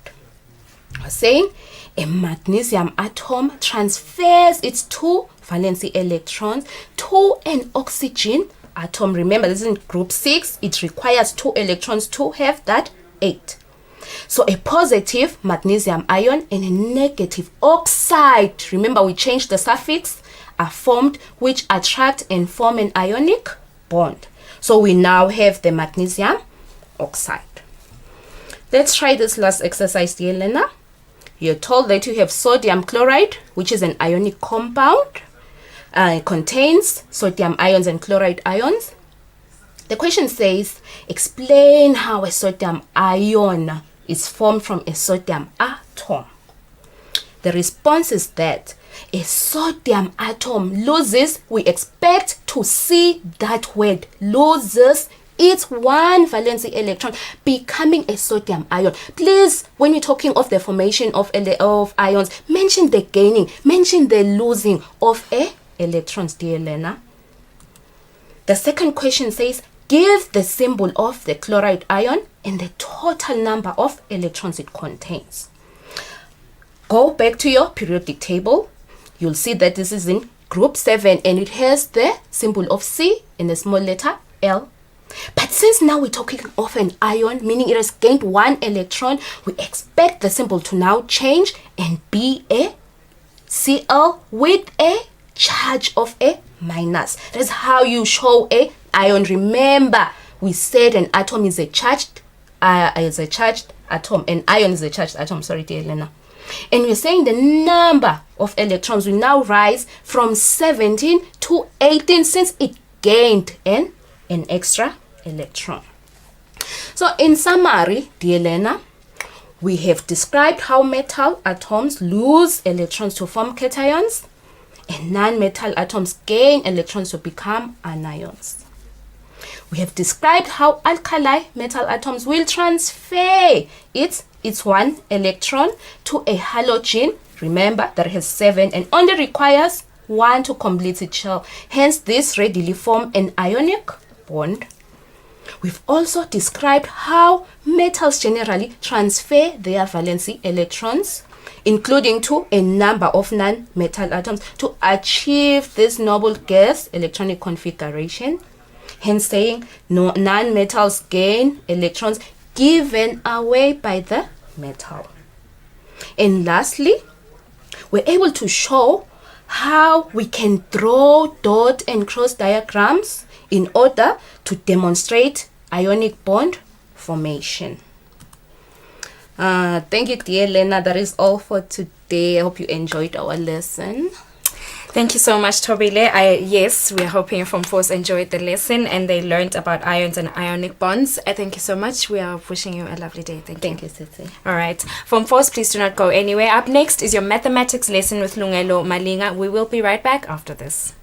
We're saying a magnesium atom transfers its 2 valency electrons to an oxygen atom. Remember, this is in group 6. It requires 2 electrons to have that 8. So a positive magnesium ion and a negative oxide, remember we changed the suffix, are formed, which attract and form an ionic bond. So we now have the magnesium oxide. Let's try this last exercise, dear learner. You're told that you have sodium chloride, which is an ionic compound. It contains sodium ions and chloride ions. The question says, explain how a sodium ion is formed from a sodium atom. The response is that a sodium atom loses, we expect to see that word loses, It's one valency electron becoming a sodium ion. Please, when you're talking of the formation of ions, mention the gaining, mention the losing of electrons, dear Lena. The second question says, give the symbol of the chloride ion and the total number of electrons it contains. Go back to your periodic table. You'll see that this is in group 7 and it has the symbol of C in the small letter L. But since now we're talking of an ion, meaning it has gained 1 electron, we expect the symbol to now change and be a Cl with a charge of a minus. That's how you show a ion. Remember, we said an atom is a charged atom. An ion is a charged atom. Sorry, dear Elena. And we're saying the number of electrons will now rise from 17 to 18 since it gained an extra electron. So in summary, dear Elena, we have described how metal atoms lose electrons to form cations and non-metal atoms gain electrons to become anions. We have described how alkali metal atoms will transfer its 1 electron to a halogen, remember, that has 7 and only requires 1 to complete its shell. Hence, this readily form an ionic bond. We've also described how metals generally transfer their valency electrons, including to a number of non-metal atoms, to achieve this noble gas electronic configuration. Hence saying non-metals gain electrons given away by the metal. And lastly, we're able to show how we can draw dot and cross diagrams in order to demonstrate ionic bond formation. Thank you, dear Lena. That is all for today. I hope you enjoyed our lesson. Thank you so much, Tobile. Yes, we are hoping Form 4s enjoyed the lesson and they learned about ions and ionic bonds. Thank you so much. We are wishing you a lovely day. Thank you, Sisi. All right. Form 4s, please do not go anywhere. Up next is your mathematics lesson with Lungelo Malinga. We will be right back after this.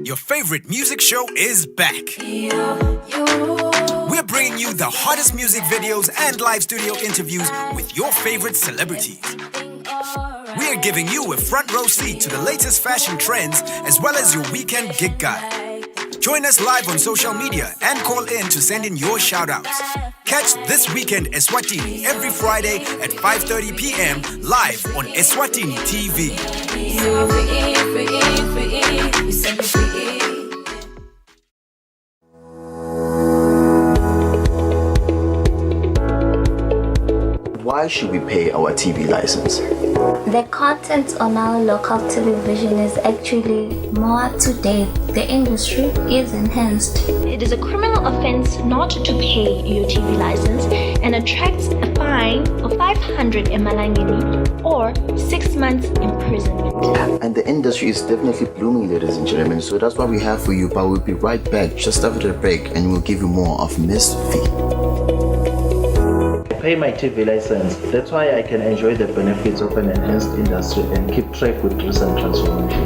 Your favorite music show is back. We're bringing you the hottest music videos and live studio interviews with your favorite celebrities. We're giving you a front row seat to the latest fashion trends as well as your weekend gig guide. Join us live on social media and call in to send in your shout-outs. Catch This Weekend Eswatini every Friday at 5:30 p.m. live on Eswatini TV. Why should we pay our TV license? The content on our local television is actually more up to date. The industry is enhanced. It is a criminal offense not to pay your TV license and attracts a fine of 500 emalangeni or 6 months imprisonment. And the industry is definitely blooming, ladies and gentlemen, so that's what we have for you, but we'll be right back just after the break and we'll give you more of Miss V. Pay my TV license. That's why I can enjoy the benefits of an enhanced industry and keep track with recent transformation.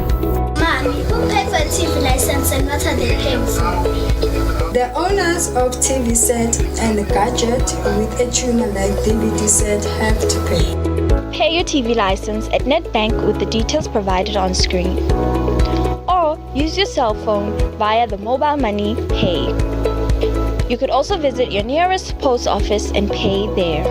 Mommy, who paid for a TV license and what are they paying for? The owners of TV set and gadget with a tuner like DVD set have to pay. Pay your TV license at Netbank with the details provided on screen. Or use your cell phone via the mobile money Pay. You could also visit your nearest post office and pay there.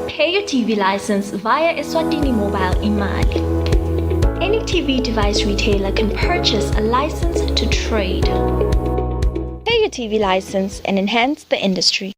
Pay your TV license via Eswatini Mobile Imali. Any TV device retailer can purchase a license to trade. Pay your TV license and enhance the industry.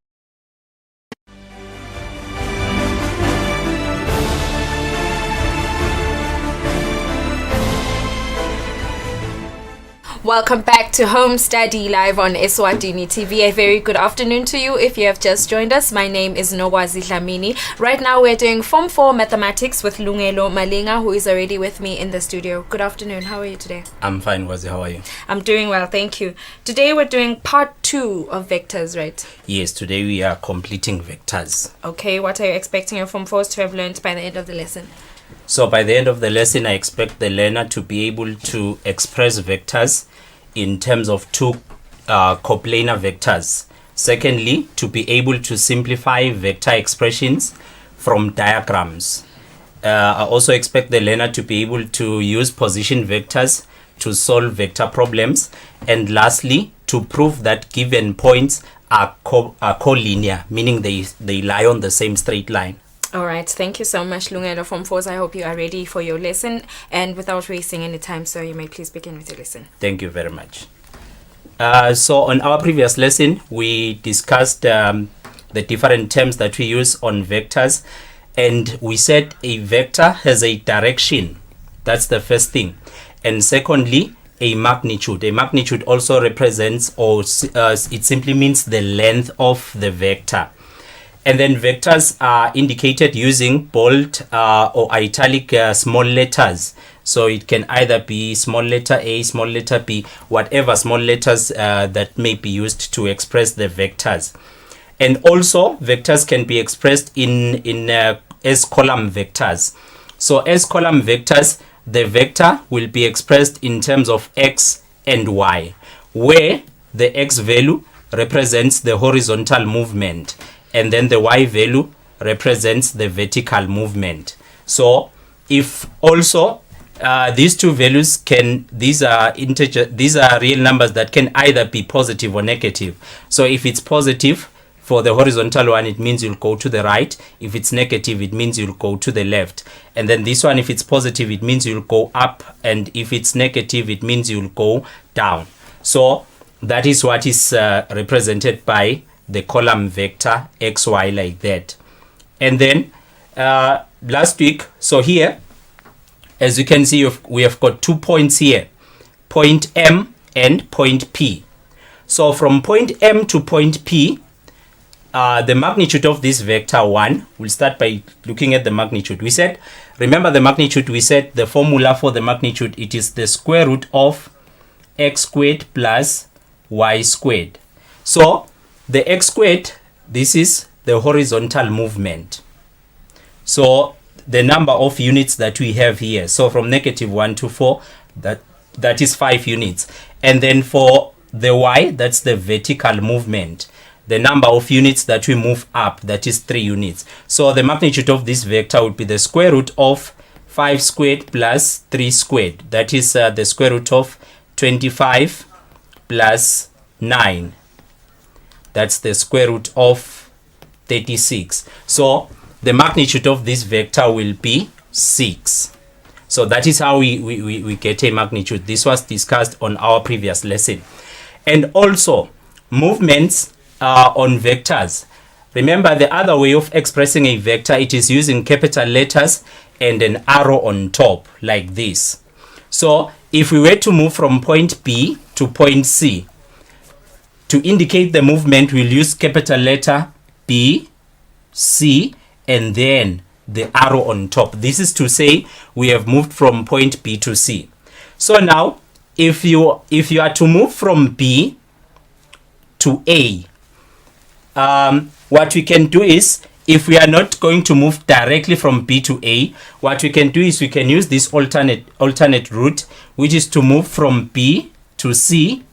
Welcome back to Home Study live on Eswatini TV. A very good afternoon to you if you have just joined us. My name is Nogwazi Dlamini. Right now we're doing Form 4 Mathematics with Lungelo Malinga, who is already with me in the studio. Good afternoon. How are you today? I'm fine, Wazi. How are you? I'm doing well, thank you. Today we're doing part 2 of vectors, right? Yes, today we are completing vectors. Okay, what are you expecting your Form 4s to have learned by the end of the lesson? So by the end of the lesson, I expect the learner to be able to express vectors in terms of two coplanar vectors. Secondly, to be able to simplify vector expressions from diagrams. I also expect the learner to be able to use position vectors to solve vector problems. And lastly, to prove that given points are collinear, meaning they lie on the same straight line. All right, thank you so much, Lungelo Form 4s. I hope you are ready for your lesson. And without wasting any time, sir, you may please begin with your lesson. Thank you very much. So on our previous lesson, we discussed the different terms that we use on vectors. And we said a vector has a direction. That's the first thing. And secondly, a magnitude. A magnitude also represents, or it simply means the length of the vector. And then vectors are indicated using bold or italic small letters. So it can either be small letter A, small letter B, whatever small letters that may be used to express the vectors. And also vectors can be expressed in as column vectors. So as column vectors, the vector will be expressed in terms of x and y, where the x value represents the horizontal movement, and then the y value represents the vertical movement. So if also these two values these are real numbers that can either be positive or negative. So if it's positive for the horizontal one, it means you'll go to the right. If it's negative, it means you'll go to the left. And then this one, if it's positive, it means you'll go up. And if it's negative, it means you'll go down. So that is what is represented by the column vector xy, like that. And then last week, so here, as you can see, we have got 2 points here, point M and point P. So from point M to point P, the magnitude of this vector 1, we'll start by looking at the magnitude. We said, remember the magnitude, we said the formula for the magnitude, it is the square root of x squared plus y squared. So the x squared, this is the horizontal movement. So the number of units that we have here, so from -1 to 4, that is 5 units. And then for the y, that's the vertical movement. The number of units that we move up, that is 3 units. So the magnitude of this vector would be the square root of 5 squared plus 3 squared. That is the square root of 25 plus 9. That's the square root of 36. So the magnitude of this vector will be 6. So that is how we get a magnitude. This was discussed on our previous lesson. And also movements on vectors. Remember, the other way of expressing a vector, it is using capital letters and an arrow on top, like this. So if we were to move from point B to point C, to indicate the movement, we'll use capital letter B, C, and then the arrow on top. This is to say we have moved from point B to C. So now, if you are to move from B to A, what we can do is, if we are not going to move directly from B to A, what we can do is we can use this alternate route, which is to move from B to C,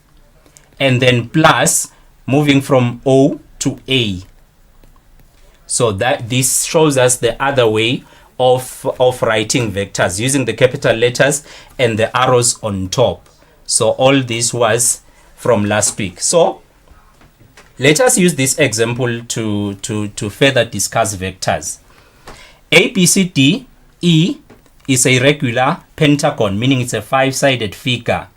and then plus moving from O to A. So that this shows us the other way of writing vectors, using the capital letters and the arrows on top. So all this was from last week. So let us use this example to further discuss vectors. A, B, C, D, E is a regular pentagon, meaning it's a 5-sided figure.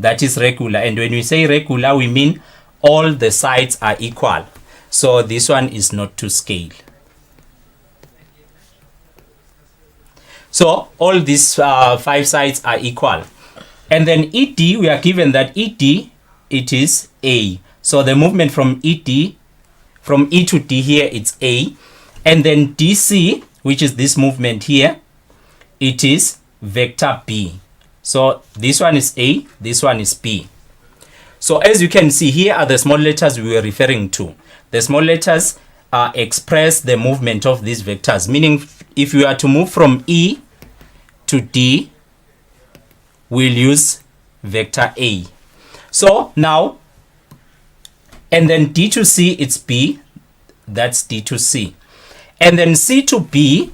That is regular. And when we say regular, we mean all the sides are equal. So this one is not to scale. So all these 5 sides are equal. And then ED, we are given that ED, it is A. So the movement from ED, from E to D here, it's A. And then DC, which is this movement here, it is vector B. So this one is A, this one is B. So as you can see, here are the small letters we were referring to. The small letters express the movement of these vectors, meaning if you are to move from E to D, we'll use vector A. So now, and then D to C, it's B, that's D to C. And then C to B,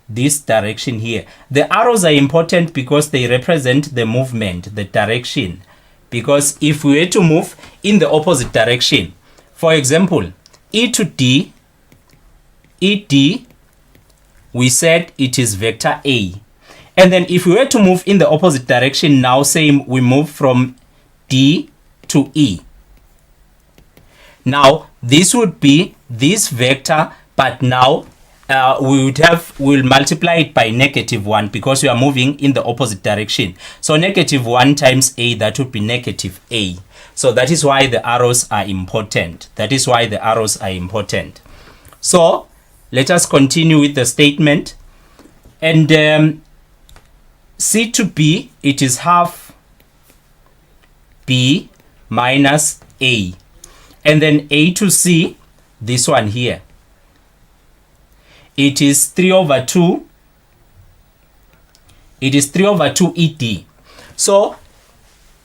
this direction here. The arrows are important because they represent the movement, the direction. Because if we were to move in the opposite direction, for example, E to D, ED, we said it is vector A. And then if we were to move in the opposite direction, now say we move from D to E. Now this would be this vector, but now we'll multiply it by -1 because we are moving in the opposite direction. So -1 times A, that would be -A. So that is why the arrows are important. That is why the arrows are important. So let us continue with the statement. And C to B, it is half B minus A. And then A to C, this one here, it is 3/2. It is 3/2 ED. So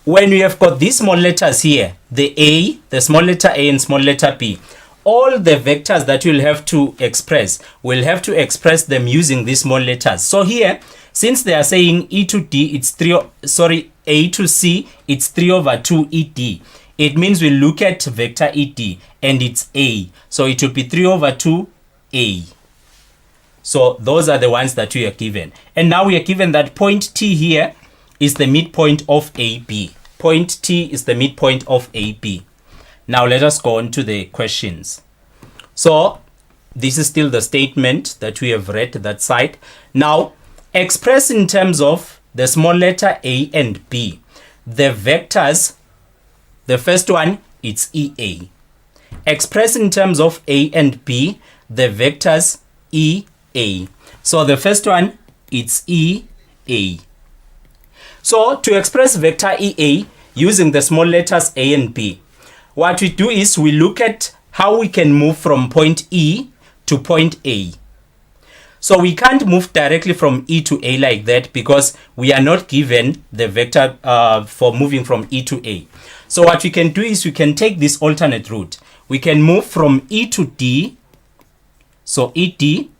when we have got these small letters here, the A, the small letter A and small letter B, all the vectors that you'll have to express, we'll have to express them using these small letters. So here, since they are saying E to D, it's A to C, it's 3/2 ED. It means we look at vector ED and it's A. So it will be 3/2 A. So those are the ones that we are given. And now we are given that point T here is the midpoint of AB. Point T is the midpoint of AB. Now let us go on to the questions. So this is still the statement that we have read that side. Now express in terms of the small letter A and B. The vectors, the first one, it's EA. Express in terms of A and B, the vectors EA. So the first one, it's EA. So to express vector EA using the small letters A and B, what we do is we look at how we can move from point E to point A. So we can't move directly from E to A like that because we are not given the vector for moving from E to A. So what we can do is we can take this alternate route. We can move from E to D, so ED,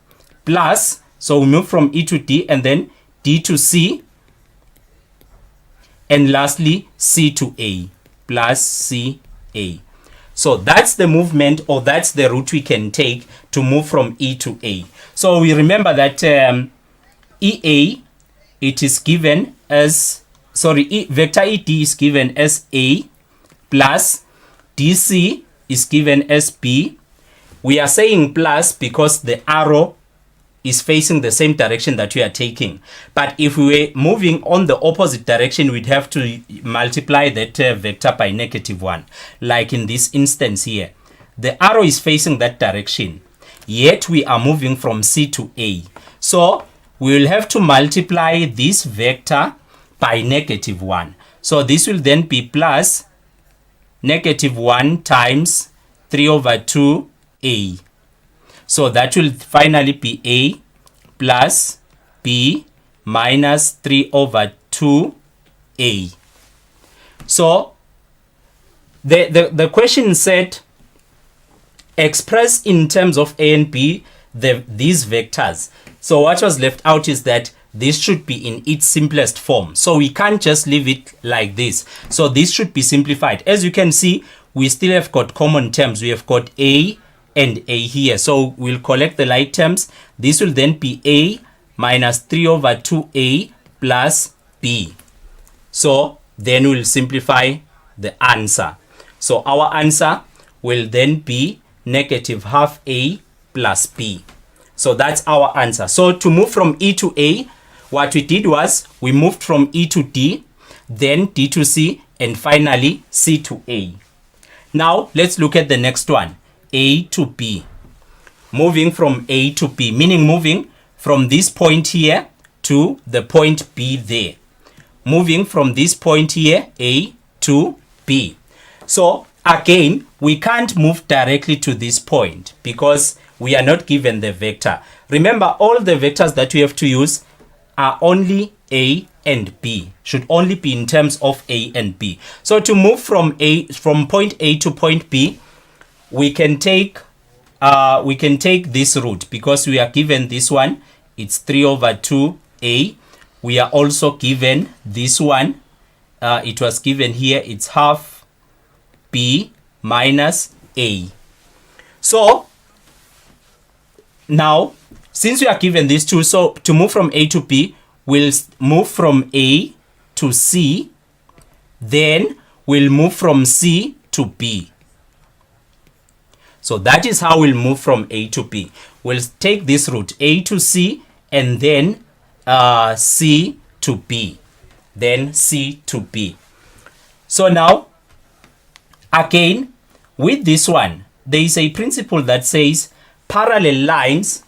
plus, so we move from E to D and then D to C, and lastly C to A, plus CA. So that's the movement, or that's the route we can take to move from E to A. So we remember that EA, it is given as, vector ED is given as A, plus DC is given as B. We are saying plus because the arrow is facing the same direction that we are taking. But if we were moving on the opposite direction, we'd have to multiply that vector by -1. Like in this instance here, the arrow is facing that direction, yet we are moving from C to A. So we will have to multiply this vector by -1. So this will then be plus -1 times 3/2 A. So that will finally be A plus B minus 3/2 A. So the question said express in terms of A and B these vectors. So what was left out is that this should be in its simplest form. So we can't just leave it like this. So this should be simplified. As you can see, we still have got common terms. We have got A and A here. So we'll collect the like terms. This will then be A minus 3/2 A plus B. So then we'll simplify the answer. So our answer will then be -half A plus B. So that's our answer. So to move from E to A, what we did was we moved from E to D. then D to C, and finally C to A. Now let's look at the next one, A to B. Moving from A to B, meaning moving from this point here to the point B there. Moving from this point here, A to B. So again, we can't move directly to this point because we are not given the vector. Remember, all the vectors that we have to use are only A and B, should only be in terms of A and B. So to move from point A to point B, we can take this route because we are given this one. It's 3/2A. We are also given this one. It was given here. It's half B minus A. So now, since we are given these two, so to move from A to B, we'll move from A to C. Then we'll move from C to B. So that is how we'll move from A to B. We'll take this route, A to C, and then C to B. Then C to B. So now, again, with this one, there is a principle that says parallel lines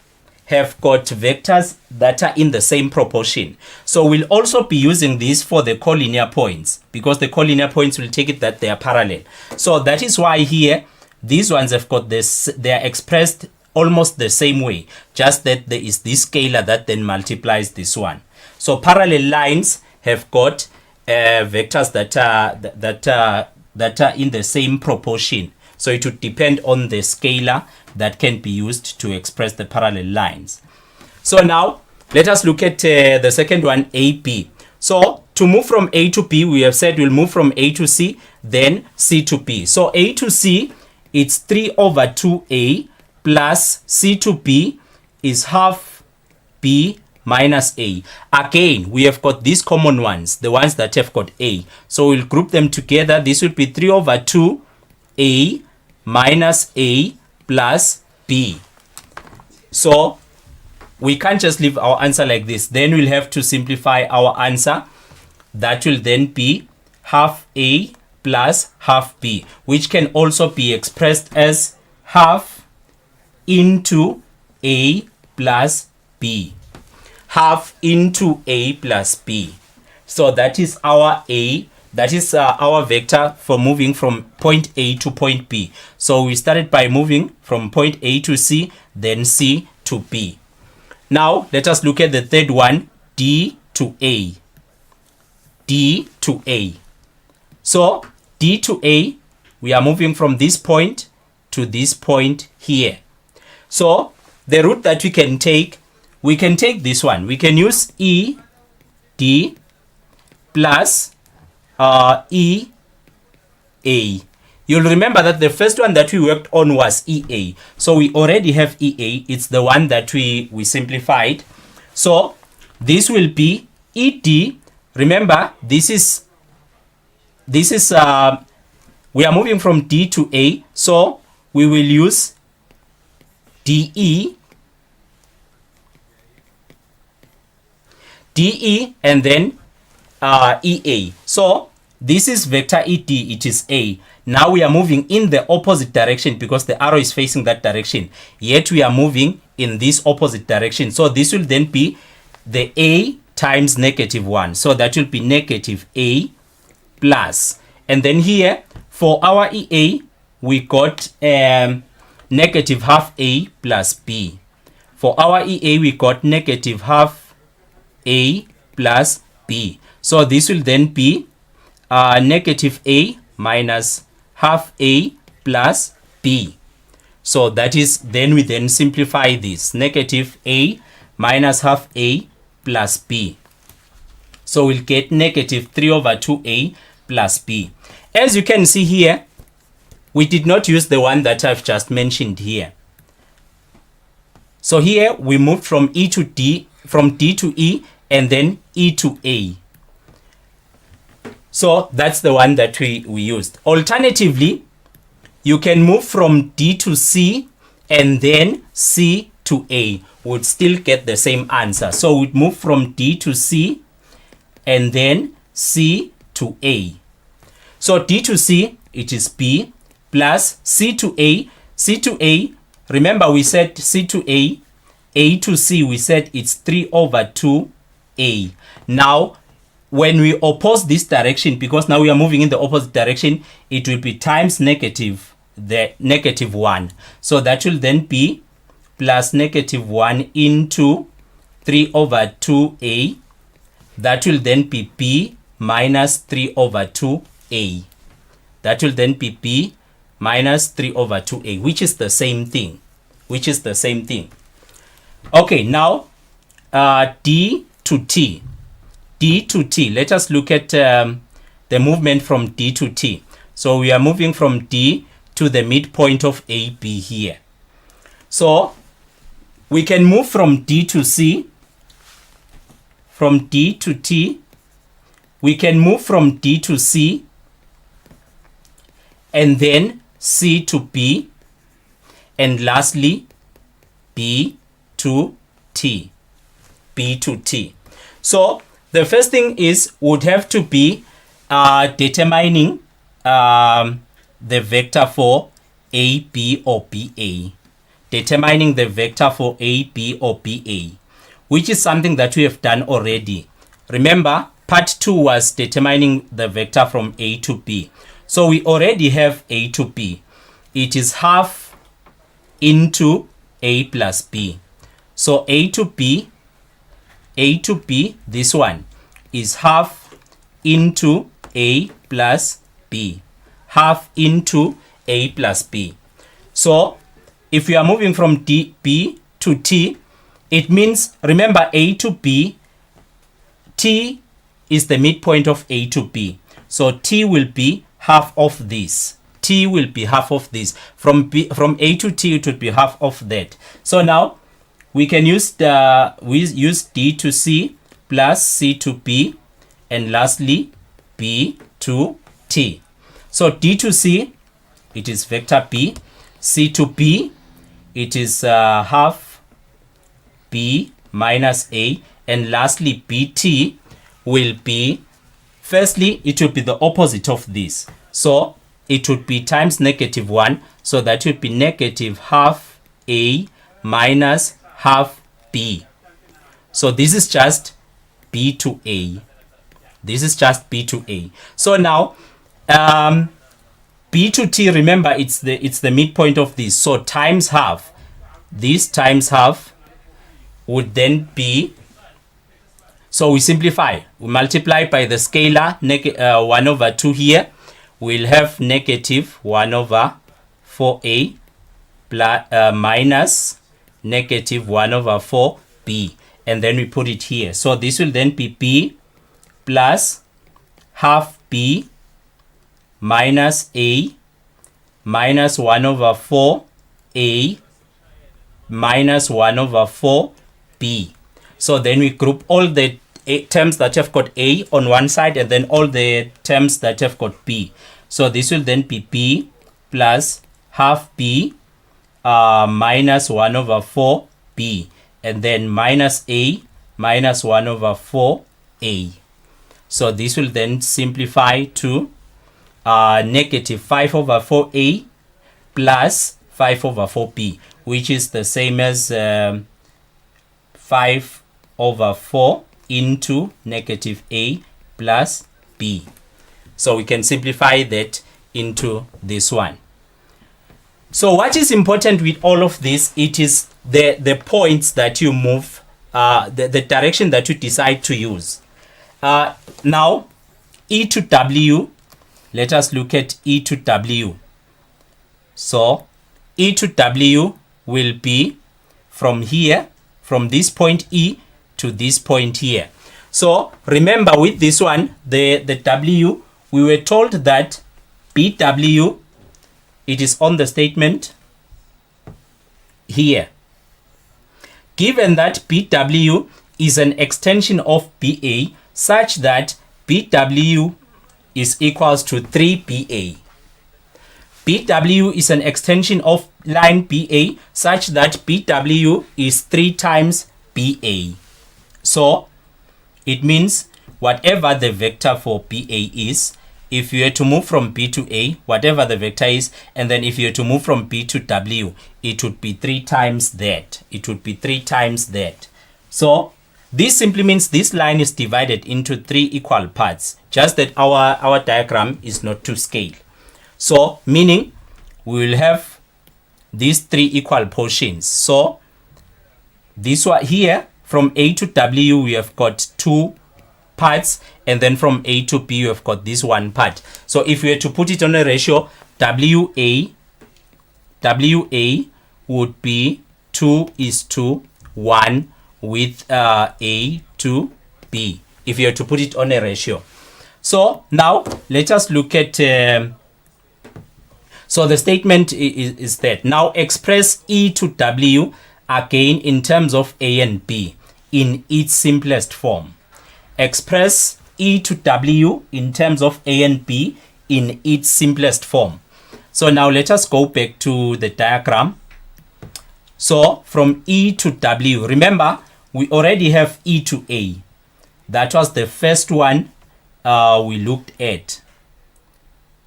have got vectors that are in the same proportion. So we'll also be using this for the collinear points because the collinear points will take it that they are parallel. So that is why here, these ones have got this, they are expressed almost the same way, just that there is this scalar that then multiplies this one. So parallel lines have got vectors that are in the same proportion. So it would depend on the scalar that can be used to express the parallel lines. So now let us look at the second one, AB. So to move from A to B, we have said we'll move from A to C, then C to B. So A to C, it's 3/2A plus C to B is half B minus A. Again, we have got these common ones, the ones that have got A. So we'll group them together. This would be 3/2A minus A plus B. So we can't just leave our answer like this. Then we'll have to simplify our answer. That will then be half A plus half B, which can also be expressed as half into A plus B. Half into A plus B. So that is our A. That is our vector for moving from point A to point B. So we started by moving from point A to C, then C to B. Now let us look at the third one, D to A. D to A. So D to A, we are moving from this point to this point here. So the route that we can take this one. We can use E, D plus E, A. You'll remember that the first one that we worked on was EA. So we already have EA. It's the one that we simplified. So this will be ED. Remember, this is we are moving from D to A. So we will use DE, and then EA. So this is vector ED, it is A. Now we are moving in the opposite direction because the arrow is facing that direction. Yet we are moving in this opposite direction. So this will then be the A times -1. So that will be negative A plus. And then here for our EA, we got negative half A plus B. For our EA, we got negative half A plus B. So this will then be negative A minus half A plus B. So that is, then we then simplify this, negative A minus half A plus B. So we'll get negative 3/2A plus B. As you can see here, we did not use the one that I've just mentioned here. So here we moved from E to D, from D to E, and then E to A. So that's the one that we used. Alternatively, you can move from D to C and then C to A. Would still get the same answer. So we'd move from D to C and then C to A. So D to C, it is B, plus C to A. C to A, remember we said C to A to C, we said it's 3 over 2A. Now, when we oppose this direction, because now we are moving in the opposite direction, it will be times the negative 1. So that will then be plus negative 1 into 3 over 2A. That will then be B minus 3 over 2A. That will then be B minus 3 over 2A, which is the same thing. Okay, now D to T. D to T. Let us look at the movement from D to T. So we are moving from D to the midpoint of AB here. So we can move from D to C, from D to T. We can move from D to C, and then C to B, and lastly B to T. B to T. So the first thing is would have to be determining the vector for A, B or BA. Determining the vector for A, B or BA, which is something that we have done already. Remember, part 2 was determining the vector from A to B. So we already have A to B. It is half into A plus B. So A to B, this one is half into A plus B. Half into A plus B. So if we are moving from B to T, it means, remember A to B, T is the midpoint of A to B. So T will be half of this. T will be half of this. From A to T, it would be half of that. So now we can use D to C plus C to B, and lastly B to T. So D to C, it is vector B. C to B, it is half B minus A, and lastly BT will be, firstly it will be the opposite of this. So it would be times negative 1. So that would be negative half A minus half B. So this is just B to A. This is just B to A. So now B to T, remember it's the midpoint of this. So times half. This times half would then be, so we simplify. We multiply by the scalar 1 over 2 here. We'll have negative 1 over 4A plus, minus negative 1 over 4B. And then we put it here. So this will then be B plus half B minus A minus 1 over 4A minus 1 over 4B. So then we group all the terms that have got A on one side and then all the terms that have got B. So this will then be B plus half B minus 1 over 4B, and then minus A minus 1 over 4A. So this will then simplify to negative 5 over 4A plus 5 over 4B, which is the same as 5 over 4 into negative A plus B. So we can simplify that into this one. So what is important with all of this, it is the points that you move, the direction that you decide to use. Now, E to W, let us look at E to W. So E to W will be from here, from this point E to this point here. So remember with this one, the W, we were told that BW, it is on the statement here. Given that BW is an extension of BA such that BW is equals to 3BA. BW is an extension of line BA such that BW is 3 times BA. So it means whatever the vector for BA is, if you were to move from B to A, whatever the vector is, and then if you were to move from B to W, it would be 3 times that. It would be 3 times that. So this simply means this line is divided into 3 equal parts, just that our diagram is not to scale. So meaning we will have these 3 equal portions. So this one here, from A to W, we have got 2 parts, and then from A to B, we have got this 1 part. So if we were to put it on a ratio, WA would be 2:1 with A to B, if you were to put it on a ratio. So now let us look at so the statement is that now express E to W again in terms of A and B in its simplest form. Express E to W in terms of A and B in its simplest form. So now let us go back to the diagram. So from E to W, remember we already have E to A. That was the first one we looked at.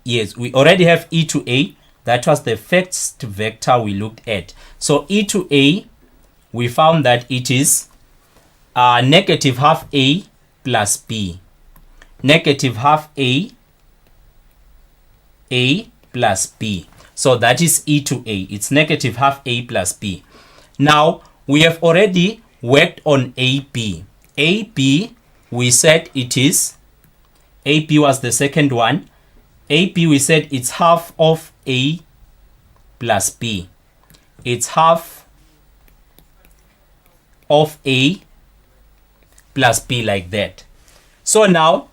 Yes, we already have E to A. That was the first vector we looked at. So E to A, we found that it is negative half A plus B. Negative half A plus B. So that is E to A. It's negative half A plus B. Now we have already worked on AB. AB, we said it is, AB was the second one. AB, we said it's half of A plus B. It's half of A plus B, like that. So now,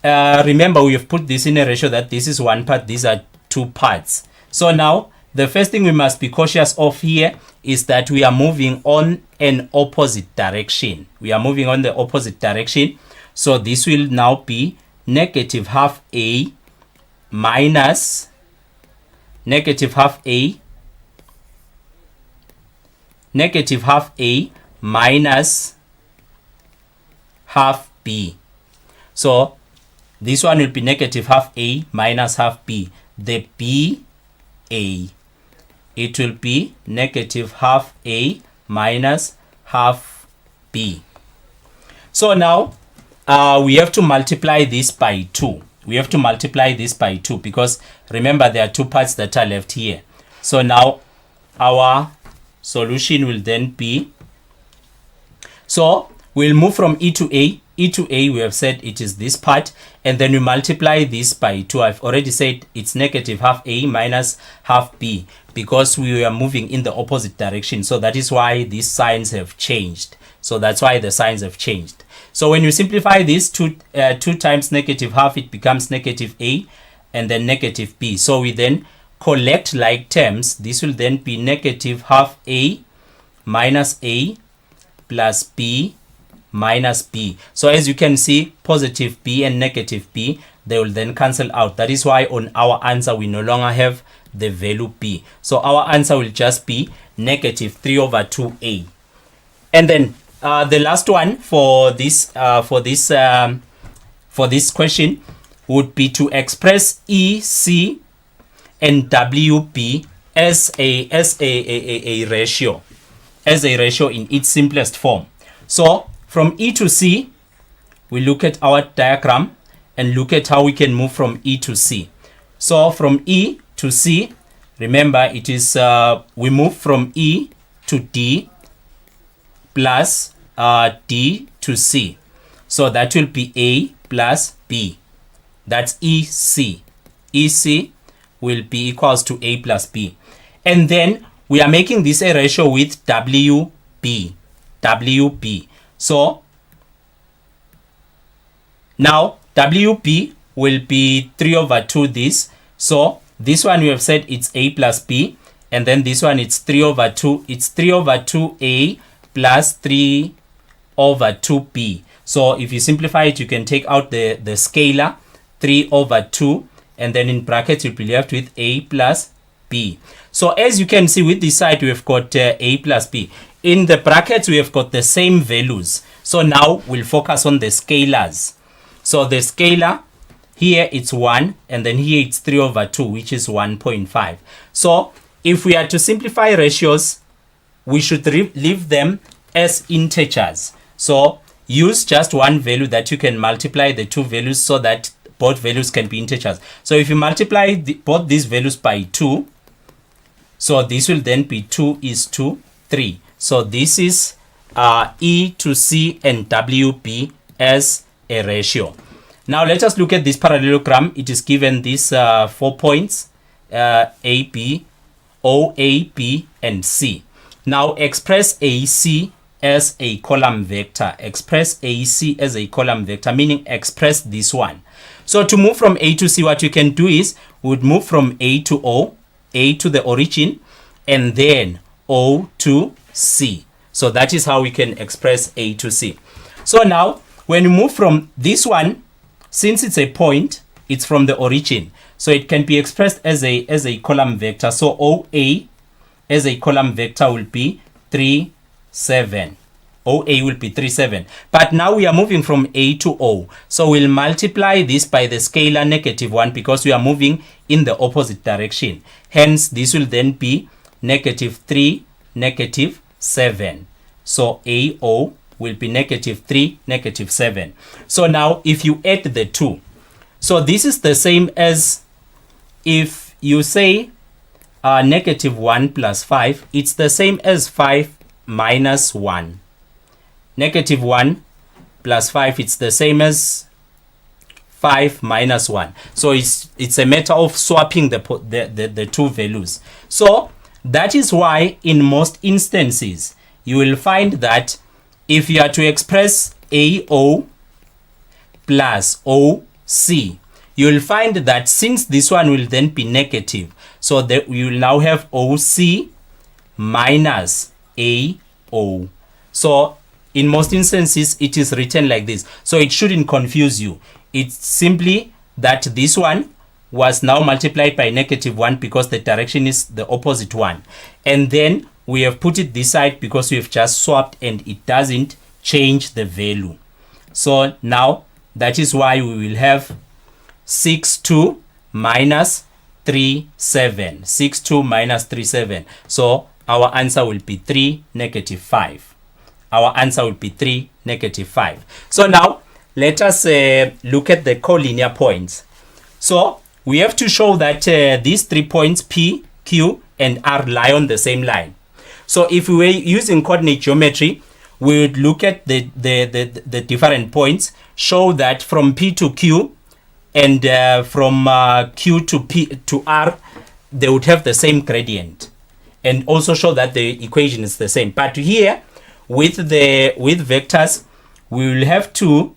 remember we have put this in a ratio that this is 1 part, these are 2 parts. So now, the first thing we must be cautious of here is that we are moving on an opposite direction. We are moving on the opposite direction. So this will now be negative half A minus negative half A minus half B. So this one will be negative half A minus half B. The BA, it will be negative half A minus half B. So now we have to multiply this by 2. We have to multiply this by 2 because remember there are 2 parts that are left here. So now our solution will then be, so we'll move from E to A. E to A, we have said it is this part, and then we multiply this by 2. I've already said it's negative half A minus half B because we are moving in the opposite direction. So that is why these signs have changed. So that's why the signs have changed. So when you simplify this, 2 times negative half, it becomes negative A and then negative B. So we then collect like terms. This will then be negative half A minus A plus B minus B. So as you can see, positive B and negative B, they will then cancel out. That is why on our answer, we no longer have the value B. So our answer will just be negative 3/2A. And then the last one for this question would be to express EC and WB as a ratio, in its simplest form. So from E to C, we look at our diagram and look at how we can move from E to C. So from E to C, remember it is we move from E to D plus D to C. So that will be A plus B. That's EC. EC will be equals to A plus B. And then we are making this a ratio with WB. WB. So now WB will be 3/2 this. So this one we have said it's A plus B, and then this one it's 3/2. It's 3/2A plus 3/2B. So if you simplify it, you can take out the scalar 3/2, and then in brackets you'll be left with A plus B. So as you can see with this side, we've got A plus B. in the brackets, we have got the same values. So now we'll focus on the scalars. So the scalar, here it's 1, and then here it's 3 over 2, which is 1.5. So if we are to simplify ratios, we should leave them as integers. So use just one value that you can multiply the two values so that both values can be integers. So if you multiply both these values by 2, so this will then be 2 is to 3. So this is E to C and WB as a ratio. Now let us look at this parallelogram. It is given these 4 points, A, B, O, A, B, and C. Now express AC as a column vector. Express AC as a column vector, meaning express this one. So to move from A to C, what you can do is we would move from A to O, A to the origin, and then O to C. So that is how we can express A to C. So now when you move from this one, since it's a point, it's from the origin. So it can be expressed as a column vector. So OA as a column vector will be 3, 7. OA will be 3, 7. But now we are moving from A to O. So we'll multiply this by the scalar -1 because we are moving in the opposite direction. Hence, this will then be -3, -7. So AO will be -3, -7. So now if you add the two, so this is the same as if you say -1 plus 5, it's the same as 5 minus 1. -1 plus 5, it's the same as 5 minus 1. So it's a matter of swapping the two values. So that is why in most instances you will find that if you are to express AO plus OC, you will find that since this one will then be negative, so that you will now have OC minus AO. So in most instances, it is written like this. So it shouldn't confuse you. It's simply that this one was now multiplied by -1 because the direction is the opposite one. And then we have put it this side because we have just swapped and it doesn't change the value. So now that is why we will have 6,2 minus 3,7. 6,2 minus 3,7. So our answer will be 3, -5. Our answer will be 3, -5. So now let us look at the collinear points. So we have to show that these 3 points P, Q, and R lie on the same line. So if we were using coordinate geometry, we would look at the different points, show that from P to Q and from Q to P to R, they would have the same gradient, and also show that the equation is the same. But here with vectors, we will have to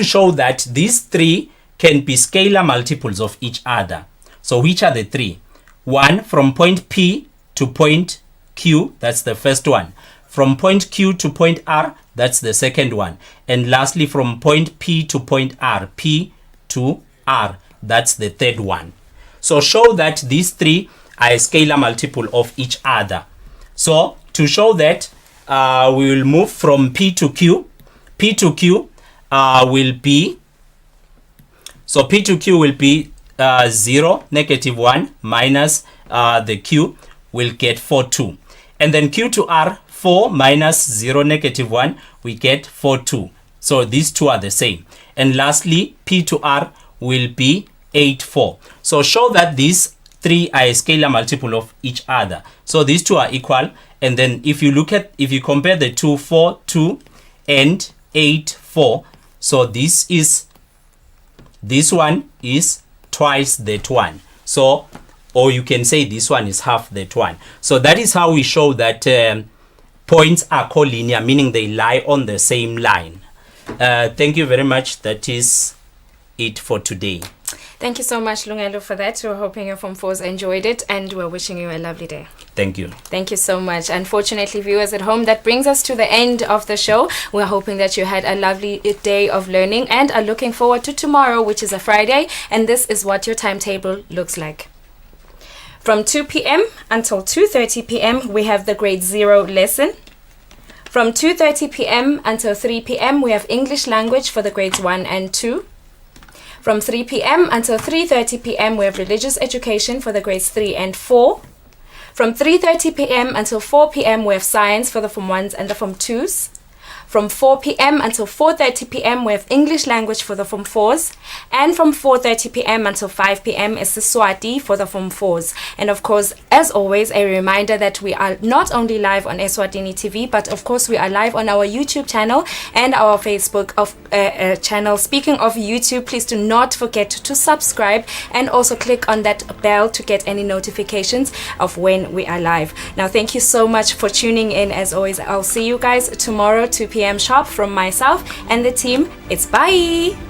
show that these 3 can be scalar multiples of each other. So which are the 3? One, from point P to point Q, that's the first one. From point Q to point R, that's the second one. And lastly, from point P to point R, P to R, that's the third one. So show that these 3 are a scalar multiple of each other. So to show that, we will move from P to Q. P to Q will be, so P to Q will be 0, -1 minus the Q will get 4, 2. And then Q to R, 4 minus 0, -1, we get 4, 2. So these two are the same. And lastly, P to R will be 8, 4. So show that these 3 are a scalar multiple of each other. So these two are equal. And then if you compare the two, 4, 2 and 8, 4. So this one is twice that one. So, or you can say this one is half that one. So that is how we show that points are collinear, meaning they lie on the same line. Thank you very much. That is it for today. Thank you so much, Lungelo, for that. We're hoping your Form 4s enjoyed it, and we're wishing you a lovely day. Thank you. Thank you so much. Unfortunately, viewers at home, that brings us to the end of the show. We're hoping that you had a lovely day of learning and are looking forward to tomorrow, which is a Friday, and this is what your timetable looks like. From 2 p.m. until 2:30 p.m. we have the grade 0 lesson. From 2:30 p.m. until 3 p.m. we have English language for the grades 1 and 2. From 3 p.m. until 3:30 p.m. we have religious education for the grades 3 and 4. From 3:30 p.m. until 4 p.m. we have science for the Form 1s and the Form 2s. From 4 p.m. until 4:30 p.m. we have English language for the Form 4s. And from 4:30 p.m. until 5 p.m. is Swati for the Form 4s. And of course, as always, a reminder that we are not only live on Eswatini TV, but of course we are live on our YouTube channel and our Facebook channel. Speaking of YouTube, please do not forget to subscribe and also click on that bell to get any notifications of when we are live. Now, thank you so much for tuning in. As always, I'll see you guys tomorrow 2 p.m. sharp from myself and the team. It's bye.